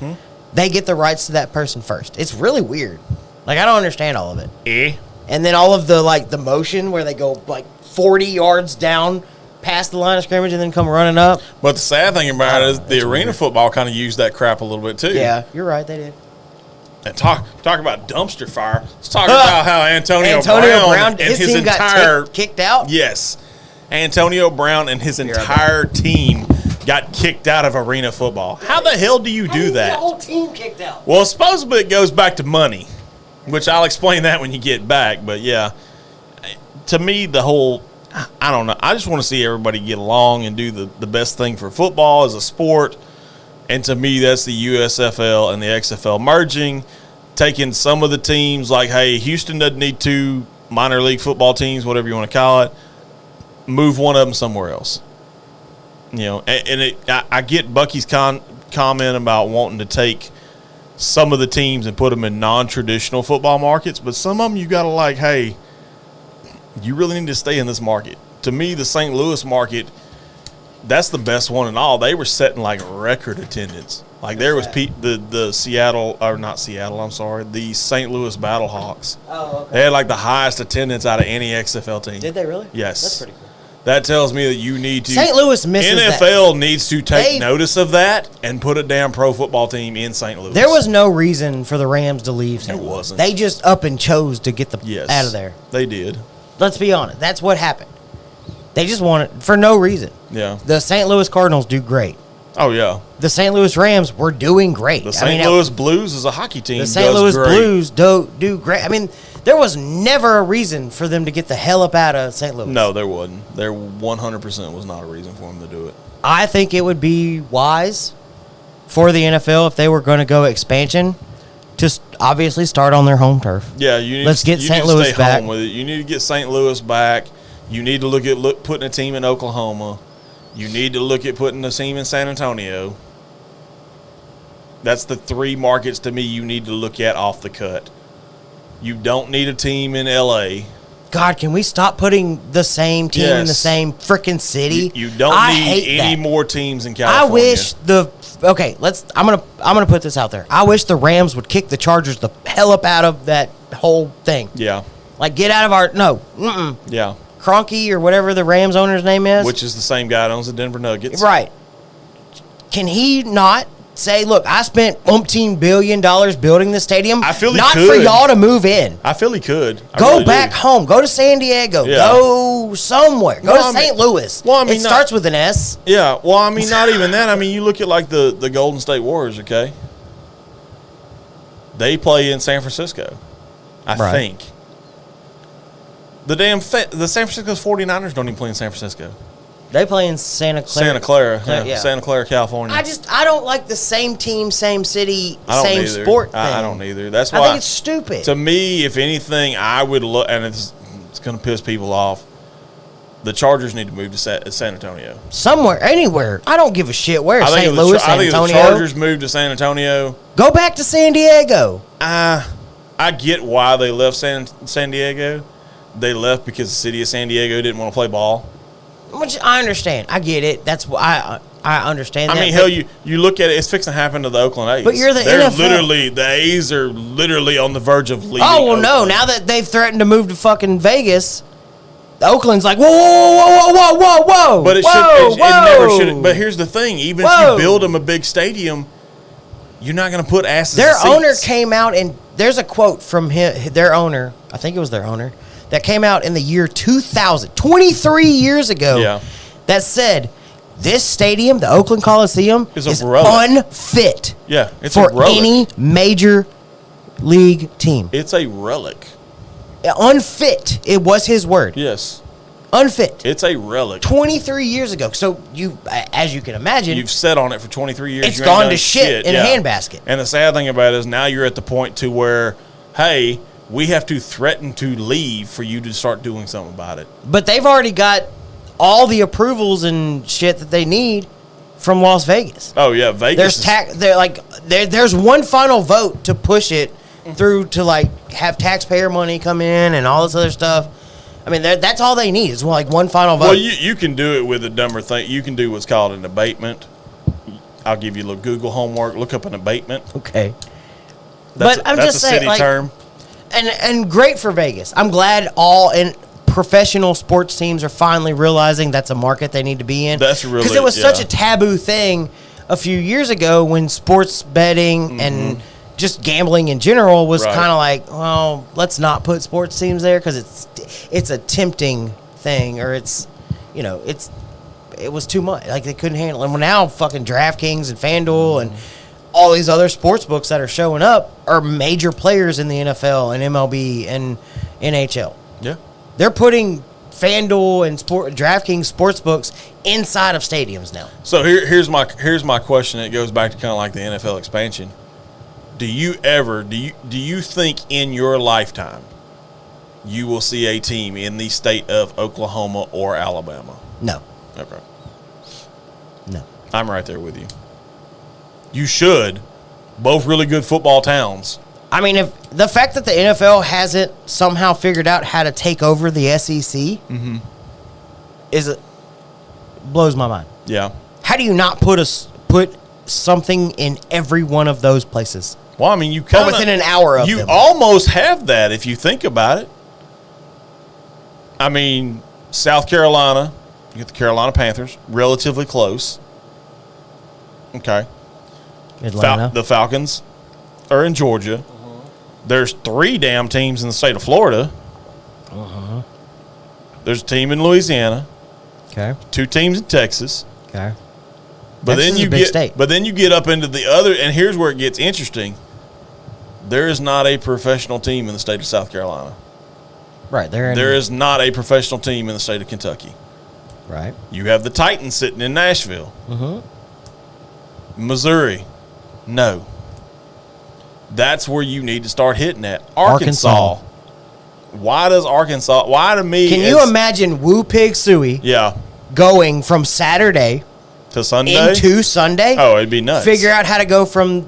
they get the rights to that person first. It's really weird. I don't understand all of it. And then all of the motion where they go 40 yards down past the line of scrimmage and then come running up. But the sad thing about it is the arena football kind of used that crap a little bit too. Yeah, you're right. They did. And talk about dumpster fire. Let's talk about how Antonio Brown and his team entire got kicked out. Yes, Antonio Brown and his entire team got kicked out of arena football. How the hell do you do that? The whole team kicked out. Well, supposedly it goes back to money, which I'll explain that when you get back. But yeah, to me, I don't know. I just want to see everybody get along and do the best thing for football as a sport. And to me, that's the USFL and the XFL merging, taking some of the teams hey, Houston doesn't need two minor league football teams, whatever you want to call it, move one of them somewhere else. I get Bucky's comment about wanting to take some of the teams and put them in non-traditional football markets, but some of them you got to hey, you really need to stay in this market. To me, the St. Louis market, that's the best one in all. They were setting record attendance. There was the Seattle, or not Seattle, I'm sorry, the St. Louis Battlehawks. Oh, okay. They had the highest attendance out of any XFL team. Did they really? Yes. That's pretty cool. That tells me that you need to. St. Louis misses NFL needs to take notice of that and put a damn pro football team in St. Louis. There was no reason for the Rams to leave St. Louis. wasn't. They just up and chose to get out of there. They did. Let's be honest. That's what happened. They just wanted for no reason. Yeah. The St. Louis Cardinals do great. Oh, yeah. The St. Louis Rams were doing great. The St. Louis Blues is a hockey team. The St. Louis Blues do great. There was never a reason for them to get the hell up out of St. Louis. No, there wasn't. There 100% was not a reason for them to do it. I think it would be wise for the NFL if they were going to go expansion to obviously start on their home turf. Yeah, let's get St. Louis back. Home with it. You need to get St. Louis back. You need to look at putting a team in Oklahoma. You need to look at putting a team in San Antonio. That's the three markets to me you need to look at off the cut. You don't need a team in L.A. God, can we stop putting the same team in the same freaking city? You don't need any more teams in California. I wish I'm gonna put this out there. I wish the Rams would kick the Chargers the hell up out of that whole thing. Yeah. Like, get out of our Yeah. Kroenke or whatever the Rams owner's name is, which is the same guy that owns the Denver Nuggets. Right. Can he not say, look, I spent $15 billion building this stadium. I feel he not could. for y'all to move in. I feel he could. Go back home. Go to San Diego. Yeah. Go somewhere. Go to St. Louis. Well, I mean, it starts with an S. Yeah. Well, I mean, not even that. I mean, you look at like the Golden State Warriors. Okay, they play in San Francisco. I think. The San Francisco 49ers don't even play in San Francisco. They play in Santa Clara. Santa Clara, California. I don't like the same team, same city, same either. sport thing. I don't either. That's why I think it's stupid. To me, if anything, I would look, and it's going to piss people off. The Chargers need to move to San Antonio. Somewhere, anywhere. I don't give a shit where. St. Louis, San Antonio. I think the Chargers move to San Antonio. Go back to San Diego. I get why they left San Diego. They left because the city of San Diego didn't want to play ball. Which I understand. I get it. That's why I understand that. I mean, hell, you look at it, it's fixing to happen to the Oakland A's. But you're the NFL. The A's are literally on the verge of leaving. Oh, well, Oakland. no. Now that they've threatened to move to fucking Vegas, Oakland's like, whoa. But it never should. But here's the thing. Even if you build them a big stadium, you're not going to put asses in seats. Their owner came out, and there's a quote from their owner. I think it was their owner. That came out in the year 2000, 23 years ago, that said, this stadium, the Oakland Coliseum, is unfit for any major league team. It's a relic. Unfit. It was his word. Yes. Unfit. It's a relic. 23 years ago. So, as you can imagine, you've sat on it for 23 years. It's gone to shit in a handbasket. And the sad thing about it is now you're at the point to where, hey, we have to threaten to leave for you to start doing something about it. But they've already got all the approvals and shit that they need from Las Vegas. Oh yeah, Vegas. There's one final vote to push it through to like have taxpayer money come in and all this other stuff. I mean, that's all they need is like one final vote. Well, you can do it with a dumber thing. You can do what's called an abatement. I'll give you a little Google homework. Look up an abatement. Okay. That's a city term. And great for Vegas. I'm glad professional sports teams are finally realizing that's a market they need to be in. That's really, because it was such a taboo thing a few years ago when sports betting and just gambling in general was kind of like, well, let's not put sports teams there because it's a tempting thing, or it was too much. Like they couldn't handle it. And now fucking DraftKings and FanDuel and all these other sports books that are showing up are major players in the NFL and MLB and NHL. Yeah. They're putting FanDuel and DraftKings sports books inside of stadiums now. So here's my question. It goes back to kind of like the NFL expansion. Do you think in your lifetime you will see a team in the state of Oklahoma or Alabama? No. Okay. No. I'm right there with you. You should. Both really good football towns. I mean, if the fact that the NFL hasn't somehow figured out how to take over the SEC blows my mind. Yeah. How do you not put something in every one of those places? Well, I mean, you within an hour of them. You almost have that if you think about it. I mean, South Carolina, you get the Carolina Panthers, relatively close. Okay. Atlanta. The Falcons are in Georgia. There's 3 damn teams in the state of Florida. There's a team in Louisiana. Okay. 2 teams in Texas. Okay. But Texas then you is a big state. But then you get up into the other, and here's where it gets interesting. There is not a professional team in the state of South Carolina. Right. There is not a professional team in the state of Kentucky. Right. You have the Titans sitting in Nashville. Missouri. No. That's where you need to start hitting at. Arkansas. Why does Arkansas? Why to me? Can you imagine Woo Pig Suey? Yeah. Going from Saturday to Sunday into Sunday? Oh, it'd be nuts. Figure out how to go from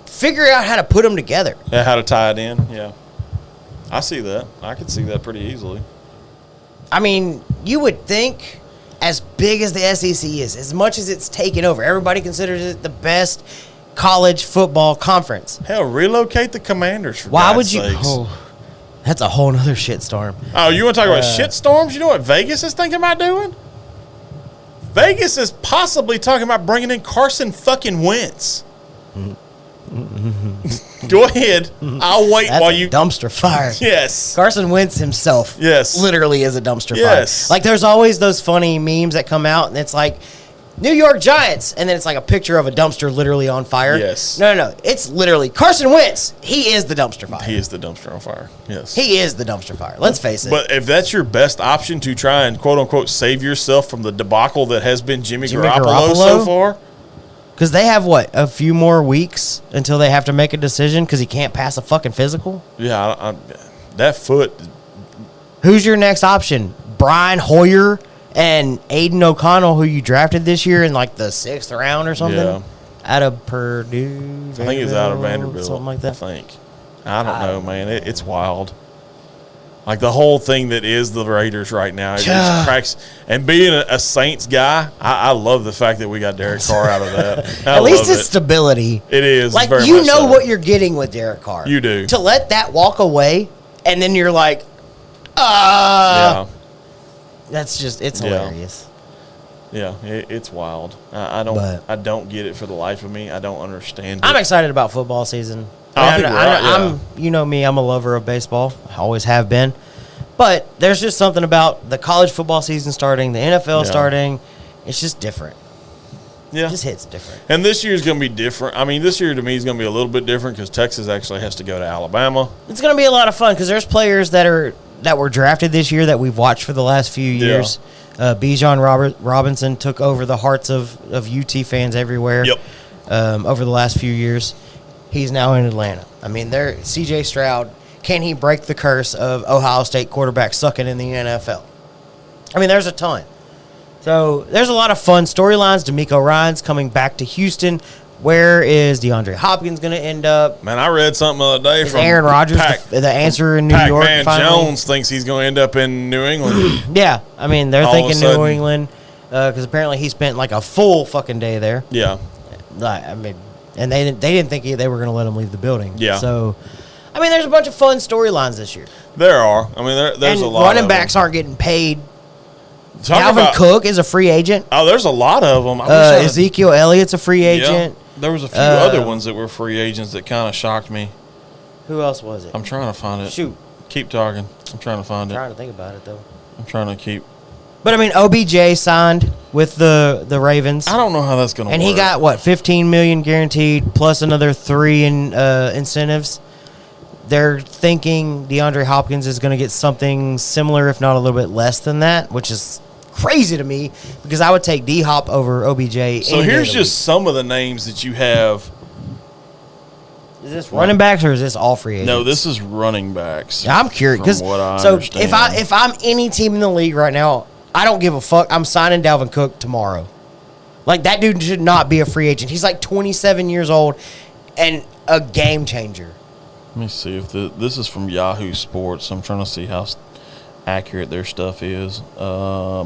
figure out how to put them together. Yeah, how to tie it in. Yeah. I see that. I could see that pretty easily. I mean, you would think, as big as the SEC is, as much as it's taken over, everybody considers it the best college football conference. Hell, relocate the Commanders for Why God's would you? sakes. Oh, that's a whole nother shitstorm. Oh, you want to talk about shitstorms? You know what Vegas is thinking about doing? Vegas is possibly talking about bringing in Carson fucking Wentz. Go ahead. I'll wait That's while a you. dumpster fire. Yes. Carson Wentz himself, Yes. literally is a dumpster Yes. fire. Like, there's always those funny memes that come out, and it's like, New York Giants, and then it's like a picture of a dumpster literally on fire. Yes. No. It's literally Carson Wentz. He is the dumpster fire. He is the dumpster on fire. Yes. He is the dumpster fire. Let's face it. But if that's your best option to try and quote unquote save yourself from the debacle that has been Jimmy Garoppolo so far, because they have a few more weeks until they have to make a decision because he can't pass a fucking physical. yeah, that foot. Who's your next option? Brian Hoyer and Aiden O'Connell, who you drafted this year in like the 6th round or something? Yeah. Out of Purdue? I think it's out of Vanderbilt. Something like that. I don't know, man. It's wild. Like the whole thing that is the Raiders right now, it just cracks. And being a Saints guy, I love the fact that we got Derek Carr out of that. At least it's stability. It is. Like, very you much know so. what you're getting with Derek Carr. You do. To let that walk away, and then you're like, Yeah. That's just, it's hilarious. Yeah, it's wild. I don't get it for the life of me. I don't understand it. I'm excited about football season. I think we're right, you know me, I'm a lover of baseball. I always have been. But there's just something about the college football season starting, the NFL starting. It's just different. Yeah. It just hits different. And this year's going to be different. I mean, this year to me is going to be a little bit different because Texas actually has to go to Alabama. It's going to be a lot of fun because there's players that were drafted this year that we've watched for the last few years. Bijan Robinson took over the hearts of UT fans everywhere. Yep. Over the last few years. He's now in Atlanta. I mean, C.J. Stroud, can he break the curse of Ohio State quarterbacks sucking in the NFL? I mean, there's a ton. So there's a lot of fun storylines. D'Amico Ryans coming back to Houston. Where is DeAndre Hopkins going to end up? Man, I read something the other day from Aaron Rodgers, the answer in New York. Pac-Man Jones thinks he's going to end up in New England. Yeah, I mean, they're All thinking of a sudden. New England because apparently he spent like a full fucking day there. Yeah. I mean, and they didn't think they were going to let him leave the building. Yeah. So, I mean, there's a bunch of fun storylines this year. There are. I mean, there's a lot. Running backs aren't getting paid. Talk Dalvin Cook is a free agent. Oh, there's a lot of them. Ezekiel Elliott's a free agent. Yeah, there was a few other ones that were free agents that kind of shocked me. Who else was it? I'm trying to find it. Shoot. Keep talking. I'm trying to find I'm it. trying to think about it, though. I'm trying to keep. But, I mean, OBJ signed with the Ravens. I don't know how that's going to work. And he got, $15 million guaranteed plus another 3 in incentives. They're thinking DeAndre Hopkins is going to get something similar, if not a little bit less than that, which is crazy to me because I would take D-Hop over OBJ. So here's just some of the names that you have. Is this running backs or is this all free agents? No, this is running backs. Yeah, I'm curious because understand. if I'm any team in the league right now, I don't give a fuck. I'm signing Dalvin Cook tomorrow. Like, that dude should not be a free agent. He's like 27 years old and a game changer. Let me see if this is from Yahoo Sports. I'm trying to see how accurate their stuff is. But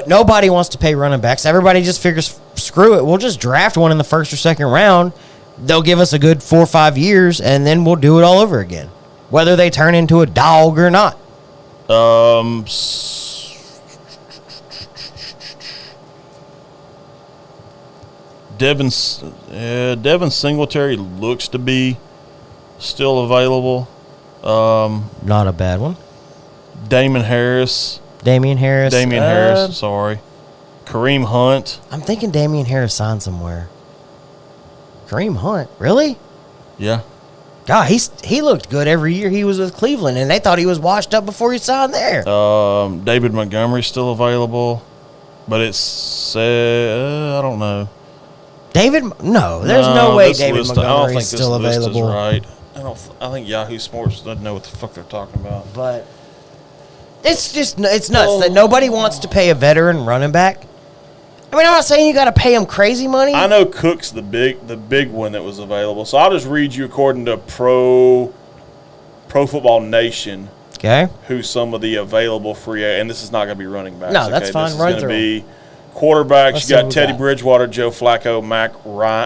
nobody wants to pay running backs. Everybody just figures, screw it. We'll just draft one in the 1st or 2nd round. They'll give us a good 4 or 5 years, and then we'll do it all over again, whether they turn into a dog or not. Devin Singletary looks to be still available. Not a bad one. Damian Harris. Sorry. Kareem Hunt. I'm thinking Damian Harris signed somewhere. Kareem Hunt, really? Yeah. God, he looked good every year he was with Cleveland, and they thought he was washed up before he signed there. David Montgomery's still available, but it's I don't know. No, there's no way David I don't Montgomery think is still this list available. is right. I think Yahoo Sports doesn't know what the fuck they're talking about. But it's nuts that nobody wants to pay a veteran running back. I mean, I'm not saying you got to pay him crazy money. I know Cook's the big one that was available. So I'll just read you according to Pro Football Nation. Okay. Who's some of the available free agents? And this is not going to be running backs. No, that's fine. This is Run going to through. be quarterbacks. Let's You see got Teddy Bridgewater, Joe Flacco,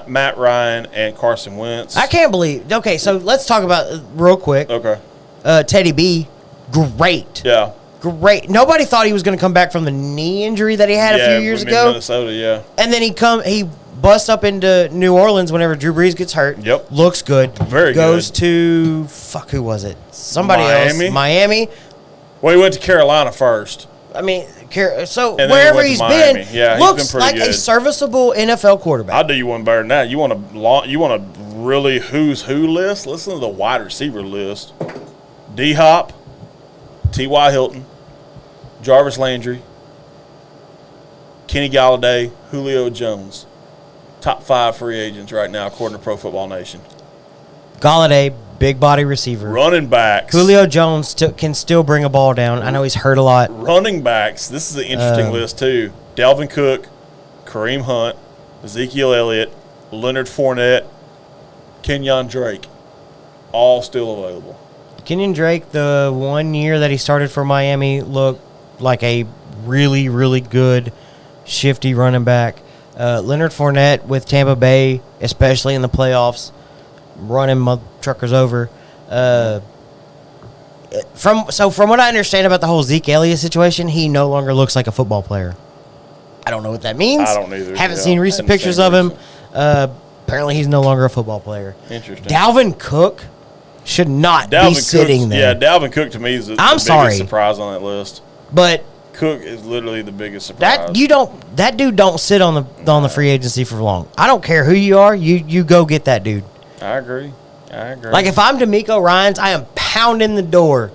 Matt Ryan, and Carson Wentz. I can't believe. Okay, so let's talk about real quick. Okay. Teddy B, great. Yeah. Great. Nobody thought he was going to come back from the knee injury that he had a few years ago. Minnesota, yeah. And then he busts up into New Orleans whenever Drew Brees gets hurt. Yep. Looks good. Very Goes good. to, who was it? Somebody else. Miami. Well, he went to Carolina first. I mean, so And then wherever he he's went to been, Miami. Yeah, he's looks been like pretty a good. serviceable NFL quarterback. I'll do you one better than that. You want a really who's who list? Listen to the wide receiver list. D-Hop, T.Y. Hilton, Jarvis Landry, Kenny Galladay, Julio Jones. Top 5 free agents right now, according to Pro Football Nation. Galladay, big body receiver. Running backs. Julio Jones can still bring a ball down. I know he's hurt a lot. Running backs. This is an interesting list, too. Dalvin Cook, Kareem Hunt, Ezekiel Elliott, Leonard Fournette, Kenyon Drake. All still available. Kenyon Drake, the 1 year that he started for Miami, looked like a really, really good, shifty running back. Leonard Fournette with Tampa Bay, especially in the playoffs, running mother truckers over. From what I understand about the whole Zeke Elliott situation, he no longer looks like a football player. I don't know what that means. I don't either. Haven't seen recent pictures of him. Apparently, he's no longer a football player. Interesting. Dalvin Cook should not be sitting there. Yeah, Dalvin Cook to me is the biggest surprise on that list. But Cook is literally the biggest surprise. That dude don't sit on the free agency for long. I don't care who you are, you go get that dude. I agree. Like if I'm D'Amico Ryans, I am pounding the door.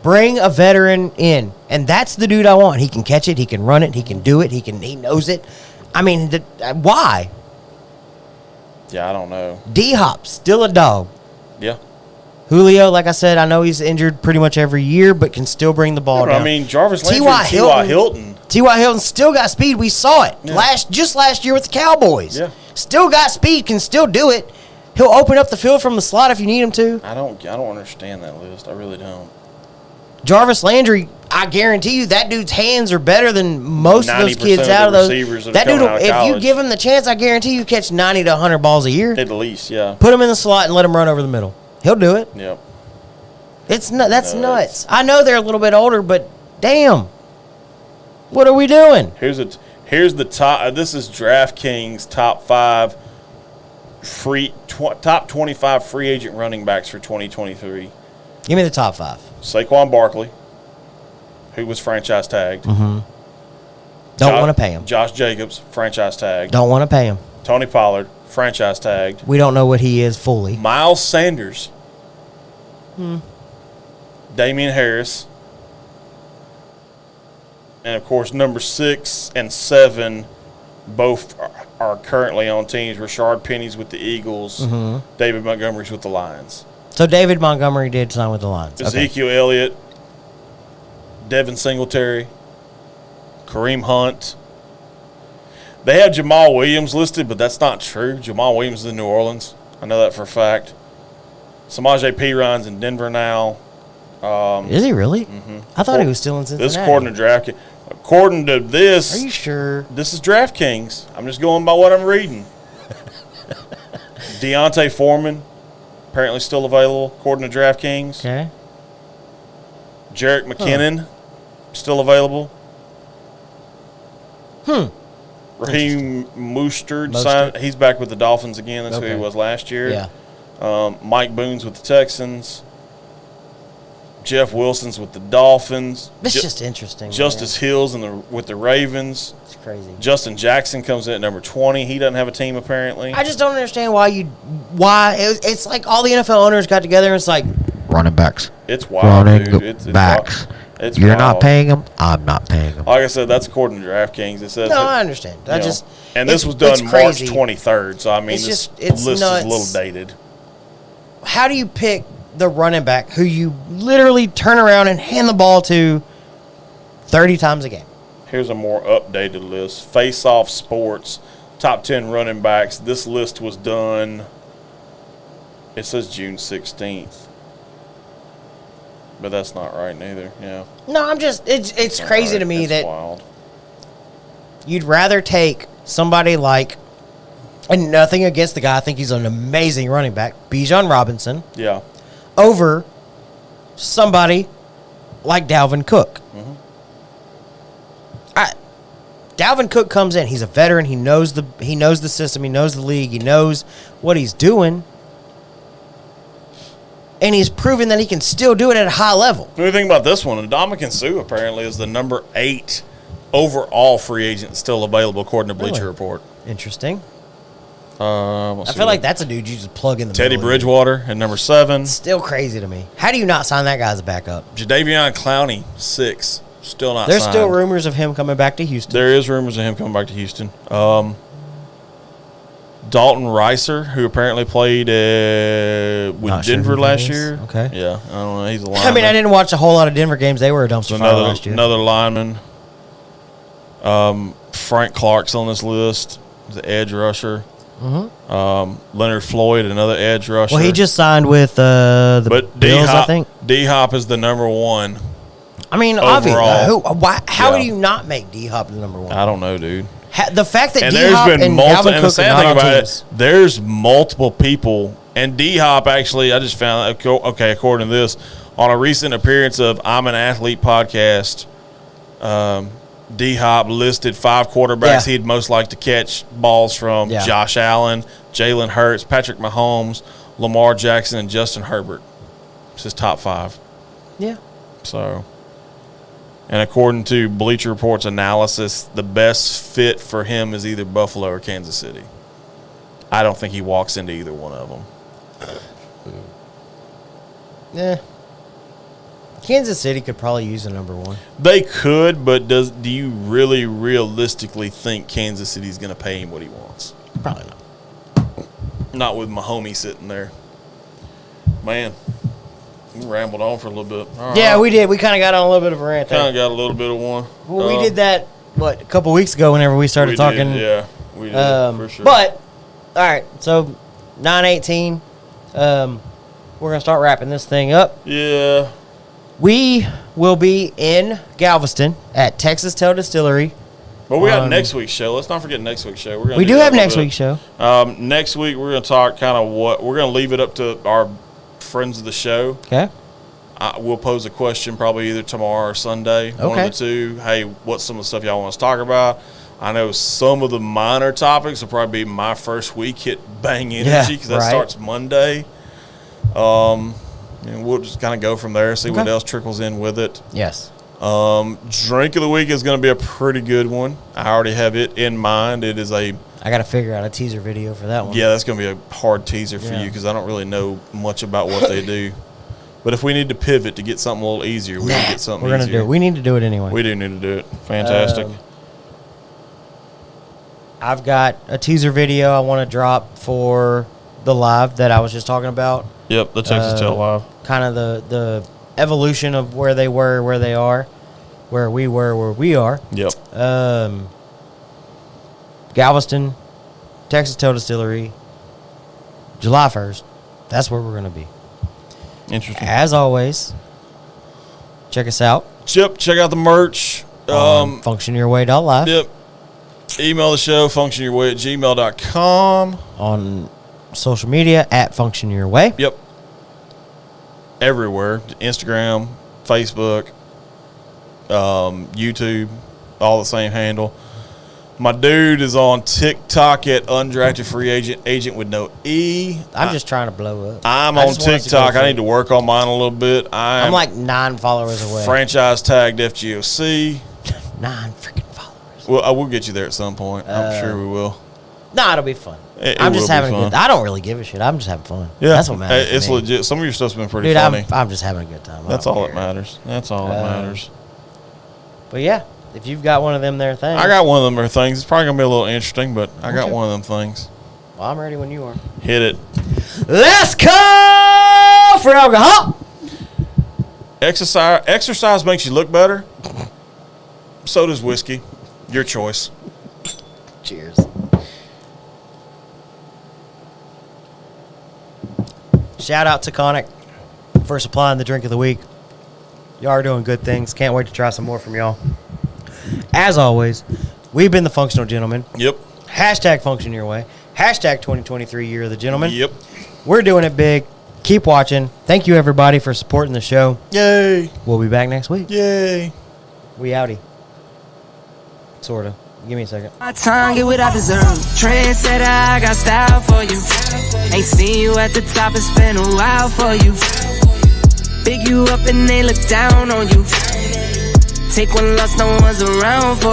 Bring a veteran in, and that's the dude I want. He can catch it, he can run it, he can do it, he knows it. I mean, why? Yeah, I don't know. D-Hop, still a dog. Yeah. Julio, like I said, I know he's injured pretty much every year, but can still bring the ball down. I mean, Jarvis Landry, T.Y. Hilton. T.Y. Hilton still got speed. We saw it Yeah. last year with the Cowboys. Yeah. Still got speed, can still do it. He'll open up the field from the slot if you need him to. I don't understand that list. I really don't. Jarvis Landry, I guarantee you that dude's hands are better than most of those kids out of those. That dude, if you give him the chance, I guarantee you catch 90 to 100 balls a year. At least, yeah. Put him in the slot and let him run over the middle. He'll do it. Yep. That's nuts. I know they're a little bit older, but damn. What are we doing? Here's the top. This is DraftKings top 5 top 25 free agent running backs for 2023. Give me the top 5. Saquon Barkley, who was franchise tagged. Mm-hmm. Don't want to pay him. Josh Jacobs, franchise tagged. Don't want to pay him. Tony Pollard, franchise tagged. We don't know what he is fully. Miles Sanders. Damian Harris. And, of course, number 6 and 7 both are currently on teams. Rashard Penny's with the Eagles. Mm-hmm. David Montgomery's with the Lions. So David Montgomery did sign with the Lions. Ezekiel Elliott, Devin Singletary, Kareem Hunt. They have Jamal Williams listed, but that's not true. Jamal Williams is in New Orleans. I know that for a fact. Samaje Perine in Denver now. Is he really? Mm-hmm. I thought he was still in Cincinnati. This according to DraftKings. According to this, are you sure? This is DraftKings. I'm just going by what I'm reading. Deontay Foreman, apparently still available, according to DraftKings. Okay. Jerick McKinnon, still available. Raheem Mostert, he's back with the Dolphins again. That's who he was last year. Yeah. Mike Boone's with the Texans. Jeff Wilson's with the Dolphins. It's just interesting. Justice Hill's with the Ravens. It's crazy. Justin Jackson comes in at number 20. He doesn't have a team apparently. I just don't understand why it's like all the NFL owners got together and it's like running backs. It's wild, dude. It's backs. It's You're wild. not paying them. I'm not paying them. Like I said, that's according to DraftKings. It says no, I understand. And this was done March 23rd, so I mean, this list nuts. is a little dated. How do you pick the running back who you literally turn around and hand the ball to 30 times a game? Here's a more updated list. Face Off Sports, top 10 running backs. This list was done, it says June 16th. But that's not right neither, yeah. No, I'm just, it's crazy to me that wild. You'd rather take somebody like, and nothing against the guy, I think he's an amazing running back, Bijan Robinson, Yeah. over somebody like Dalvin Cook. Mm-hmm. Dalvin Cook comes in. He's a veteran. He knows the system. He knows the league. He knows what he's doing. And he's proven that he can still do it at a high level. What do you think about this one? Ndamukong Suh apparently is the number 8 overall free agent still available, according to Bleacher Report. Interesting. I feel like that's a dude you just plug in the Teddy middle. Bridgewater at number 7. Still crazy to me. How do you not sign that guy as a backup? Jadeveon Clowney, 6. Still not There's signed. still rumors of him coming back to Houston. There is rumors of him coming back to Houston. Dalton Reiser, who apparently played with Not sure Denver who that last is. year. Okay. Yeah, I don't know. He's a lineman. I mean, I didn't watch a whole lot of Denver games. They were a dumpster fire last year. Another lineman. Frank Clark's on this list. The edge rusher. Mm-hmm. Leonard Floyd, another edge rusher. Well, he just signed with the Bills, I think. D-Hop is the number 1. I mean, overall. obviously, how Yeah. do you not make D-Hop the number 1? I don't know, dude. The fact that And D-Hop there's been and multiple. Dalvin And the Cook are sad not thing on about teams. it, there's multiple people. And D-Hop actually, I just found okay. According to this, on a recent appearance of "I'm an Athlete" podcast, D-Hop listed 5 quarterbacks he'd most like to catch balls from: Josh Allen, Jalen Hurts, Patrick Mahomes, Lamar Jackson, and Justin Herbert. It's his top 5. Yeah. So. And according to Bleacher Report's analysis, the best fit for him is either Buffalo or Kansas City. I don't think he walks into either one of them. Yeah. Kansas City could probably use a number 1. They could, but do you really realistically think Kansas City's going to pay him what he wants? Probably not. Not with Mahomes sitting there. Man, we rambled on for a little bit. All Yeah, right. we did. We kind of got on a little bit of a rant Kind there. of got a little bit of one. Well, we did that, a couple weeks ago whenever we started talking. Yeah, we did, for sure. But, all right, so 9/18, we're going to start wrapping this thing up. Yeah. We will be in Galveston at Texas Tail Distillery. But we got next week's show. Let's not forget next week's show. We do have next week's show. Next week, we're going to talk kind of what – we're going to leave it up to our friends of the show. Okay. We'll pose a question probably either tomorrow or Sunday. One of the two. Hey, what's some of the stuff y'all want us to talk about? I know some of the minor topics will probably be my first week hit Bang Energy because that starts Monday. And we'll just kind of go from there, see what else trickles in with it. Yes. Drink of the week is going to be a pretty good one. I already have it in mind. It is a – I got to figure out a teaser video for that one. yeah, that's going to be a hard teaser for you because I don't really know much about what they do. But if we need to pivot to get something a little easier, we can get something We're going to do it. We need to do it anyway. We do need to do it. Fantastic. I've got a teaser video I want to drop for the live that I was just talking about. Yep, the Texas Tail Live. Kind of the evolution of where they were, where they are, where we were, where we are. Yep. Galveston, Texas Tail Distillery, July 1st. That's where we're going to be. Interesting. As always, check us out. Yep, check out the merch. FunctionYourWay.live. Yep. Email the show, functionyourway@gmail.com. On social media, @FunctionYourWay. Yep. Everywhere. Instagram, Facebook, YouTube, all the same handle. My dude is on TikTok at undrafted free agent with no E. I'm just trying to blow up. I'm on TikTok. I need to work on mine a little bit. I'm like 9 followers away. Franchise tagged FGOC. 9 freaking followers. Well, I will get you there at some point. I'm sure we will. No, it'll be fun. I'm just having a good. I don't really give a shit. I'm just having fun. Yeah, that's what matters. It's legit. Some of your stuff's been pretty Dude, funny. I'm just having a good time. That's all that matters. That's all that matters. But yeah, if you've got one of them there things, I got one of them there things. It's probably gonna be a little interesting, but I got one of them things. Well, I'm ready when you are. Hit it. Let's go for alcohol. Exercise makes you look better. So does whiskey. Your choice. Cheers. Shout out to Conic for supplying the drink of the week. Y'all are doing good things. Can't wait to try some more from y'all. As always, we've been the Functional Gentlemen. Yep. Hashtag function your way. Hashtag 2023 Year of the Gentleman. Yep. We're doing it big. Keep watching. Thank you, everybody, for supporting the show. Yay. We'll be back next week. Yay. We outie. Sort of. Give me a second. My tongue, get what I deserve. Trendsetter, I got style for you. Ain't seen you at the top, it's been a while for you. Big you up and they look down on you. Take one loss, no one's around for you.